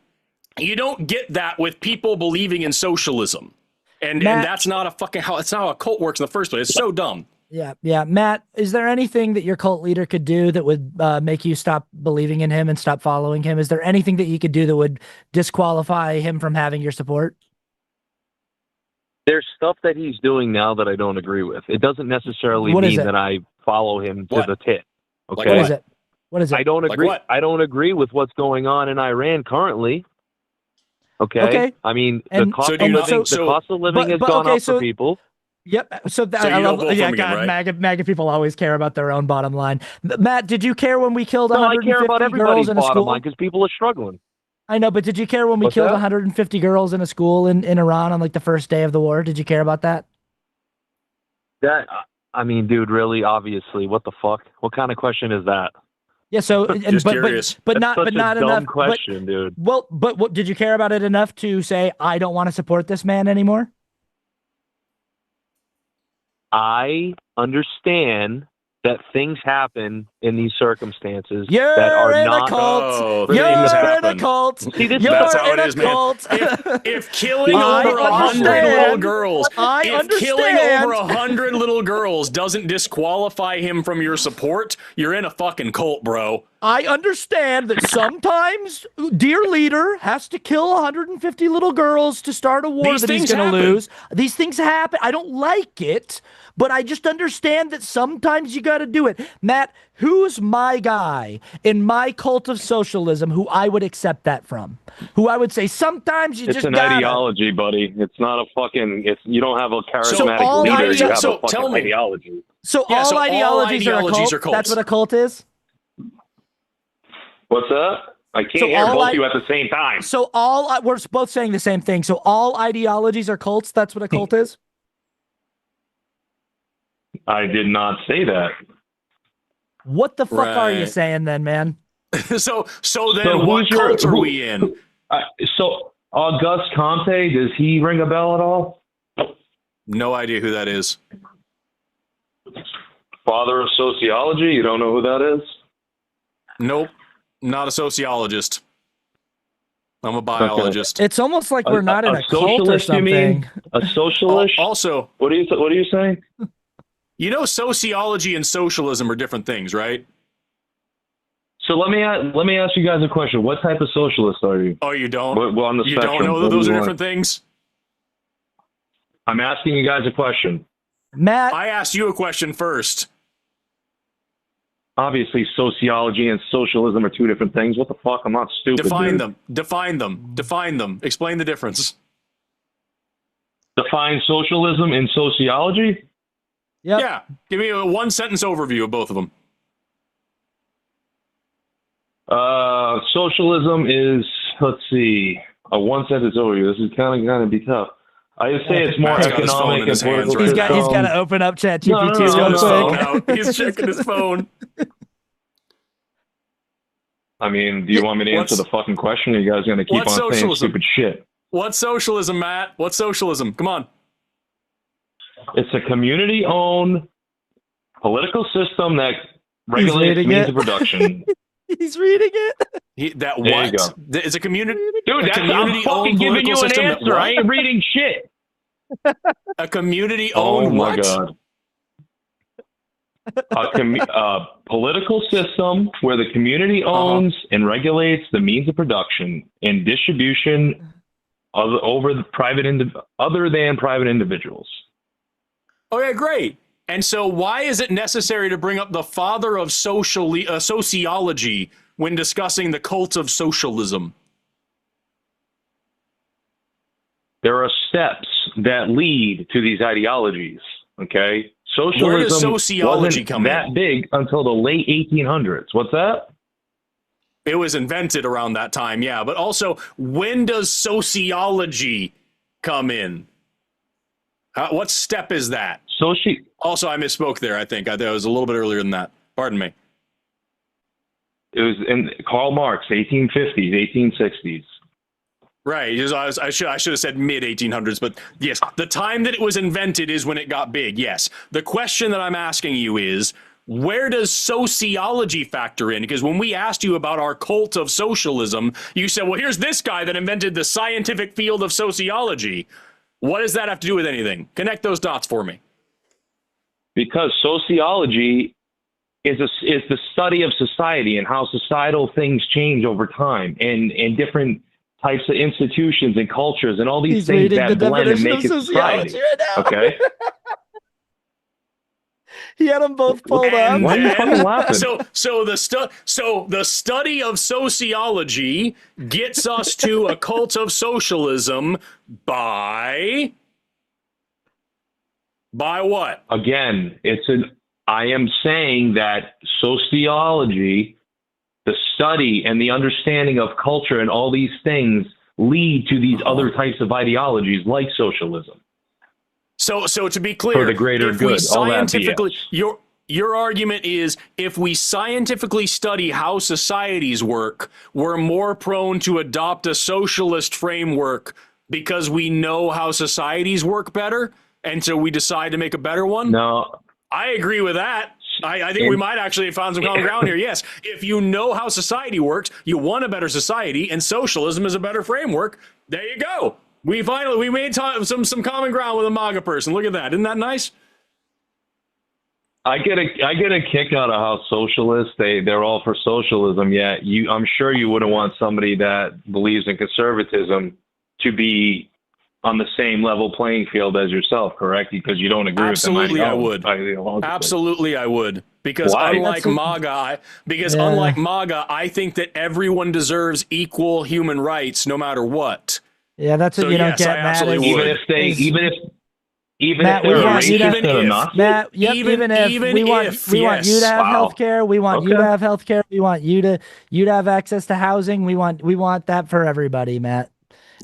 you don't get that with people believing in socialism, and that's not that's not how a cult works in the first place. It's so dumb. Yeah. Matt, is there anything that your cult leader could do that would make you stop believing in him and stop following him? Is there anything that you could do that would disqualify him from having your support? There's stuff that he's doing now that I don't agree with. It doesn't necessarily mean that I follow him to the tit. Okay. What is it? What is it? I don't agree. I don't agree with what's going on in Iran currently. Okay. I mean, the cost of living has gone up for people. Yep. So I love. Yeah, God, right? MAGA people always care about their own bottom line. Matt, did you care when we killed 150 I care about everybody's girls in a bottom school? line because people are struggling. I know, but did you care when we killed 150 girls in a school in Iran on like the first day of the war? Did you care about that? I mean, dude, really, obviously, what the fuck? What kind of question is that? Yeah, so just curious. but That's not dumb enough question, dude. Well, but what did you care about it enough to say I don't want to support this man anymore? I understand that things happen in these circumstances You're that are in not. A cult. Oh, You're in a happen. cult. See, That's how it is, man. Cult. If killing over 100 little girls, killing over 100 little girls doesn't disqualify him from your support, you're in a fucking cult, bro. I understand that sometimes dear leader has to kill 150 little girls to start a war that he's going to lose. These things happen. I don't like it, but I just understand that sometimes you got to do it. Matt, who's my guy in my cult of socialism who I would accept that from? Who I would say sometimes you just gotta. It's an ideology, buddy. It's not a fucking. You don't have a charismatic leader. You have a fucking ideology. So all ideologies are a cult. That's what a cult is. What's that? I can't hear both of you at the same time. So we're both saying the same thing. So all ideologies are cults. That's what a cult is. I did not say that. What the fuck are you saying then, man? so then what cult are we in? So Auguste Comte, does he ring a bell at all? No idea who that is. Father of sociology? You don't know who that is? Nope. Not a sociologist. I'm a biologist. It's almost like we're not in a cult or something. You mean? A socialist? Also, what are you saying? You know, sociology and socialism are different things, right? So let me ask you guys a question. What type of socialist are you? Oh, you don't? What on the you spectrum? Don't know that those are different things? I'm asking you guys a question. Matt, I asked you a question first. Obviously, sociology and socialism are two different things. What the fuck? I'm not stupid. Define them. Define them. Explain the difference. Define socialism and sociology? Yep. Yeah. Give me a one-sentence overview of both of them. Socialism is, let's see, a one-sentence overview. This is kind of be tough. I would say it's more economic and political. He's got to open up ChatGPT. He's checking his phone. I mean, do you want me to answer the fucking question, or are you guys going to keep on saying stupid shit? What's socialism, Matt? What's socialism? Come on. It's a community-owned political system that regulates means of production. He's reading it. There you go. It's a community. Dude, I'm fucking giving you an answer. I ain't reading shit. A community-owned what? Oh my god. A political system where the community owns and regulates the means of production and distribution over the other than private individuals. Okay, great. And so why is it necessary to bring up the father of sociology when discussing the cult of socialism? There are steps that lead to these ideologies, okay? Socialism Where does sociology come that in? big until the late 1800s. What's that? It was invented around that time, yeah. But also, when does sociology come in? What step is that? Also, I misspoke there, I think. It was a little bit earlier than that. Pardon me. It was in Karl Marx, 1850s, 1860s. Right. I should have said mid-1800s, but yes, the time that it was invented is when it got big, yes. The question that I'm asking you is, where does sociology factor in? Because when we asked you about our cult of socialism, you said, well, here's this guy that invented the scientific field of sociology. What does that have to do with anything? Connect those dots for me. Because sociology is the study of society and how societal things change over time and different types of institutions and cultures and all these things that blend and make it society. Right, okay? He had them both pulled up. Why are you fucking laughing? So the study of sociology gets us to a cult of socialism by what? Again, I am saying that sociology, the study and the understanding of culture and all these things lead to these other types of ideologies like socialism. So to be clear, for the greater if good, we scientifically, your argument is if we scientifically study how societies work, we're more prone to adopt a socialist framework because we know how societies work better, and so we decide to make a better one? No. I agree with that. I think we might actually have found some common ground here. Yes, if you know how society works, you want a better society, and socialism is a better framework. There you go. We made some common ground with a MAGA person. Look at that. Isn't that nice? I get a kick out of how socialists they're all for socialism. Yeah, I'm sure you wouldn't want somebody that believes in conservatism to be on the same level playing field as yourself, correct? Because you don't agree with them. Absolutely, I would. Absolutely, I would. Because unlike MAGA, I think that everyone deserves equal human rights, no matter what. Yeah, that's what you don't get, Matt. Even if they're racist enough. Matt, even if we want you to have health care, we want you to have health care, we want you to have access to housing, we want that for everybody, Matt.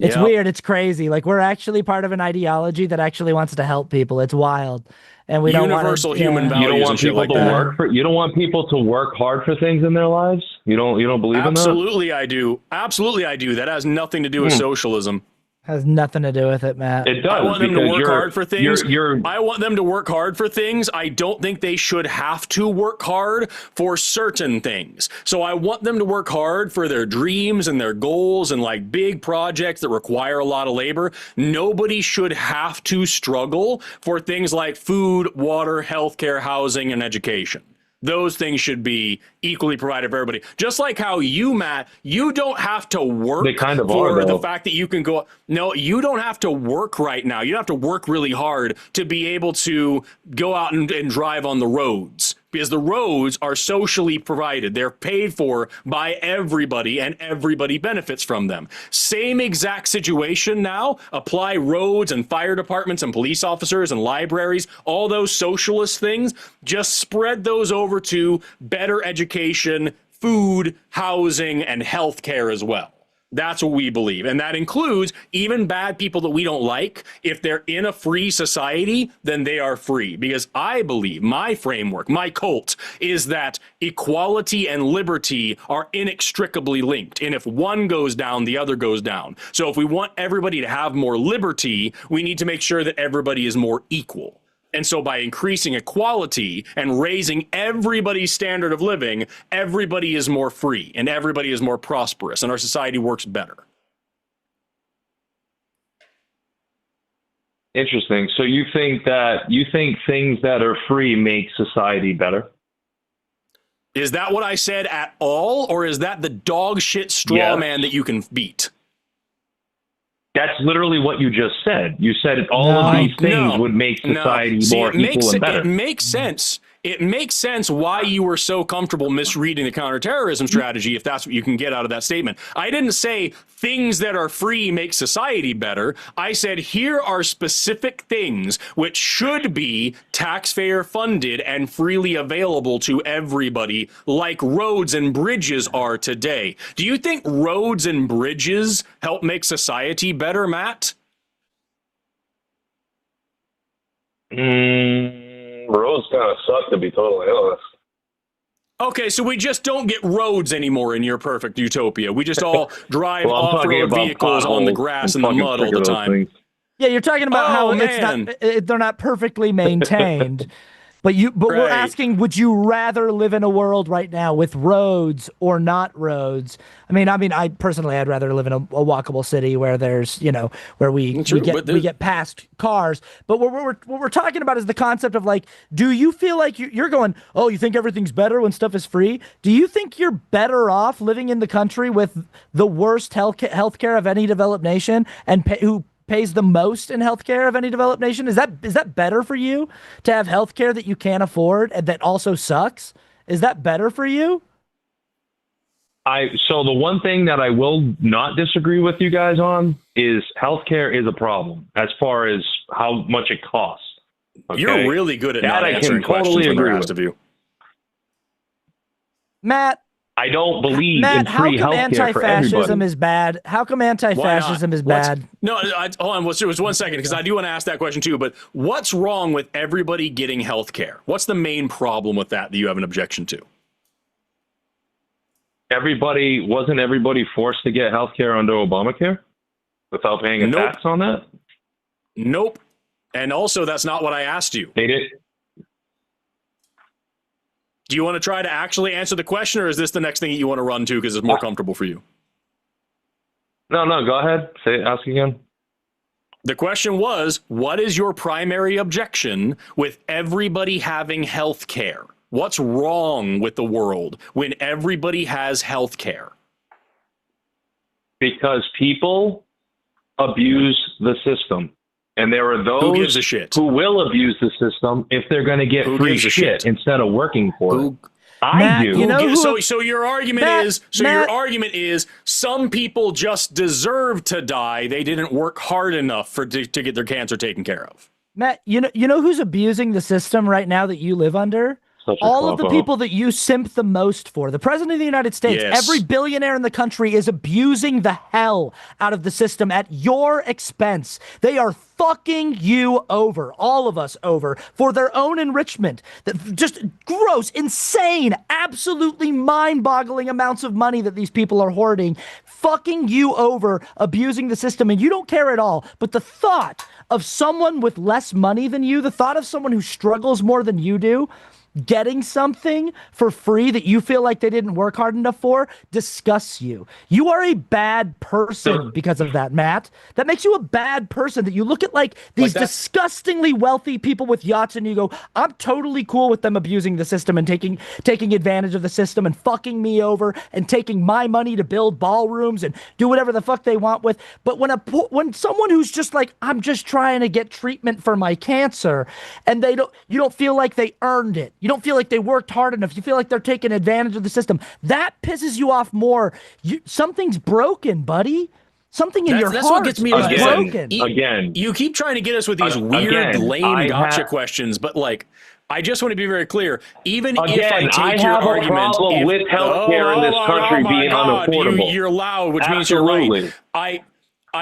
It's weird. It's crazy. Like, we're actually part of an ideology that actually wants to help people. It's wild. And we don't want universal human values. You don't want people to work you don't want people to work hard for things in their lives? You don't believe in that? Absolutely I do. Absolutely I do. That has nothing to do with socialism. Has nothing to do with it, Matt. It does. I want them to work hard for things. You're I want them to work hard for things. I don't think they should have to work hard for certain things. So I want them to work hard for their dreams and their goals and like big projects that require a lot of labor. Nobody should have to struggle for things like food, water, healthcare, housing, and education. Those things should be equally provided for everybody. Just like how you, Matt, you don't have to work for the fact that you can go. No, you don't have to work right now. You don't have to work really hard to be able to go out and drive on the roads, because the roads are socially provided. They're paid for by everybody, and everybody benefits from them. Same exact situation now. Apply roads and fire departments and police officers and libraries, all those socialist things. Just spread those over to better education, food, housing, and healthcare as well. That's what we believe. And that includes even bad people that we don't like. If they're in a free society, then they are free. Because I believe my framework, my cult, is that equality and liberty are inextricably linked. And if one goes down, the other goes down. So if we want everybody to have more liberty, we need to make sure that everybody is more equal. And so by increasing equality and raising everybody's standard of living, everybody is more free and everybody is more prosperous and our society works better. Interesting. So you think things that are free make society better? Is that what I said at all? Or is that the dog shit straw man that you can beat? That's literally what you just said. You said all of these things would make society more equal and better. It makes sense. It makes sense why you were so comfortable misreading the counterterrorism strategy, if that's what you can get out of that statement. I didn't say things that are free make society better. I said here are specific things which should be taxpayer funded and freely available to everybody, like roads and bridges are today. Do you think roads and bridges help make society better, Matt? Roads kind of suck, to be totally honest. Okay, so we just don't get roads anymore in your perfect utopia. We just all drive off-road vehicles on the grass and the mud all the time. Yeah, you're talking about how they're not perfectly maintained. But we're asking, would you rather live in a world right now with roads or not roads? I mean, I personally, I'd rather live in a walkable city where there's, where we get past cars. But what we're talking about is the concept of, like, do you feel like you're going, oh, you think everything's better when stuff is free? Do you think you're better off living in the country with the worst healthcare of any developed nation and who pays the most in healthcare of any developed nation? Is that better for you to have healthcare that you can't afford and that also sucks? Is that better for you? So the one thing that I will not disagree with you guys on is healthcare is a problem as far as how much it costs. Okay? You're really good at not answering questions when they're asked of you. Matt, I don't believe in free healthcare for everybody. Is bad? How come anti-fascism is bad? No, hold on. Just 1 second, because I do want to ask that question too. But what's wrong with everybody getting healthcare? What's the main problem with that you have an objection to? Wasn't everybody forced to get healthcare under Obamacare without paying a tax on that? Nope. And also, that's not what I asked you. They did. Do you want to try to actually answer the question, or is this the next thing that you want to run to because it's more comfortable for you? No, go ahead. Ask again. The question was, what is your primary objection with everybody having health care? What's wrong with the world when everybody has health care? Because people abuse the system. And there are those who gives a shit? Who will abuse the system if they're going to get free shit instead of working for it. I do. You know so your argument your argument is some people just deserve to die. They didn't work hard enough to get their cancer taken care of. Matt, you know who's abusing the system right now that you live under? All of the people that you simp the most for. The president of the United States, every billionaire in the country is abusing the hell out of the system at your expense. They are fucking you over, all of us over, for their own enrichment. Just gross, insane, absolutely mind-boggling amounts of money that these people are hoarding, fucking you over, abusing the system, and you don't care at all. But the thought of someone with less money than you, the thought of someone who struggles more than you do, getting something for free that you feel like they didn't work hard enough for disgusts you. You are a bad person because of that, Matt. That makes you a bad person, that you look at like these disgustingly wealthy people with yachts and you go, I'm totally cool with them abusing the system and taking advantage of the system and fucking me over and taking my money to build ballrooms and do whatever the fuck they want with. But when someone who's just like, I'm just trying to get treatment for my cancer, and you don't feel like they earned it. You don't feel like they worked hard enough. You feel like they're taking advantage of the system. That pisses you off more. Something's broken, buddy. Something in your heart gets me is broken. Again, you keep trying to get us with these weird, lame gotcha questions, but like, I just want to be very clear. Even if I take your argument, I have a problem with healthcare in this country being unaffordable. You're loud, which means you're right. I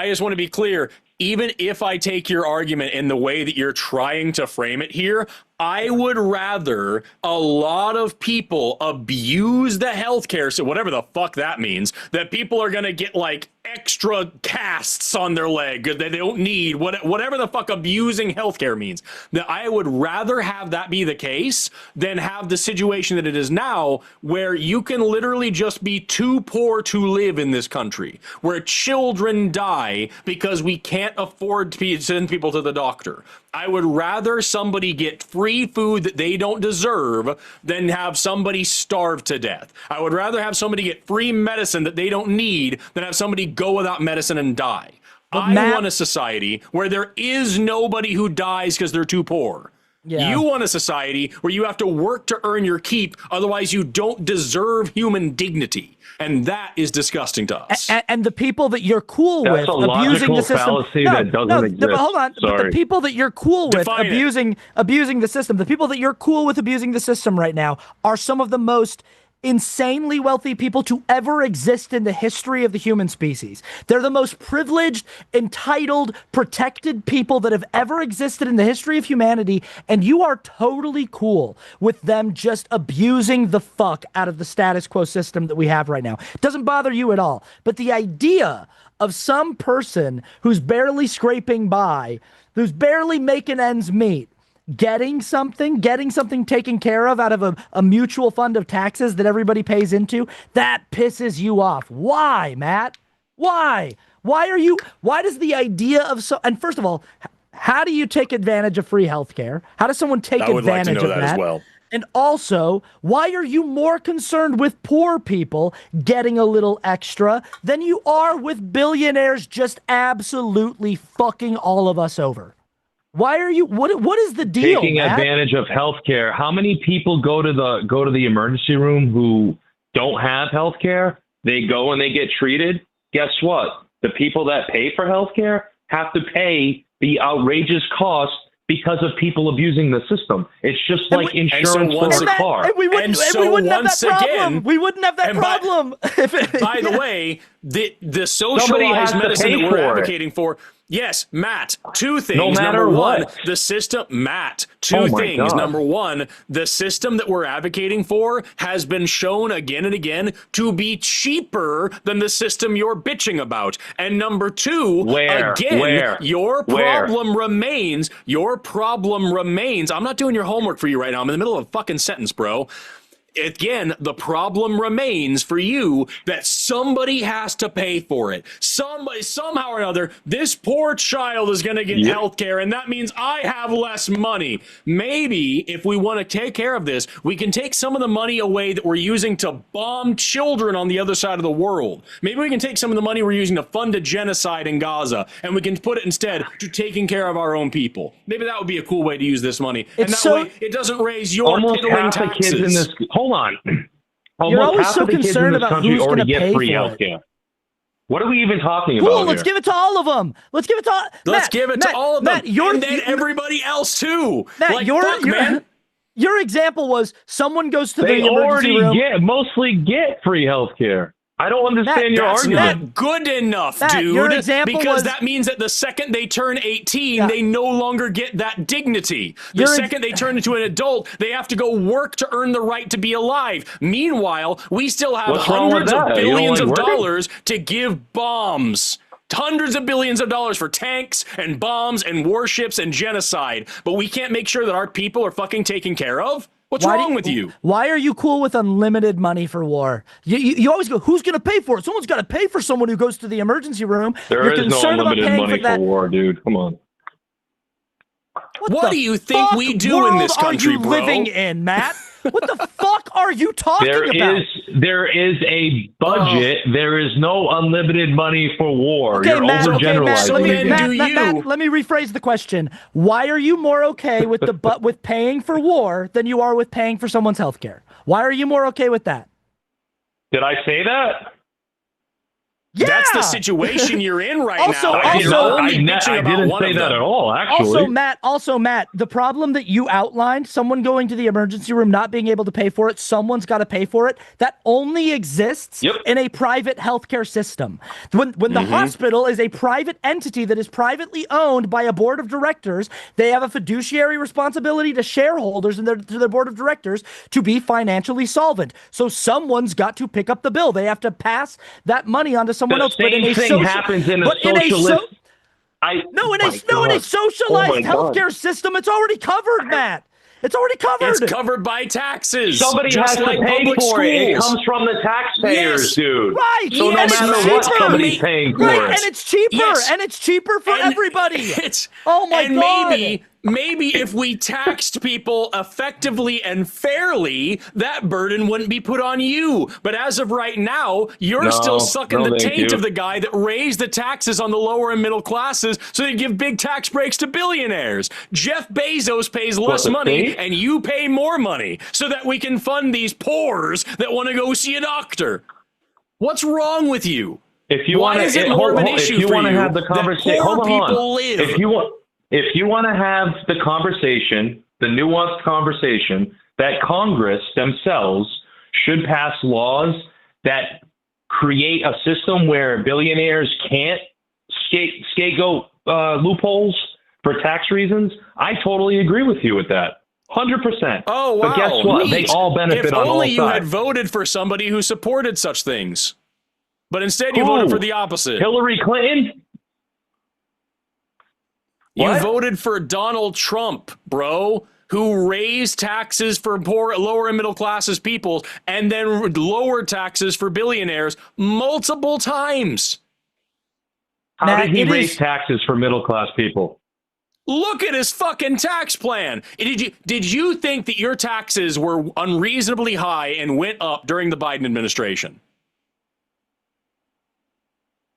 just want to be clear. Even if I take your argument in the way that you're trying to frame it here, I would rather a lot of people abuse the healthcare, so whatever the fuck that means, that people are going to get like extra casts on their leg that they don't need, whatever the fuck abusing healthcare means. That I would rather have that be the case than have the situation that it is now, where you can literally just be too poor to live in this country, where children die because we can't afford to send people to the doctor. I would rather somebody get free food that they don't deserve than have somebody starve to death. I would rather have somebody get free medicine that they don't need than have somebody go without medicine and die. I want a society where there is nobody who dies because they're too poor. Yeah. You want a society where you have to work to earn your keep, otherwise you don't deserve human dignity. And that is disgusting to us. And the people that you're cool with abusing the system. That doesn't exist. Hold on. But the people that you're cool with abusing the system, the people that you're cool with abusing the system right now are some of the most insanely wealthy people to ever exist in the history of the human species. They're the most privileged, entitled, protected people that have ever existed in the history of humanity, and you are totally cool with them just abusing the fuck out of the status quo system that we have right now. It doesn't bother you at all. But the idea of some person who's barely scraping by, who's barely making ends meet, getting something taken care of out of a mutual fund of taxes that everybody pays into, that pisses you off. Why, Matt? Why? Why does the idea of and first of all, how do you take advantage of free healthcare? How does someone take advantage of that? As well. And also, why are you more concerned with poor people getting a little extra than you are with billionaires just absolutely fucking all of us over? Why are you? What is the deal? Taking Matt? advantage of healthcare. How many people go to the emergency room who don't have healthcare? They go and they get treated. Guess what? The people that pay for healthcare have to pay the outrageous cost because of people abusing the system. It's just like insurance for a car. And we wouldn't have that problem. We wouldn't have that problem. By the way, the socialized medicine that we're advocating for. Yes, Matt, two things. No matter Number one, what. the system, Matt, two things. God. Number one, the system that we're advocating for has been shown again and again to be cheaper than the system you're bitching about. And number two, your problem remains. I'm not doing your homework for you right now. I'm in the middle of a fucking sentence, bro. Again, the problem remains for you that somebody has to pay for it. Somebody, somehow or another, this poor child is going to get health care, and that means I have less money. Maybe if we want to take care of this, we can take some of the money away that we're using to bomb children on the other side of the world. Maybe we can take some of the money we're using to fund a genocide in Gaza, and we can put it instead to taking care of our own people. Maybe that would be a cool way to use this money. And that way, it doesn't raise your piddling taxes. Kids in this, hold on. You're always so concerned about who's going to pay for it. What are we even talking about? Cool, let's give it to all of them. Let's give it to all. Let's give it to all of them. And then everybody else too. Matt, man. Your example was someone goes to the emergency room. They mostly get free health care. I don't understand your argument. That's not good enough, dude. Your example because that means that the second they turn 18, they no longer get that dignity. The second they turn into an adult, they have to go work to earn the right to be alive. Meanwhile, we still have hundreds of billions of dollars to give bombs. Hundreds of billions of dollars for tanks and bombs and warships and genocide. But we can't make sure that our people are fucking taken care of? What's wrong with you? Why are you cool with unlimited money for war? You always go, who's going to pay for it? Someone's got to pay for someone who goes to the emergency room. There is no unlimited money for war, dude. Come on. What do you think we do in this country, bro? What are you living in, Matt? What the fuck are you talking about? There is a budget. There is no unlimited money for war. Okay, You're overgeneralizing. Matt, let me rephrase the question. Why are you more okay with with paying for war than you are with paying for someone's health care? Why are you more okay with that? Did I say that? Yeah. That's the situation you're in right now. I didn't say that at all, actually. Also, Matt, the problem that you outlined, someone going to the emergency room, not being able to pay for it, someone's got to pay for it, that only exists in a private healthcare system. When the hospital is a private entity that is privately owned by a board of directors, they have a fiduciary responsibility to shareholders and to their board of directors to be financially solvent. So someone's got to pick up the bill. They have to pass that money on to someone else. But in a happens in a socialist. In a socialized healthcare system, it's already covered, Matt. It's already covered. It's covered by taxes. Somebody has to pay for it. It comes from the taxpayers, dude. Right. So no matter what, somebody's paying for it. And it's cheaper. And it's cheaper for everybody. Oh my God. Maybe if we taxed people effectively and fairly, that burden wouldn't be put on you. But as of right now, you're still sucking the taint of the guy that raised the taxes on the lower and middle classes so they give big tax breaks to billionaires. Jeff Bezos pays less money and you pay more money so that we can fund these poors that want to go see a doctor. What's wrong with you? If you want to, have the conversation, If you want to have the conversation, the nuanced conversation, that Congress themselves should pass laws that create a system where billionaires can't scapegoat loopholes for tax reasons, I totally agree with you with that. 100%. Oh, wow. But guess what? They all benefit on all sides. If only you had voted for somebody who supported such things. But instead you voted for the opposite. Hillary Clinton? You voted for Donald Trump, bro, who raised taxes for poor, lower and middle classes people and then lowered taxes for billionaires multiple times. How did he raise taxes for middle class people? Look at his fucking tax plan. Did you think that your taxes were unreasonably high and went up during the Biden administration?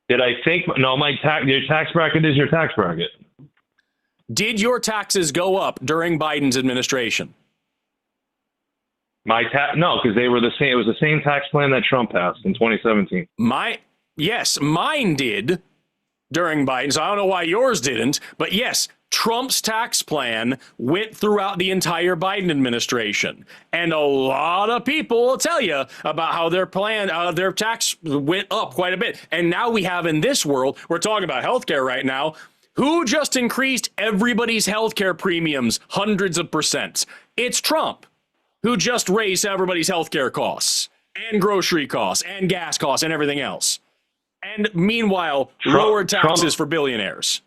Did I think? No, your tax bracket is your tax bracket. Did your taxes go up during Biden's administration? No, because they were the same. It was the same tax plan that Trump passed in 2017. Yes, mine did during Biden. So I don't know why yours didn't, but yes, Trump's tax plan went throughout the entire Biden administration. And a lot of people will tell you about how their tax went up quite a bit. And now we have in this world, we're talking about healthcare right now. Who just increased everybody's healthcare premiums hundreds of percent? It's Trump, who just raised everybody's healthcare costs and grocery costs and gas costs and everything else. And meanwhile, lowered taxes for billionaires.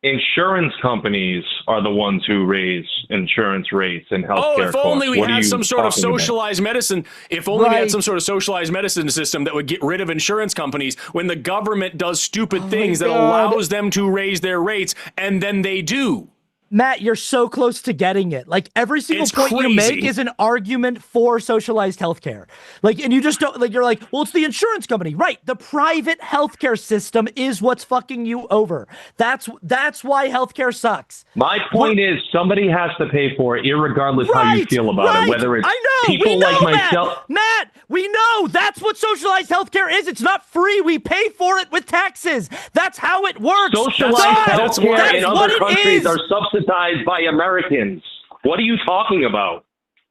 Insurance companies are the ones who raise insurance rates and healthcare costs. Oh, if only we had some sort of socialized medicine. If only we had some sort of socialized medicine system that would get rid of insurance companies when the government does stupid things that allows them to raise their rates, and then they do. Matt, you're so close to getting it. Like, every single point you make is an argument for socialized healthcare. Like, and you just don't, like, you're like, well, it's the insurance company. Right. The private healthcare system is what's fucking you over. That's why healthcare sucks. My point is somebody has to pay for it, irregardless how you feel about it, whether it's people like myself. Matt, we know that's what socialized healthcare is. It's not free. We pay for it with taxes. That's how it works. Socialized healthcare in other countries are subsidized by Americans. What are you talking about?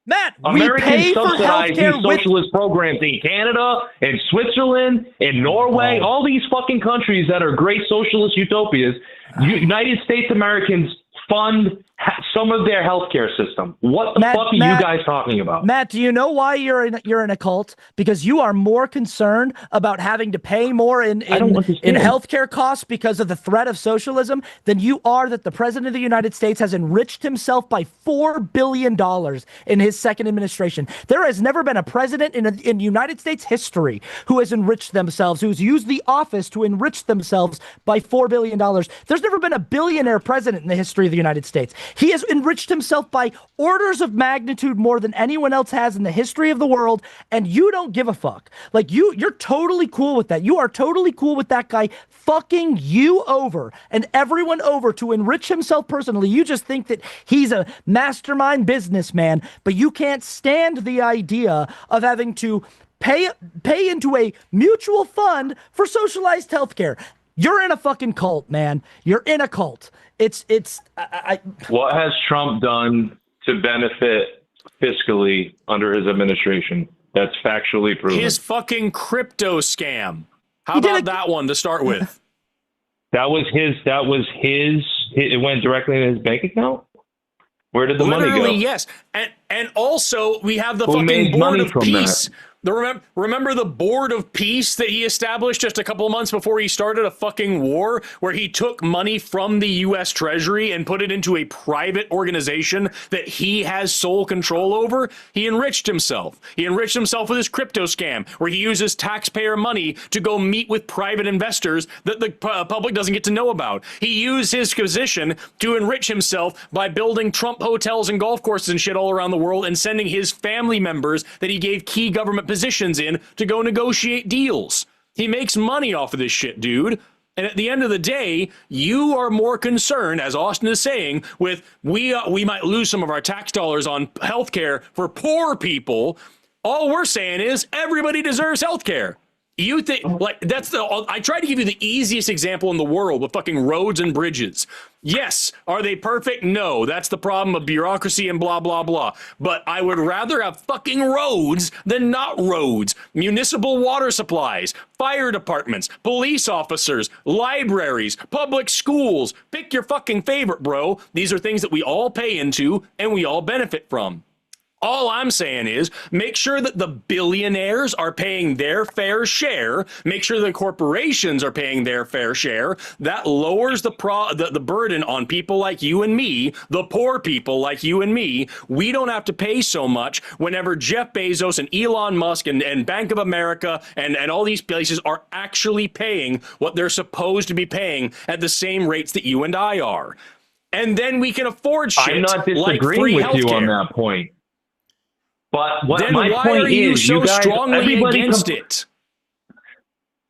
Matt, Americans we pay subsidize for healthcare these socialist programs in Canada, in Switzerland, in Norway, all these fucking countries that are great socialist utopias. United States Americans fund some of their healthcare system. What the fuck are you guys talking about? Matt, do you know why you're in a cult? Because you are more concerned about having to pay more in healthcare costs because of the threat of socialism than you are that the president of the United States has enriched himself by $4 billion in his second administration. There has never been a president in United States history who has enriched themselves, who's used the office to enrich themselves by $4 billion. There's never been a billionaire president in the history of the United States. He has enriched himself by orders of magnitude more than anyone else has in the history of the world, and you don't give a fuck. Like, you're totally cool with that. You are totally cool with that guy fucking you over and everyone over to enrich himself personally. You just think that he's a mastermind businessman, but you can't stand the idea of having to pay into a mutual fund for socialized healthcare. You're in a fucking cult, man. You're in a cult. What has Trump done to benefit fiscally under his administration? That's factually proven. His fucking crypto scam. How about that one to start with? That was his. It went directly in his bank account. Where did the money go? Literally, yes. And also we have the fucking Board of Peace. Remember the Board of Peace that he established just a couple of months before he started a fucking war, where he took money from the U.S. Treasury and put it into a private organization that he has sole control over? He enriched himself. He enriched himself with his crypto scam, where he uses taxpayer money to go meet with private investors that the public doesn't get to know about. He used his position to enrich himself by building Trump hotels and golf courses and shit all around the world and sending his family members that he gave key government positions in to go negotiate deals. He makes money off of this shit, dude. And at the end of the day, you are more concerned, as Austin is saying, with we might lose some of our tax dollars on healthcare for poor people. All we're saying is everybody deserves healthcare. You think, like, I tried to give you the easiest example in the world with fucking roads and bridges. Yes. Are they perfect? No. That's the problem of bureaucracy and blah, blah, blah. But I would rather have fucking roads than not roads. Municipal water supplies, fire departments, police officers, libraries, public schools. Pick your fucking favorite, bro. These are things that we all pay into and we all benefit from. All I'm saying is make sure that the billionaires are paying their fair share. Make sure the corporations are paying their fair share. That lowers the burden on people like you and me, the poor people like you and me. We don't have to pay so much whenever Jeff Bezos and Elon Musk and Bank of America and all these places are actually paying what they're supposed to be paying at the same rates that you and I are. And then we can afford shit. I'm not like disagreeing free with healthcare. you on that point. But what then my why point are you is, so you guys, strongly against it?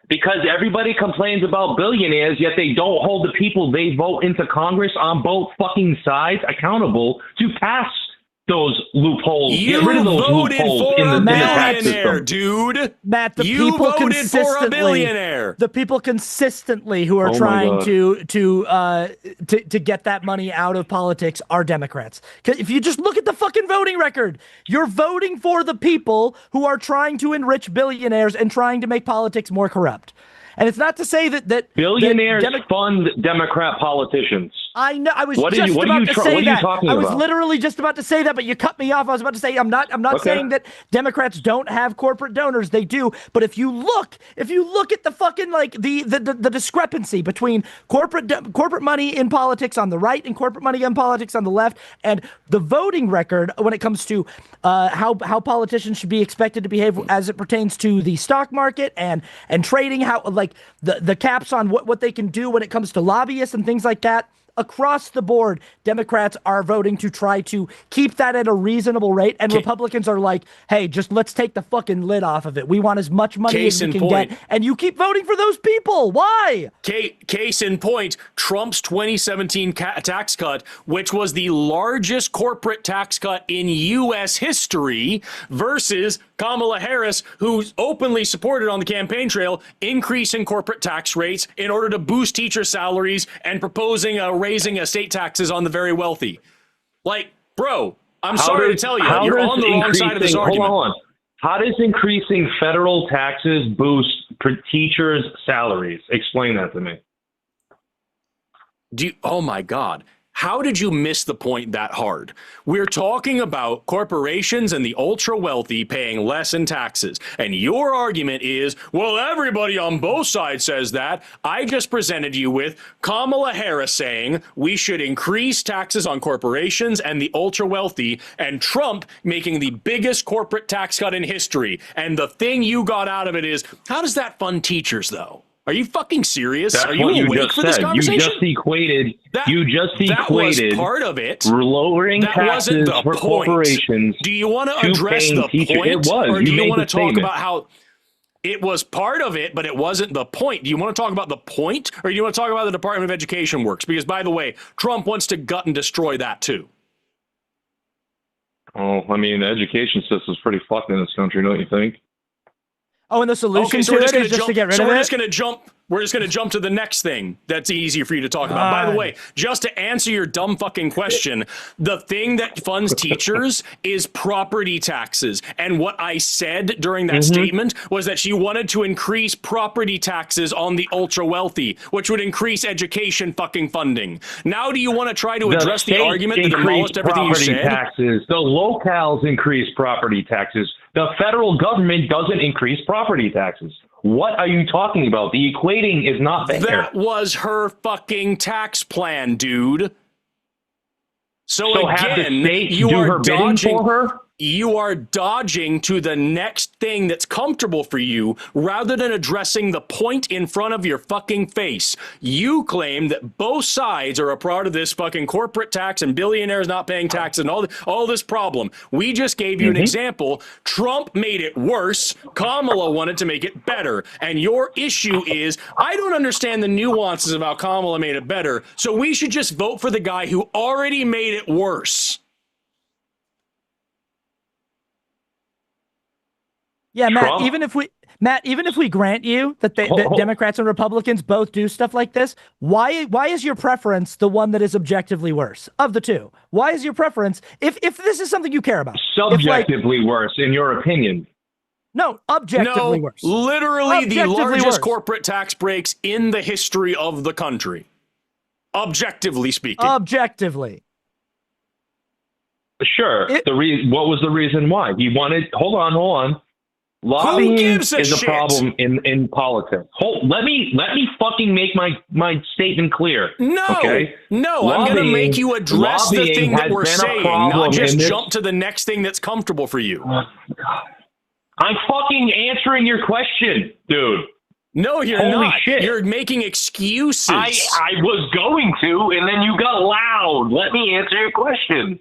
Because everybody complains about billionaires, yet they don't hold the people they vote into Congress on both fucking sides accountable to pass those loopholes. You Get rid of those voted loopholes for in the a tax billionaire, system. dude. Matt, the you people voted for a consistently, billionaire. the people consistently who are Oh my trying God. to get that money out of politics are Democrats. 'Cause if you just look at the fucking voting record, you're voting for the people who are trying to enrich billionaires and trying to make politics more corrupt. And it's not to say that Billionaires fund Democrat politicians. I know. I was What just are about you to what say are you that. talking I was about? literally just about to say that, but you cut me off. I was about to say I'm not Okay. saying that Democrats don't have corporate donors. They do. But if you look at the fucking like the discrepancy between corporate money in politics on the right and corporate money in politics on the left, and the voting record when it comes to how politicians should be expected to behave as it pertains to the stock market and trading, how like the caps on what they can do when it comes to lobbyists and things like that. Across the board, Democrats are voting to try to keep that at a reasonable rate, and Republicans are like, hey, just let's take the fucking lid off of it. We want as much money as we can get, and you keep voting for those people. Why? Case in point, Trump's 2017 tax cut, which was the largest corporate tax cut in U.S. history, versus Kamala Harris, who's openly supported on the campaign trail, increasing corporate tax rates in order to boost teacher salaries and proposing raising estate taxes on the very wealthy. Like, bro, I'm sorry to tell you, you're on the wrong side of this argument. Hold on. How does increasing federal taxes boost teachers' salaries? Explain that to me. Oh my God. How did you miss the point that hard? We're talking about corporations and the ultra wealthy paying less in taxes. And your argument is, well, everybody on both sides says that. I just presented you with Kamala Harris saying we should increase taxes on corporations and the ultra wealthy, and Trump making the biggest corporate tax cut in history. And the thing you got out of it is, how does that fund teachers, though? Are you fucking serious? That's Are you what you awake just for this said. conversation? You just equated. That was part of it. Lowering that wasn't taxes the for point. corporations. Do you want to address the teachers. point, It was. or do you made want the to talk statement. about how it was part of it, but it wasn't the point? Do you want to talk about the point, or do you want to talk about how the Department of Education works? Because, by the way, Trump wants to gut and destroy that too. Oh, I mean, the education system's pretty fucked in this country, don't you think? Oh, and the solution so to it is just to get rid of it? We're just going to jump to the next thing that's easier for you to talk about. By the way, just to answer your dumb fucking question, the thing that funds teachers is property taxes. And what I said during that statement was that she wanted to increase property taxes on the ultra wealthy, which would increase education fucking funding. Now, do you want to try to address the argument that demolished everything you said? Taxes. The locales increase property taxes. The federal government doesn't increase property taxes. What are you talking about? The equating is not there. That was her fucking tax plan, dude. So again, have the state you do are her bidding for her? You are dodging to the next thing that's comfortable for you rather than addressing the point in front of your fucking face. You claim that both sides are a part of this fucking corporate tax and billionaires not paying taxes and all this problem. We just gave you an example. Trump made it worse. Kamala wanted to make it better. And your issue is, I don't understand the nuances of how Kamala made it better, so we should just vote for the guy who already made it worse. Yeah, Trump? Matt, even if we grant you that that Democrats and Republicans both do stuff like this, why is your preference the one that is objectively worse of the two? Why is your preference, if this is something you care about? Subjectively worse, in your opinion. No, objectively worse. Literally the largest worse. corporate tax breaks in the history of the country. Objectively speaking. Objectively. Sure. What was the reason why? He wanted. Hold on. Lobbying is a problem in politics. Let me fucking make my statement clear. No, okay? No, I'm going to make you address the thing that we're saying, not just jump to the next thing that's comfortable for you. I'm fucking answering your question, dude. No, you're Holy not. Shit. You're making excuses. I was going to, and then you got loud. Let me answer your question.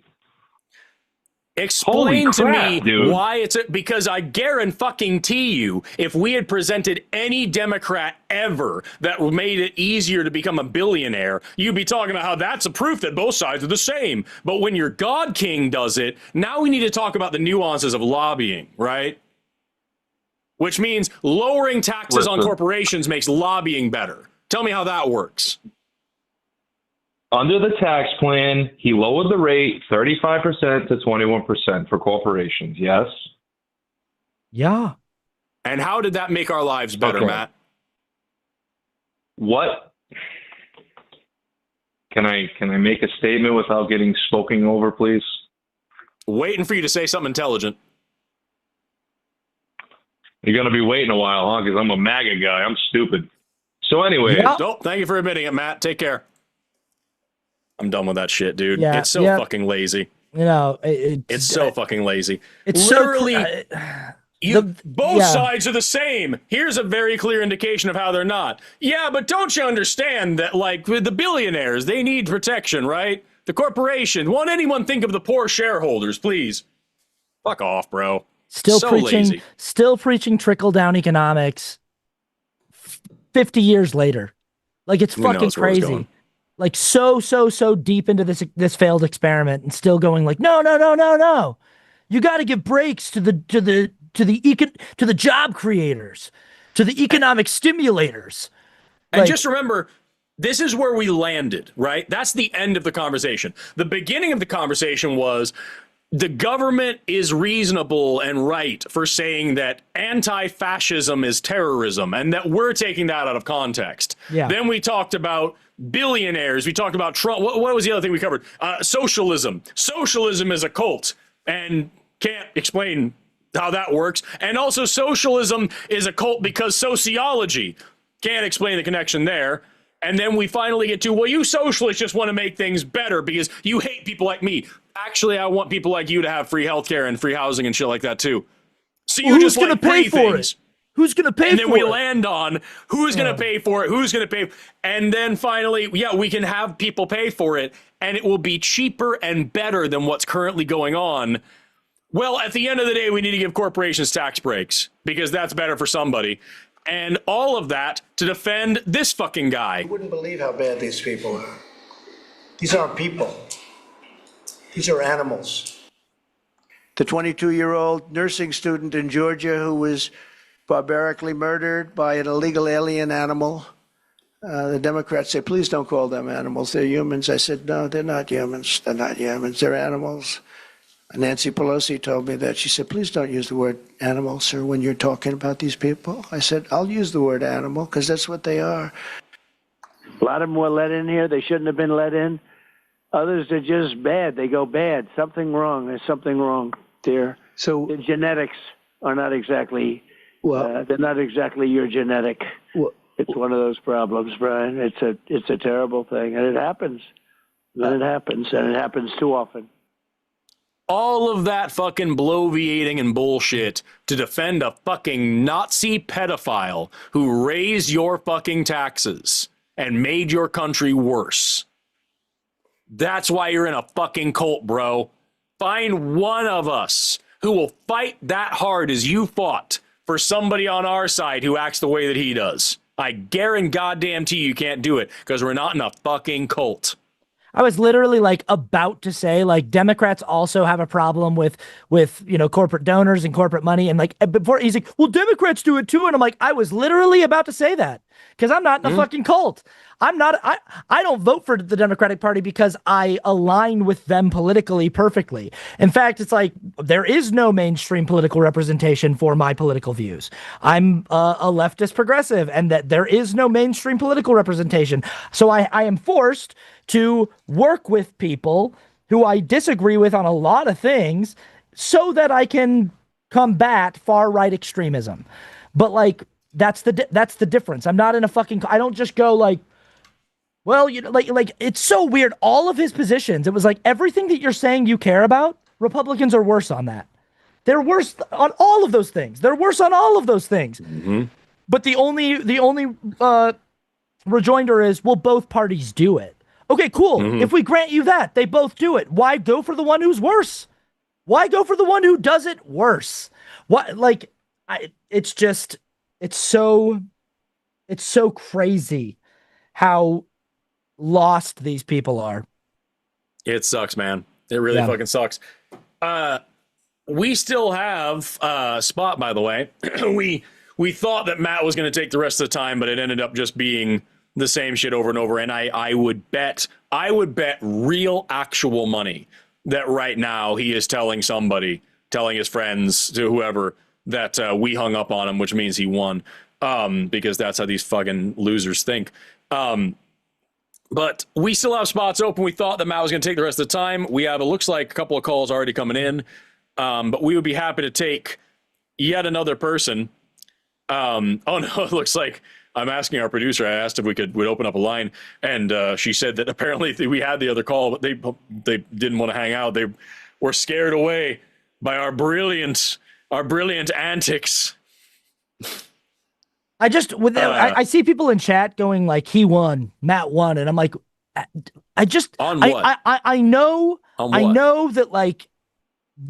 Explain to me dude. why because I guarantee you, if we had presented any Democrat ever that made it easier to become a billionaire, you'd be talking about how that's a proof that both sides are the same. But when your God King does it, now we need to talk about the nuances of lobbying, right? Which means lowering taxes on corporations makes lobbying better. Tell me how that works. Under the tax plan, he lowered the rate 35% to 21% for corporations. Yes? Yeah. And how did that make our lives better, Matt? What? Can I make a statement without getting spoken over, please? Waiting for you to say something intelligent. You're going to be waiting a while, huh? Because I'm a MAGA guy. I'm stupid. So anyway. Nope, thank you for admitting it, Matt. Take care. I'm done with that shit, dude. Yeah, it's so fucking lazy. You know, it's so fucking lazy. It's literally so both sides are the same. Here's a very clear indication of how they're not. Yeah, but don't you understand that, like, with the billionaires, they need protection, right? The corporation. Won't anyone think of the poor shareholders, please? Fuck off, bro. Still preaching trickle down economics 50 years later. Like, it's fucking crazy. Like, so deep into this failed experiment and still going like, no. You got to give breaks to the job creators, to the economic stimulators. And just remember, this is where we landed, right? That's the end of the conversation. The beginning of the conversation was the government is reasonable and right for saying that anti-fascism is terrorism and that we're taking that out of context. Yeah. Then we talked about billionaires. We talked about Trump. What was the other thing we covered? Socialism. Socialism is a cult and can't explain how that works. And also socialism is a cult because sociology can't explain the connection there. And then we finally get to, well, you socialists just want to make things better because you hate people like me. Actually, I want people like you to have free healthcare and free housing and shit like that too. So you just want to pay for it. Who's going to pay for it? And then we land on who's going to pay for it, who's going to pay. And then finally, yeah, we can have people pay for it and it will be cheaper and better than what's currently going on. Well, at the end of the day, we need to give corporations tax breaks because that's better for somebody. And all of that to defend this fucking guy. You wouldn't believe how bad these people are. These aren't people. These are animals. The 22-year-old nursing student in Georgia who was barbarically murdered by an illegal alien animal. The Democrats say, please don't call them animals. They're humans. I said, no, they're not humans. They're not humans. They're animals. Nancy Pelosi told me that. She said, please don't use the word animal, sir, when you're talking about these people. I said, I'll use the word animal because that's what they are. A lot of them were let in here. They shouldn't have been let in. Others are just bad. They go bad. Something wrong. There's something wrong there. So the genetics are not exactly, they're not exactly your genetic. It's one of those problems, Brian. It's a terrible thing. And it happens. And it happens too often. All of that fucking bloviating and bullshit to defend a fucking Nazi pedophile who raised your fucking taxes and made your country worse. That's why you're in a fucking cult, bro. Find one of us who will fight that hard as you fought for somebody on our side who acts the way that he does. I guarantee you can't do it because we're not in a fucking cult. I was literally like about to say like Democrats also have a problem with corporate donors and corporate money, and like before he's like, well, Democrats do it too, and I'm like, I was literally about to say that because I'm not in a fucking cult. I don't vote for the Democratic Party because I align with them politically perfectly. In fact, it's like there is no mainstream political representation for my political views. I'm a leftist progressive, and that there is no mainstream political representation. So I am forced to work with people who I disagree with on a lot of things so that I can combat far right extremism. But like that's the difference. I'm not in a fucking I don't just go like, well, you know, like it's so weird. All of his positions, it was like everything that you're saying you care about, Republicans are worse on that. They're worse on all of those things. They're worse on all of those things. Mm-hmm. But the only rejoinder is, well, both parties do it. Okay, cool. Mm-hmm. If we grant you that, they both do it. Why go for the one who's worse? Why go for the one who does it worse? What, like, it's so crazy how lost these people are. It sucks, man. It really fucking sucks. We still have Spot, by the way. we thought that Matt was going to take the rest of the time, but it ended up just being the same shit over and over. And I would bet real actual money that right now he is telling his friends, to whoever, that we hung up on him, which means he won, because that's how these fucking losers think. But we still have spots open. We thought that Matt was going to take the rest of the time. We have, it looks like, a couple of calls already coming in. But we would be happy to take yet another person. Oh no, it looks like I'm asking our producer. I asked if would open up a line, and she said that apparently we had the other call, but they didn't want to hang out. They were scared away by our brilliant antics. I see people in chat going like, he won, Matt won, and I'm like, on what? I know that like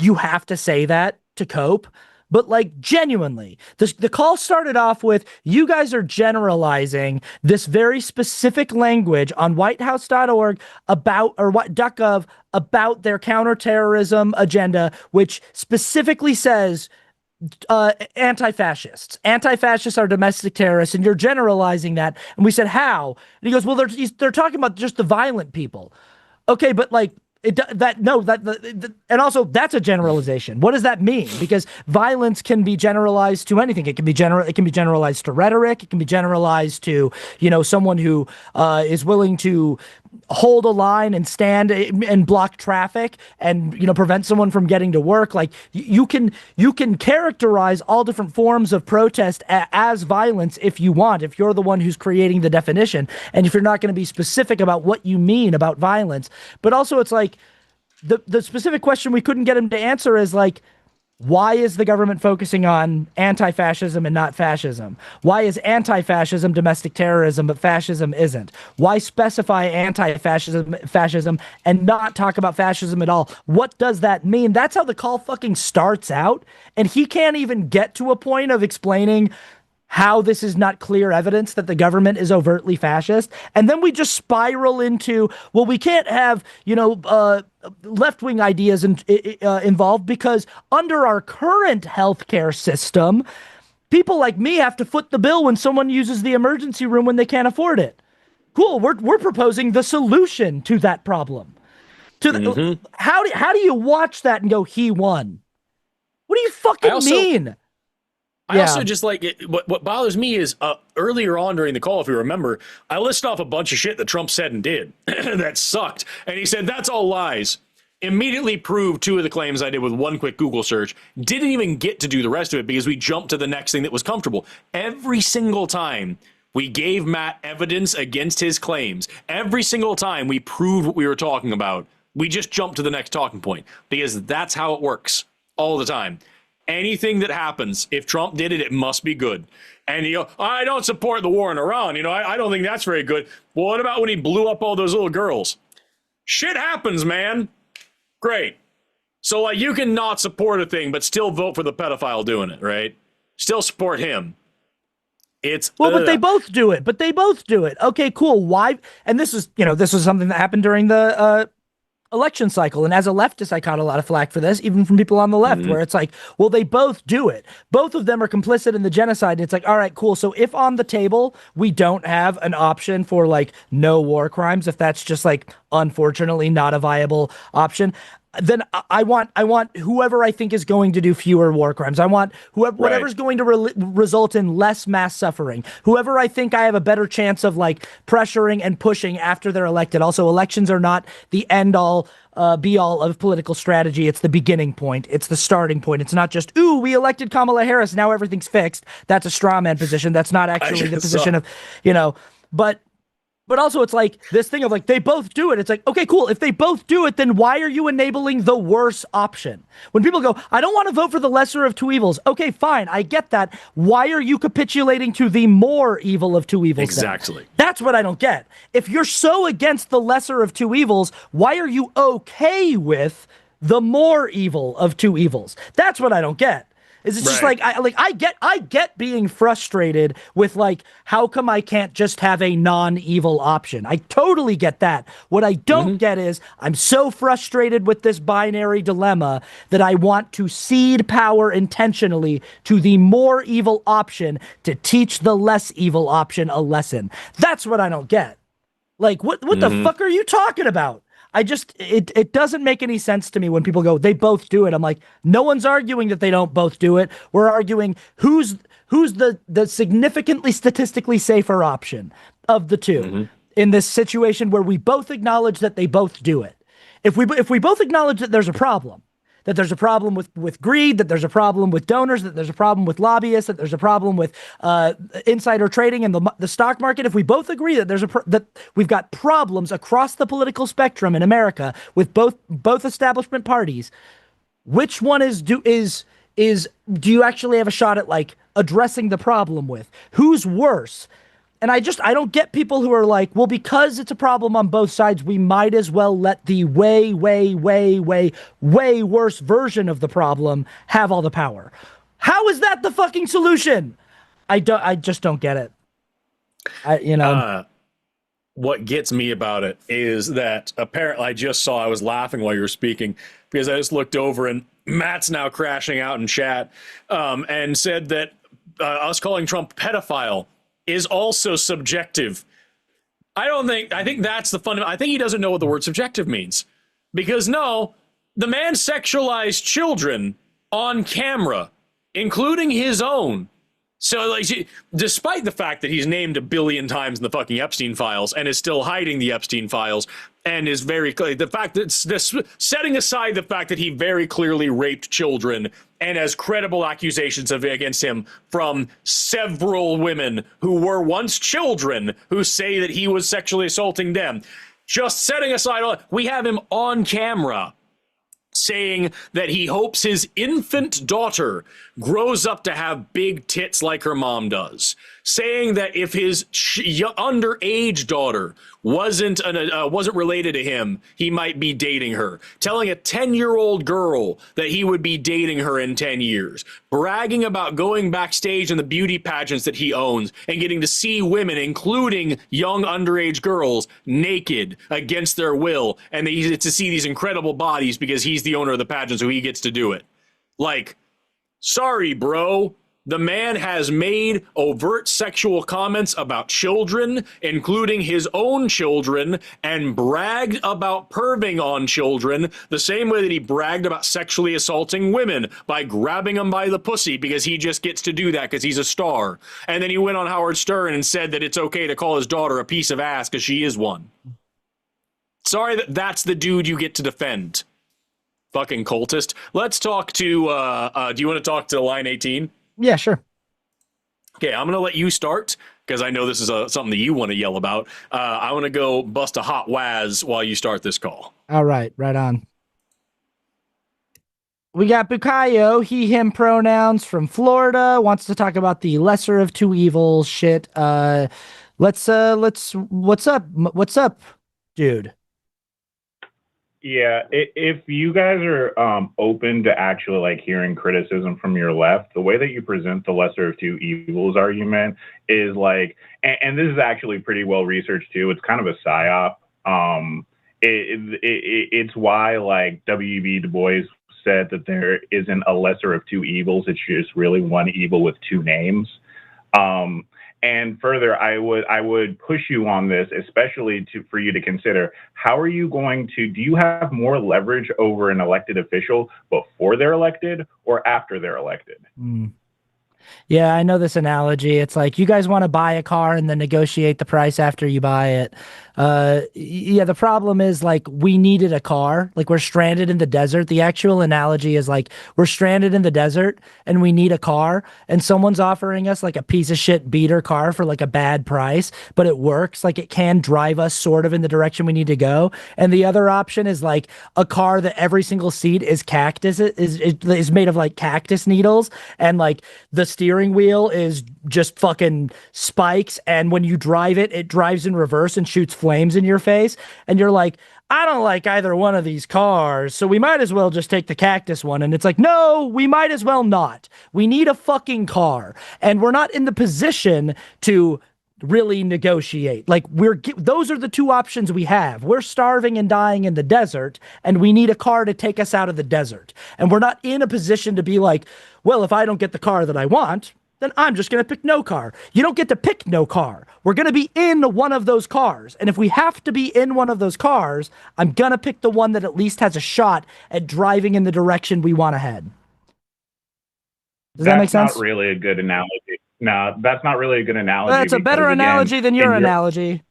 you have to say that to cope, but like genuinely, the call started off with, you guys are generalizing this very specific language on whitehouse.org .gov about their counterterrorism agenda, which specifically says anti-fascists. Anti-fascists are domestic terrorists, and you're generalizing that. And we said, how? And he goes, well, they're talking about just the violent people. Okay, but like, and also that's a generalization. What does that mean? Because violence can be generalized to anything. It can be generalized to rhetoric. It can be generalized to, you know, someone who is willing to hold a line and stand and block traffic and, you know, prevent someone from getting to work. Like you can characterize all different forms of protest as violence if you want, if you're the one who's creating the definition, and if you're not going to be specific about what you mean about violence. But also it's like the specific question we couldn't get him to answer is like, why is the government focusing on anti-fascism and not fascism? Why is anti-fascism domestic terrorism, but fascism isn't? Why specify anti-fascism and not talk about fascism at all? What does that mean? That's how the call fucking starts out. And he can't even get to a point of explaining how this is not clear evidence that the government is overtly fascist. And then we just spiral into, well, we can't have, you know, left-wing ideas involved because under our current healthcare system, people like me have to foot the bill when someone uses the emergency room when they can't afford it. Cool. We're proposing the solution to that problem. How do you watch that and go, he won? What do you fucking mean? I also just like it. What bothers me is earlier on during the call, if you remember, I listed off a bunch of shit that Trump said and did that sucked. And he said, that's all lies. Immediately proved two of the claims I did with one quick Google search. Didn't even get to do the rest of it because we jumped to the next thing that was comfortable. Every single time we gave Matt evidence against his claims, every single time we proved what we were talking about, we just jumped to the next talking point because that's how it works all the time. Anything that happens, if Trump did it, it must be good. And you go, I don't support the war in Iran. You know, I don't think that's very good. Well, what about when he blew up all those little girls? Shit happens, man. Great. So, like, you can not support a thing, but still vote for the pedophile doing it, right? Still support him. But they both do it. Okay, cool. Why? And this is something that happened during the election cycle. And as a leftist, I caught a lot of flack for this, even from people on the left, where it's like, well, they both do it. Both of them are complicit in the genocide. And it's like, all right, cool. So if on the table, we don't have an option for like no war crimes, if that's just like, unfortunately, not a viable option, then I want whoever I think is going to do fewer war crimes. I want whatever's going to result in less mass suffering. Whoever I think I have a better chance of like pressuring and pushing after they're elected. Also, elections are not the end all be all of political strategy. It's the beginning point. It's the starting point. It's not just, ooh, we elected Kamala Harris, now everything's fixed. That's a straw man position. That's not actually the position of, but also it's like this thing of like, they both do it. It's like, okay, cool. If they both do it, then why are you enabling the worse option? When people go, I don't want to vote for the lesser of two evils. Okay, fine. I get that. Why are you capitulating to the more evil of two evils? Exactly. Then? That's what I don't get. If you're so against the lesser of two evils, why are you okay with the more evil of two evils? That's what I don't get. Is it's just like I get being frustrated with like, how come I can't just have a non-evil option? I totally get that. What I don't get is I'm so frustrated with this binary dilemma that I want to cede power intentionally to the more evil option to teach the less evil option a lesson. That's what I don't get. Like, what the fuck are you talking about? It doesn't make any sense to me when people go, they both do it. I'm like, no one's arguing that they don't both do it. We're arguing who's the significantly statistically safer option of the two in this situation where we both acknowledge that they both do it. If we both acknowledge that there's a problem with greed, that there's a problem with donors, that there's a problem with lobbyists, that there's a problem with insider trading in the stock market. If we both agree that that we've got problems across the political spectrum in America with both establishment parties, which one do you actually have a shot at like addressing the problem with? Who's worse? And I don't get people who are like, well, because it's a problem on both sides, we might as well let the way, way, way, way, way worse version of the problem have all the power. How is that the fucking solution? I just don't get it. What gets me about it is that apparently I was laughing while you were speaking because I just looked over and Matt's now crashing out in chat and said that us calling Trump pedophile is also subjective. I think that's the fundamental. I think he doesn't know what the word subjective means. Because no, the man sexualized children on camera, including his own. So, like, despite the fact that he's named 1 billion times in the fucking Epstein files and is still hiding the Epstein files and is very clear, the fact that setting aside the fact that he very clearly raped children and has credible accusations against him from several women who were once children who say that he was sexually assaulting them, just setting aside all, we have him on camera saying that he hopes his infant daughter grows up to have big tits like her mom does, saying that if his underage daughter wasn't related to him, he might be dating her, telling a 10-year-old girl that he would be dating her in 10 years, bragging about going backstage in the beauty pageants that he owns and getting to see women, including young underage girls, naked against their will, and that he gets to see these incredible bodies because he's the owner of the pageant, so he gets to do it. Like, sorry, bro. The man has made overt sexual comments about children, including his own children, and bragged about perving on children the same way that he bragged about sexually assaulting women by grabbing them by the pussy because he just gets to do that because he's a star. And then he went on Howard Stern and said that it's okay to call his daughter a piece of ass because she is one. Sorry that's the dude you get to defend. Fucking cultist. Let's talk to, do you want to talk to line 18? Yeah, sure. Okay, I'm going to let you start because I know this is something that you want to yell about. I want to go bust a hot waz while you start this call. All right, right on. We got Bukayo, he, him pronouns from Florida, wants to talk about the lesser of two evils shit. What's up, dude? Yeah, if you guys are open to actually like hearing criticism from your left, the way that you present the lesser of two evils argument is like, and this is actually pretty well researched too. It's kind of a psyop. It's why like W.E.B. Du Bois said that there isn't a lesser of two evils. It's just really one evil with two names. And further, I would push you on this, especially for you to consider, how are you going to, do you have more leverage over an elected official before they're elected or after they're elected? Yeah, I know this analogy. It's like you guys want to buy a car and then negotiate the price after you buy it. Yeah, the problem is like we needed a car. Like we're stranded in the desert. The actual analogy is like we're stranded in the desert and we need a car and someone's offering us like a piece of shit beater car for like a bad price, but it works. Like it can drive us sort of in the direction we need to go. And the other option is like a car that every single seat is cactus is made of like cactus needles and like the steering wheel is just fucking spikes, and when you drive it, it drives in reverse and shoots flames in your face, and you're like, I don't like either one of these cars, so we might as well just take the cactus one. And it's like, no, we might as well not. We need a fucking car, and we're not in the position to really negotiate. Like those are the two options we have. We're starving and dying in the desert, and we need a car to take us out of the desert. And we're not in a position to be like, well, if I don't get the car that I want, then I'm just going to pick no car. You don't get to pick no car. We're going to be in one of those cars. And if we have to be in one of those cars, I'm going to pick the one that at least has a shot at driving in the direction we want to head. Does that make sense? That's not really a good analogy. No, that's not really a good analogy. That's a better analogy than your analogy.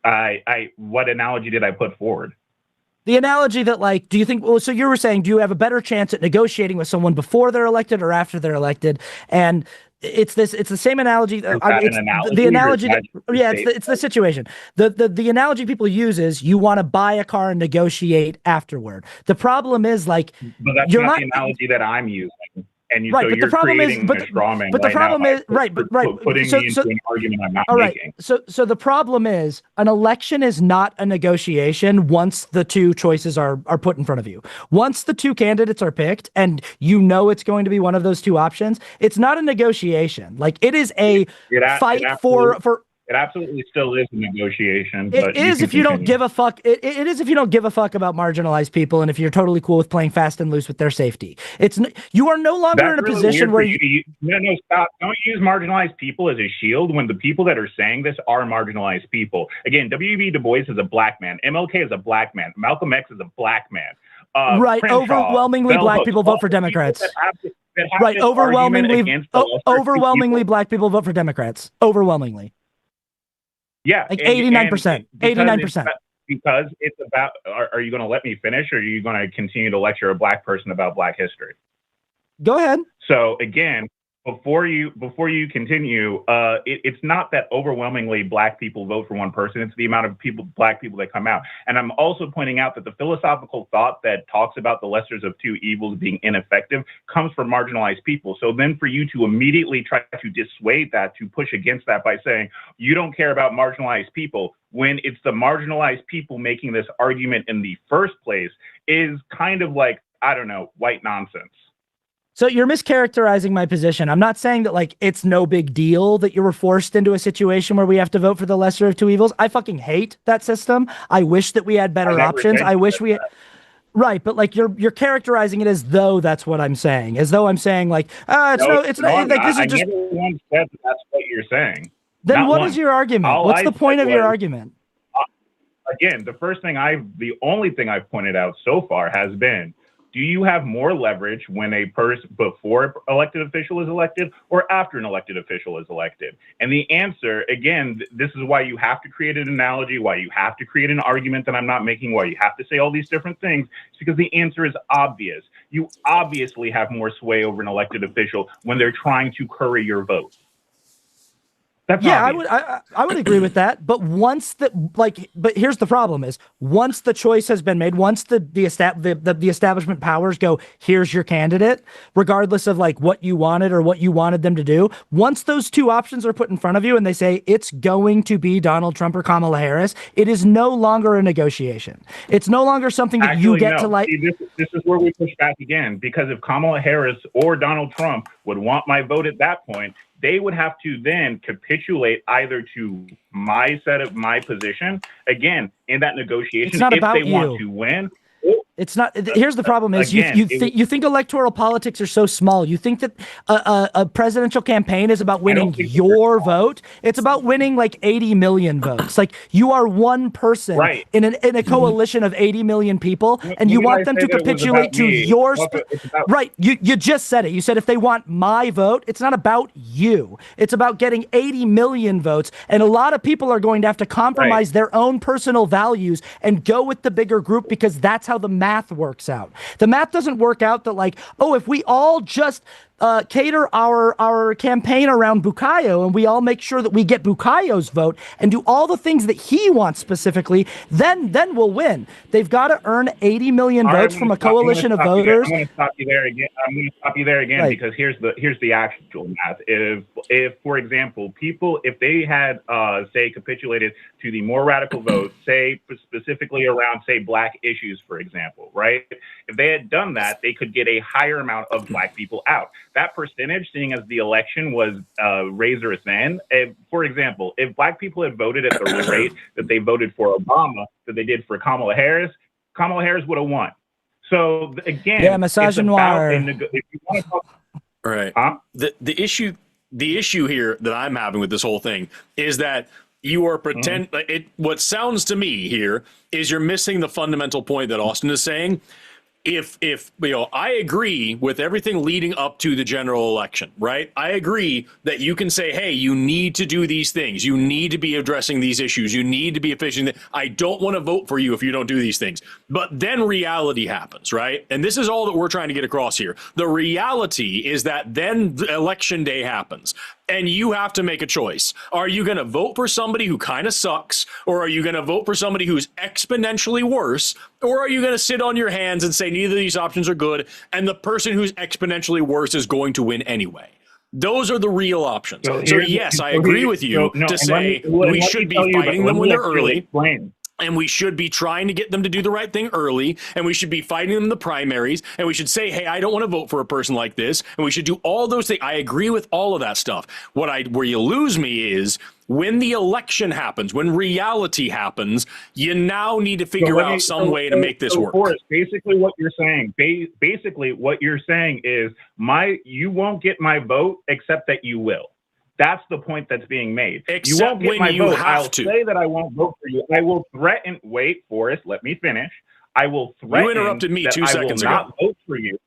What analogy did I put forward? The analogy that, like, do you think, well, so you were saying, do you have a better chance at negotiating with someone before they're elected or after they're elected? And it's the same analogy. The analogy that, yeah, it's the situation. The analogy people use is you want to buy a car and negotiate afterward. The problem is like, but that's not the analogy that I'm using. And right, so but you're the problem creating is, a straw man. But the problem is, right, putting me into an argument I'm not making. So the problem is, an election is not a negotiation once the two choices are put in front of you. Once the two candidates are picked, and you know it's going to be one of those two options, it's not a negotiation. Like it is a fight for. It absolutely still is a negotiation. It is if you don't give a fuck. It is if you don't give a fuck about marginalized people, and if you're totally cool with playing fast and loose with their safety. You are no longer in a position where no, stop. Don't use marginalized people as a shield when the people that are saying this are marginalized people. Again, W.E.B. Du Bois is a black man. MLK is a black man. Malcolm X is a black man. Right. Crenshaw, overwhelmingly black people vote for Democrats. Right. Overwhelmingly black people vote for Democrats. Overwhelmingly. Yeah, like 89%. 89%. Because it's about. Are you going to let me finish, or are you going to continue to lecture a black person about Black history? Go ahead. So again, before you continue, it's not that overwhelmingly black people vote for one person. It's the amount of black people that come out. And I'm also pointing out that the philosophical thought that talks about the lessers of two evils being ineffective comes from marginalized people. So then for you to immediately try to dissuade that, to push against that by saying you don't care about marginalized people, when it's the marginalized people making this argument in the first place, is kind of like, I don't know, white nonsense. So you're mischaracterizing my position. I'm not saying that like it's no big deal that you were forced into a situation where we have to vote for the lesser of two evils. I fucking hate that system. I wish that we had better options. I wish we had... Right, but like you're characterizing it as though that's what I'm saying, as though I'm saying like, it's not like this is just. I never once said that's what you're saying. Then what is your argument? What's the point of your argument? Again, the only thing I've pointed out so far has been, do you have more leverage when a person before an elected official is elected or after an elected official is elected? And the answer, again, this is why you have to create an analogy, why you have to create an argument that I'm not making, why you have to say all these different things. It's because the answer is obvious. You obviously have more sway over an elected official when they're trying to curry your vote. That's obvious. I would agree with that. But but here's the problem is once the choice has been made, once the establishment powers go, here's your candidate, regardless of like what you wanted or what you wanted them to do. Once those two options are put in front of you and they say it's going to be Donald Trump or Kamala Harris, it is no longer a negotiation. It's no longer something that you get to like. See, this is where we push back again, because if Kamala Harris or Donald Trump would want my vote at that point, they would have to then capitulate either to my position, again, in that negotiation, if they want to win, It's not. Here's the problem: is Again, you think electoral politics are so small. You think that a presidential campaign is about winning your vote. It's about winning like 80 million votes. Like you are one person in a coalition of 80 million people, and you want them to capitulate to your right. You just said it. You said if they want my vote, it's not about you. It's about getting 80 million votes, and a lot of people are going to have to compromise their own personal values and go with the bigger group because that's how the math works out. The math doesn't work out that like, oh, if we all just cater our campaign around Bukayo and we all make sure that we get Bukayo's vote and do all the things that he wants specifically, then we'll win. They've got to earn 80 million votes from a coalition of voters. I'm going to stop you there again. Because here's the actual math. If for example, if they had say capitulated to the more radical vote, say specifically around say black issues, for example, right? If they had done that, they could get a higher amount of black people out. That percentage, seeing as the election was razor thin, for example, if black people had voted at the rate that they voted for Obama, that they did for Kamala Harris would have won. So again, right. Huh? The issue here that I'm having with this whole thing is that you are what sounds to me here is you're missing the fundamental point that Austin is saying. If I agree with everything leading up to the general election, right? I agree that you can say, hey, you need to do these things. You need to be addressing these issues. You need to be efficient. I don't want to vote for you if you don't do these things. But then reality happens, right? And this is all that we're trying to get across here. The reality is that then election day happens. And you have to make a choice. Are you going to vote for somebody who kind of sucks? Or are you going to vote for somebody who's exponentially worse? Or are you going to sit on your hands and say neither of these options are good, and the person who's exponentially worse is going to win anyway? Those are the real options. So yes, I agree with you to say we should be fighting them when they're early. And we should be trying to get them to do the right thing early, and we should be fighting them in the primaries, and we should say, hey, I don't want to vote for a person like this, and we should do all those things. I agree with all of that stuff. Where you lose me is when the election happens, when reality happens, you now need to figure out some way to make this work. Forrest, basically what you're saying is you won't get my vote except that you will. That's the point that's being made. Except you won't get my vote. I'll to say that I won't vote for you. I will threaten. Wait, Forrest, let me finish. I will threaten. You interrupted me 2 seconds ago. I will not vote for you.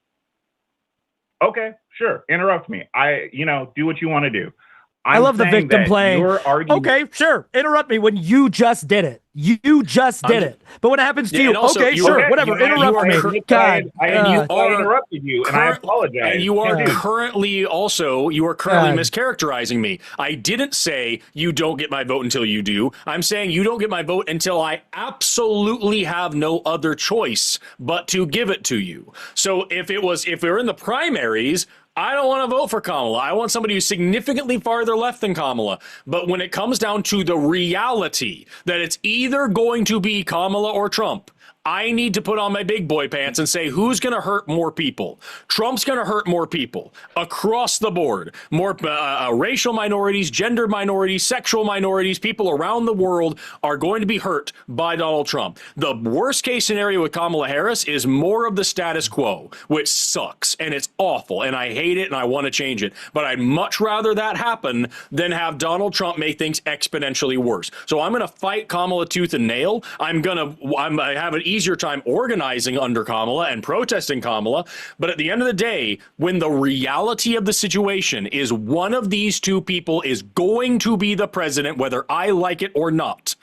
Okay, sure. Interrupt me. Do what you want to do. I love the victim playing. Okay, sure. Interrupt me when you just did it. You just did it. But when it happens to you, also, okay, sure, whatever. Interrupt me. God, I interrupted you, and I apologize. And you are currently mischaracterizing me. I didn't say you don't get my vote until you do. I'm saying you don't get my vote until I absolutely have no other choice but to give it to you. So if we're in the primaries, I don't want to vote for Kamala. I want somebody who's significantly farther left than Kamala. But when it comes down to the reality that it's either going to be Kamala or Trump, I need to put on my big boy pants and say, who's going to hurt more people? Trump's going to hurt more people across the board. More racial minorities, gender minorities, sexual minorities, people around the world are going to be hurt by Donald Trump. The worst case scenario with Kamala Harris is more of the status quo, which sucks and it's awful and I hate it and I want to change it. But I'd much rather that happen than have Donald Trump make things exponentially worse. So I'm going to fight Kamala tooth and nail. I have an easier time organizing under Kamala and protesting Kamala. But at the end of the day, when the reality of the situation is one of these two people is going to be the president, whether I like it or not,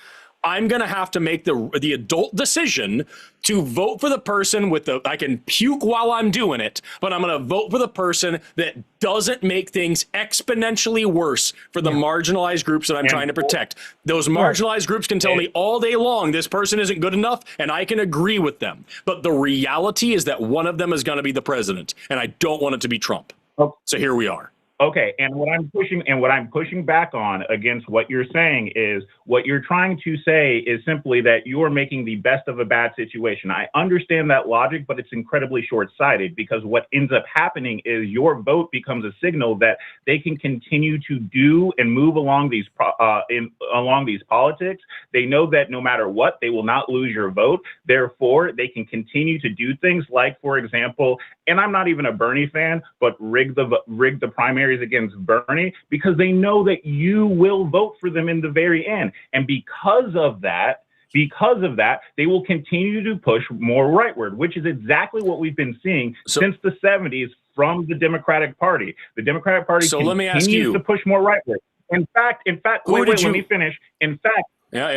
I'm going to have to make the adult decision to vote for the person I can puke while I'm doing it, but I'm going to vote for the person that doesn't make things exponentially worse for the marginalized groups that I'm trying to protect. Those marginalized groups can tell me all day long this person isn't good enough, and I can agree with them. But the reality is that one of them is going to be the president, and I don't want it to be Trump. So here we are. Okay, and what I'm pushing back on against what you're saying is what you're trying to say is simply that you are making the best of a bad situation. I understand that logic, but it's incredibly short-sighted, because what ends up happening is your vote becomes a signal that they can continue to do and move along these politics. They know that no matter what, they will not lose your vote. Therefore, they can continue to do things like, for example, and I'm not even a Bernie fan, but rig the primaries against Bernie, because they know that you will vote for them in the very end. And because of that, they will continue to push more rightward, which is exactly what we've been seeing since the 70s from the Democratic Party. The Democratic Party continues to push more rightward. In fact, let me finish. In fact,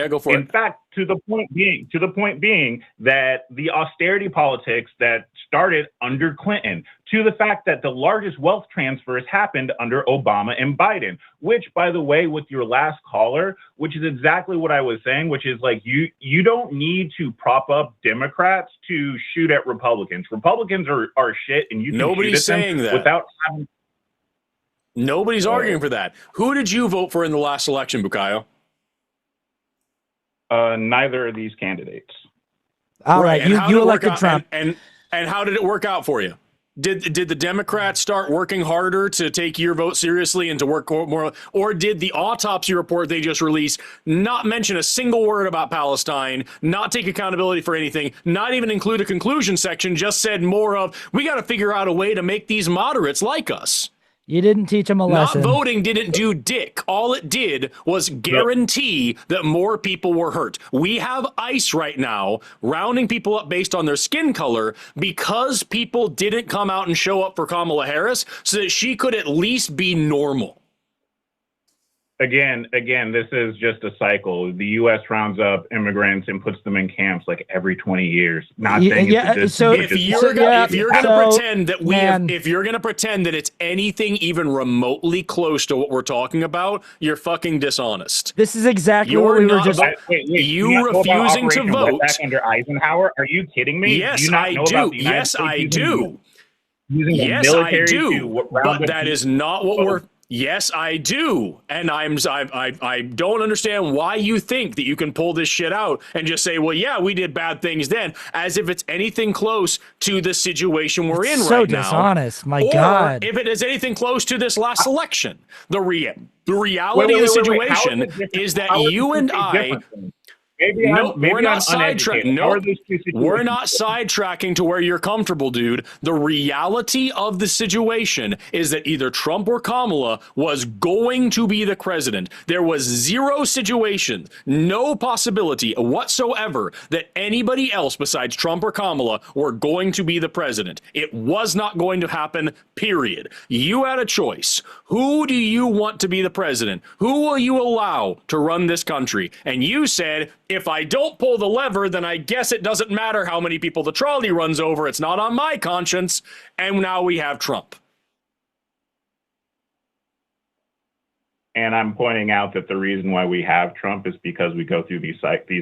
go for it. In fact, to the point being that the austerity politics that started under Clinton, to the fact that the largest wealth transfers happened under Obama and Biden, which, by the way, with your last caller, which is exactly what I was saying, which is like you don't need to prop up Democrats to shoot at Republicans. Republicans are shit, and you can Nobody's shoot at saying them that. without having. Nobody's arguing for that. Who did you vote for in the last election, Bukayo? Neither of these candidates. All right, you elected Trump. And how did it work out for you? Did the Democrats start working harder to take your vote seriously and to work more, or did the autopsy report they just released not mention a single word about Palestine, not take accountability for anything, not even include a conclusion section, just said more of, we got to figure out a way to make these moderates like us? You didn't teach them a lesson. Not voting didn't do dick. All it did was guarantee that more people were hurt. We have ICE right now rounding people up based on their skin color because people didn't come out and show up for Kamala Harris so that she could at least be normal. Again, this is just a cycle. The U.S. rounds up immigrants and puts them in camps like every 20 years. Not saying if you're gonna pretend that if you're gonna pretend that it's anything even remotely close to what we're talking about, you're fucking dishonest. This is exactly what we were just. You refusing to vote back under Eisenhower? Are you kidding me? Yes, I do. Yes, I do. Yes, I do. But that is not what we're. Yes, I do. And I don't understand why you think that you can pull this shit out and just say, well, yeah, we did bad things then, as if it's anything close to the situation we're in right now. So dishonest, my God. If it is anything close to this last election. The reality of the situation is that you and I... We're not sidetracking. No, we're not sidetracking to where you're comfortable, dude. The reality of the situation is that either Trump or Kamala was going to be the president. There was zero situation, no possibility whatsoever that anybody else besides Trump or Kamala were going to be the president. It was not going to happen, period. You had a choice. Who do you want to be the president? Who will you allow to run this country? And you said, if I don't pull the lever, then I guess it doesn't matter how many people the trolley runs over. It's not on my conscience. And now we have Trump. And I'm pointing out that the reason why we have Trump is because we go through these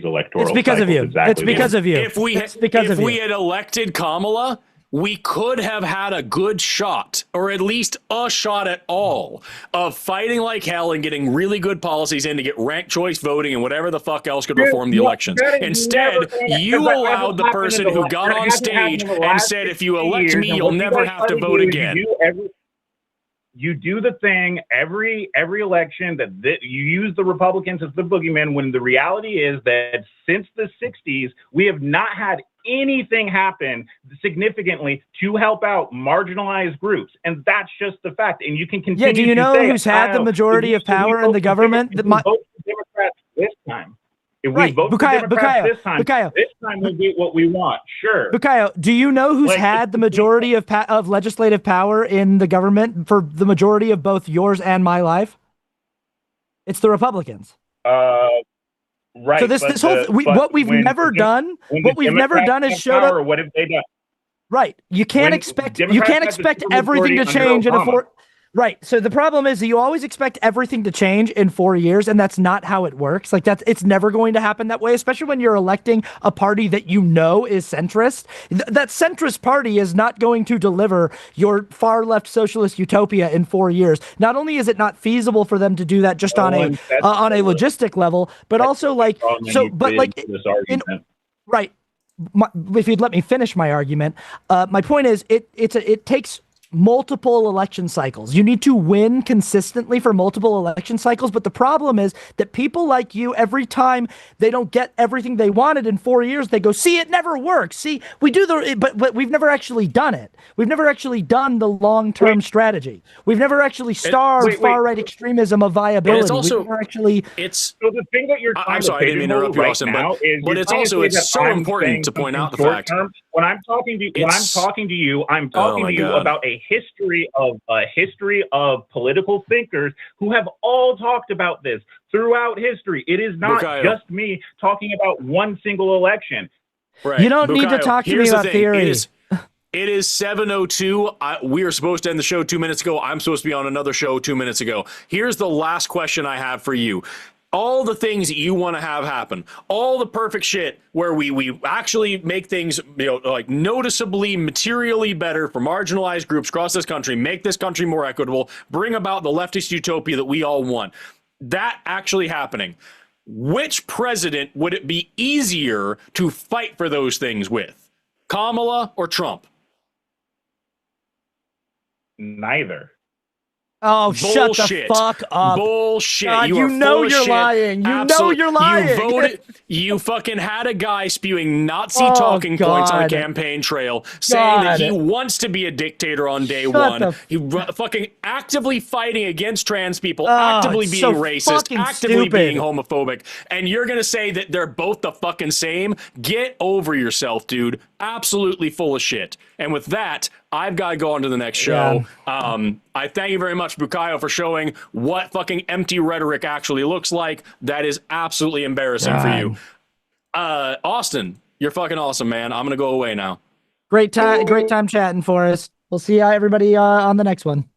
electoral. It's because of you. It's because of you. If we had elected Kamala, we could have had a good shot, or at least a shot at all, of fighting like hell and getting really good policies in to get ranked choice voting and whatever the fuck else could reform the elections. Instead, you allowed the person who got on stage and said, if you elect me, you'll never have to vote again. You do the thing every election that you use the Republicans as the boogeyman, when the reality is that since the 60s, we have not had anything happen significantly to help out marginalized groups. And that's just the fact. And you can continue. Yeah, do you know who's had the majority of power in the government? Vote for Democrats this time. If we vote for Democrats this time we'll get what we want. Sure. Bukayo, do you know who's had the majority of legislative power in the government for the majority of both yours and my life? It's the Republicans. Right. So what we've never done is showed up. What have they done? Right. You can't expect everything to change in a Right. So the problem is that you always expect everything to change in 4 years, and that's not how it works. Like it's never going to happen that way, especially when you're electing a party that you know is centrist. That centrist party is not going to deliver your far left socialist utopia in 4 years. Not only is it not feasible for them to do that just on a logistic level, but also like right. If you'd let me finish my argument, my point is it takes multiple election cycles. You need to win consistently for multiple election cycles. But the problem is that people like you, every time they don't get everything they wanted in 4 years, they go, see, it never works. See, we do but we've never actually done it. We've never actually done the long-term strategy. We've never actually starved far-right extremism of viability. It's also, we've never actually. So the thing that you're trying to interrupt you, right Austin, now is, but it's also it's so important to point out the fact. When I'm talking to you, I'm talking to you about a history of political thinkers who have all talked about this throughout history. It is not just me talking about one single election. Right. You don't need to talk to me about theory. It is 7:02. We were supposed to end the show 2 minutes ago. I'm supposed to be on another show 2 minutes ago. Here's the last question I have for you. All the things that you want to have happen, all the perfect shit where we actually make things, like noticeably, materially better for marginalized groups across this country, make this country more equitable, bring about the leftist utopia that we all want. That actually happening. Which president would it be easier to fight for those things with? Kamala or Trump? Neither. Oh, bullshit. Shut the fuck up. Bullshit. God, you know you're shit. lying. You know you're lying. You voted. You fucking had a guy spewing Nazi talking points on a campaign trail saying that he wants to be a dictator on day one. He fucking actively fighting against trans people, actively being racist, actively being homophobic. And you're going to say that they're both the fucking same? Get over yourself, dude. Absolutely full of shit. And with that, I've got to go on to the next show. Yeah. I thank you very much, Bukayo, for showing what fucking empty rhetoric actually looks like. That is absolutely embarrassing for you. Austin, you're fucking awesome, man. I'm going to go away now. Great time chatting, Forrest. We'll see everybody on the next one.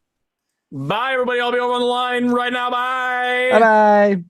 Bye, everybody. I'll be over on the line right now. Bye. Bye-bye.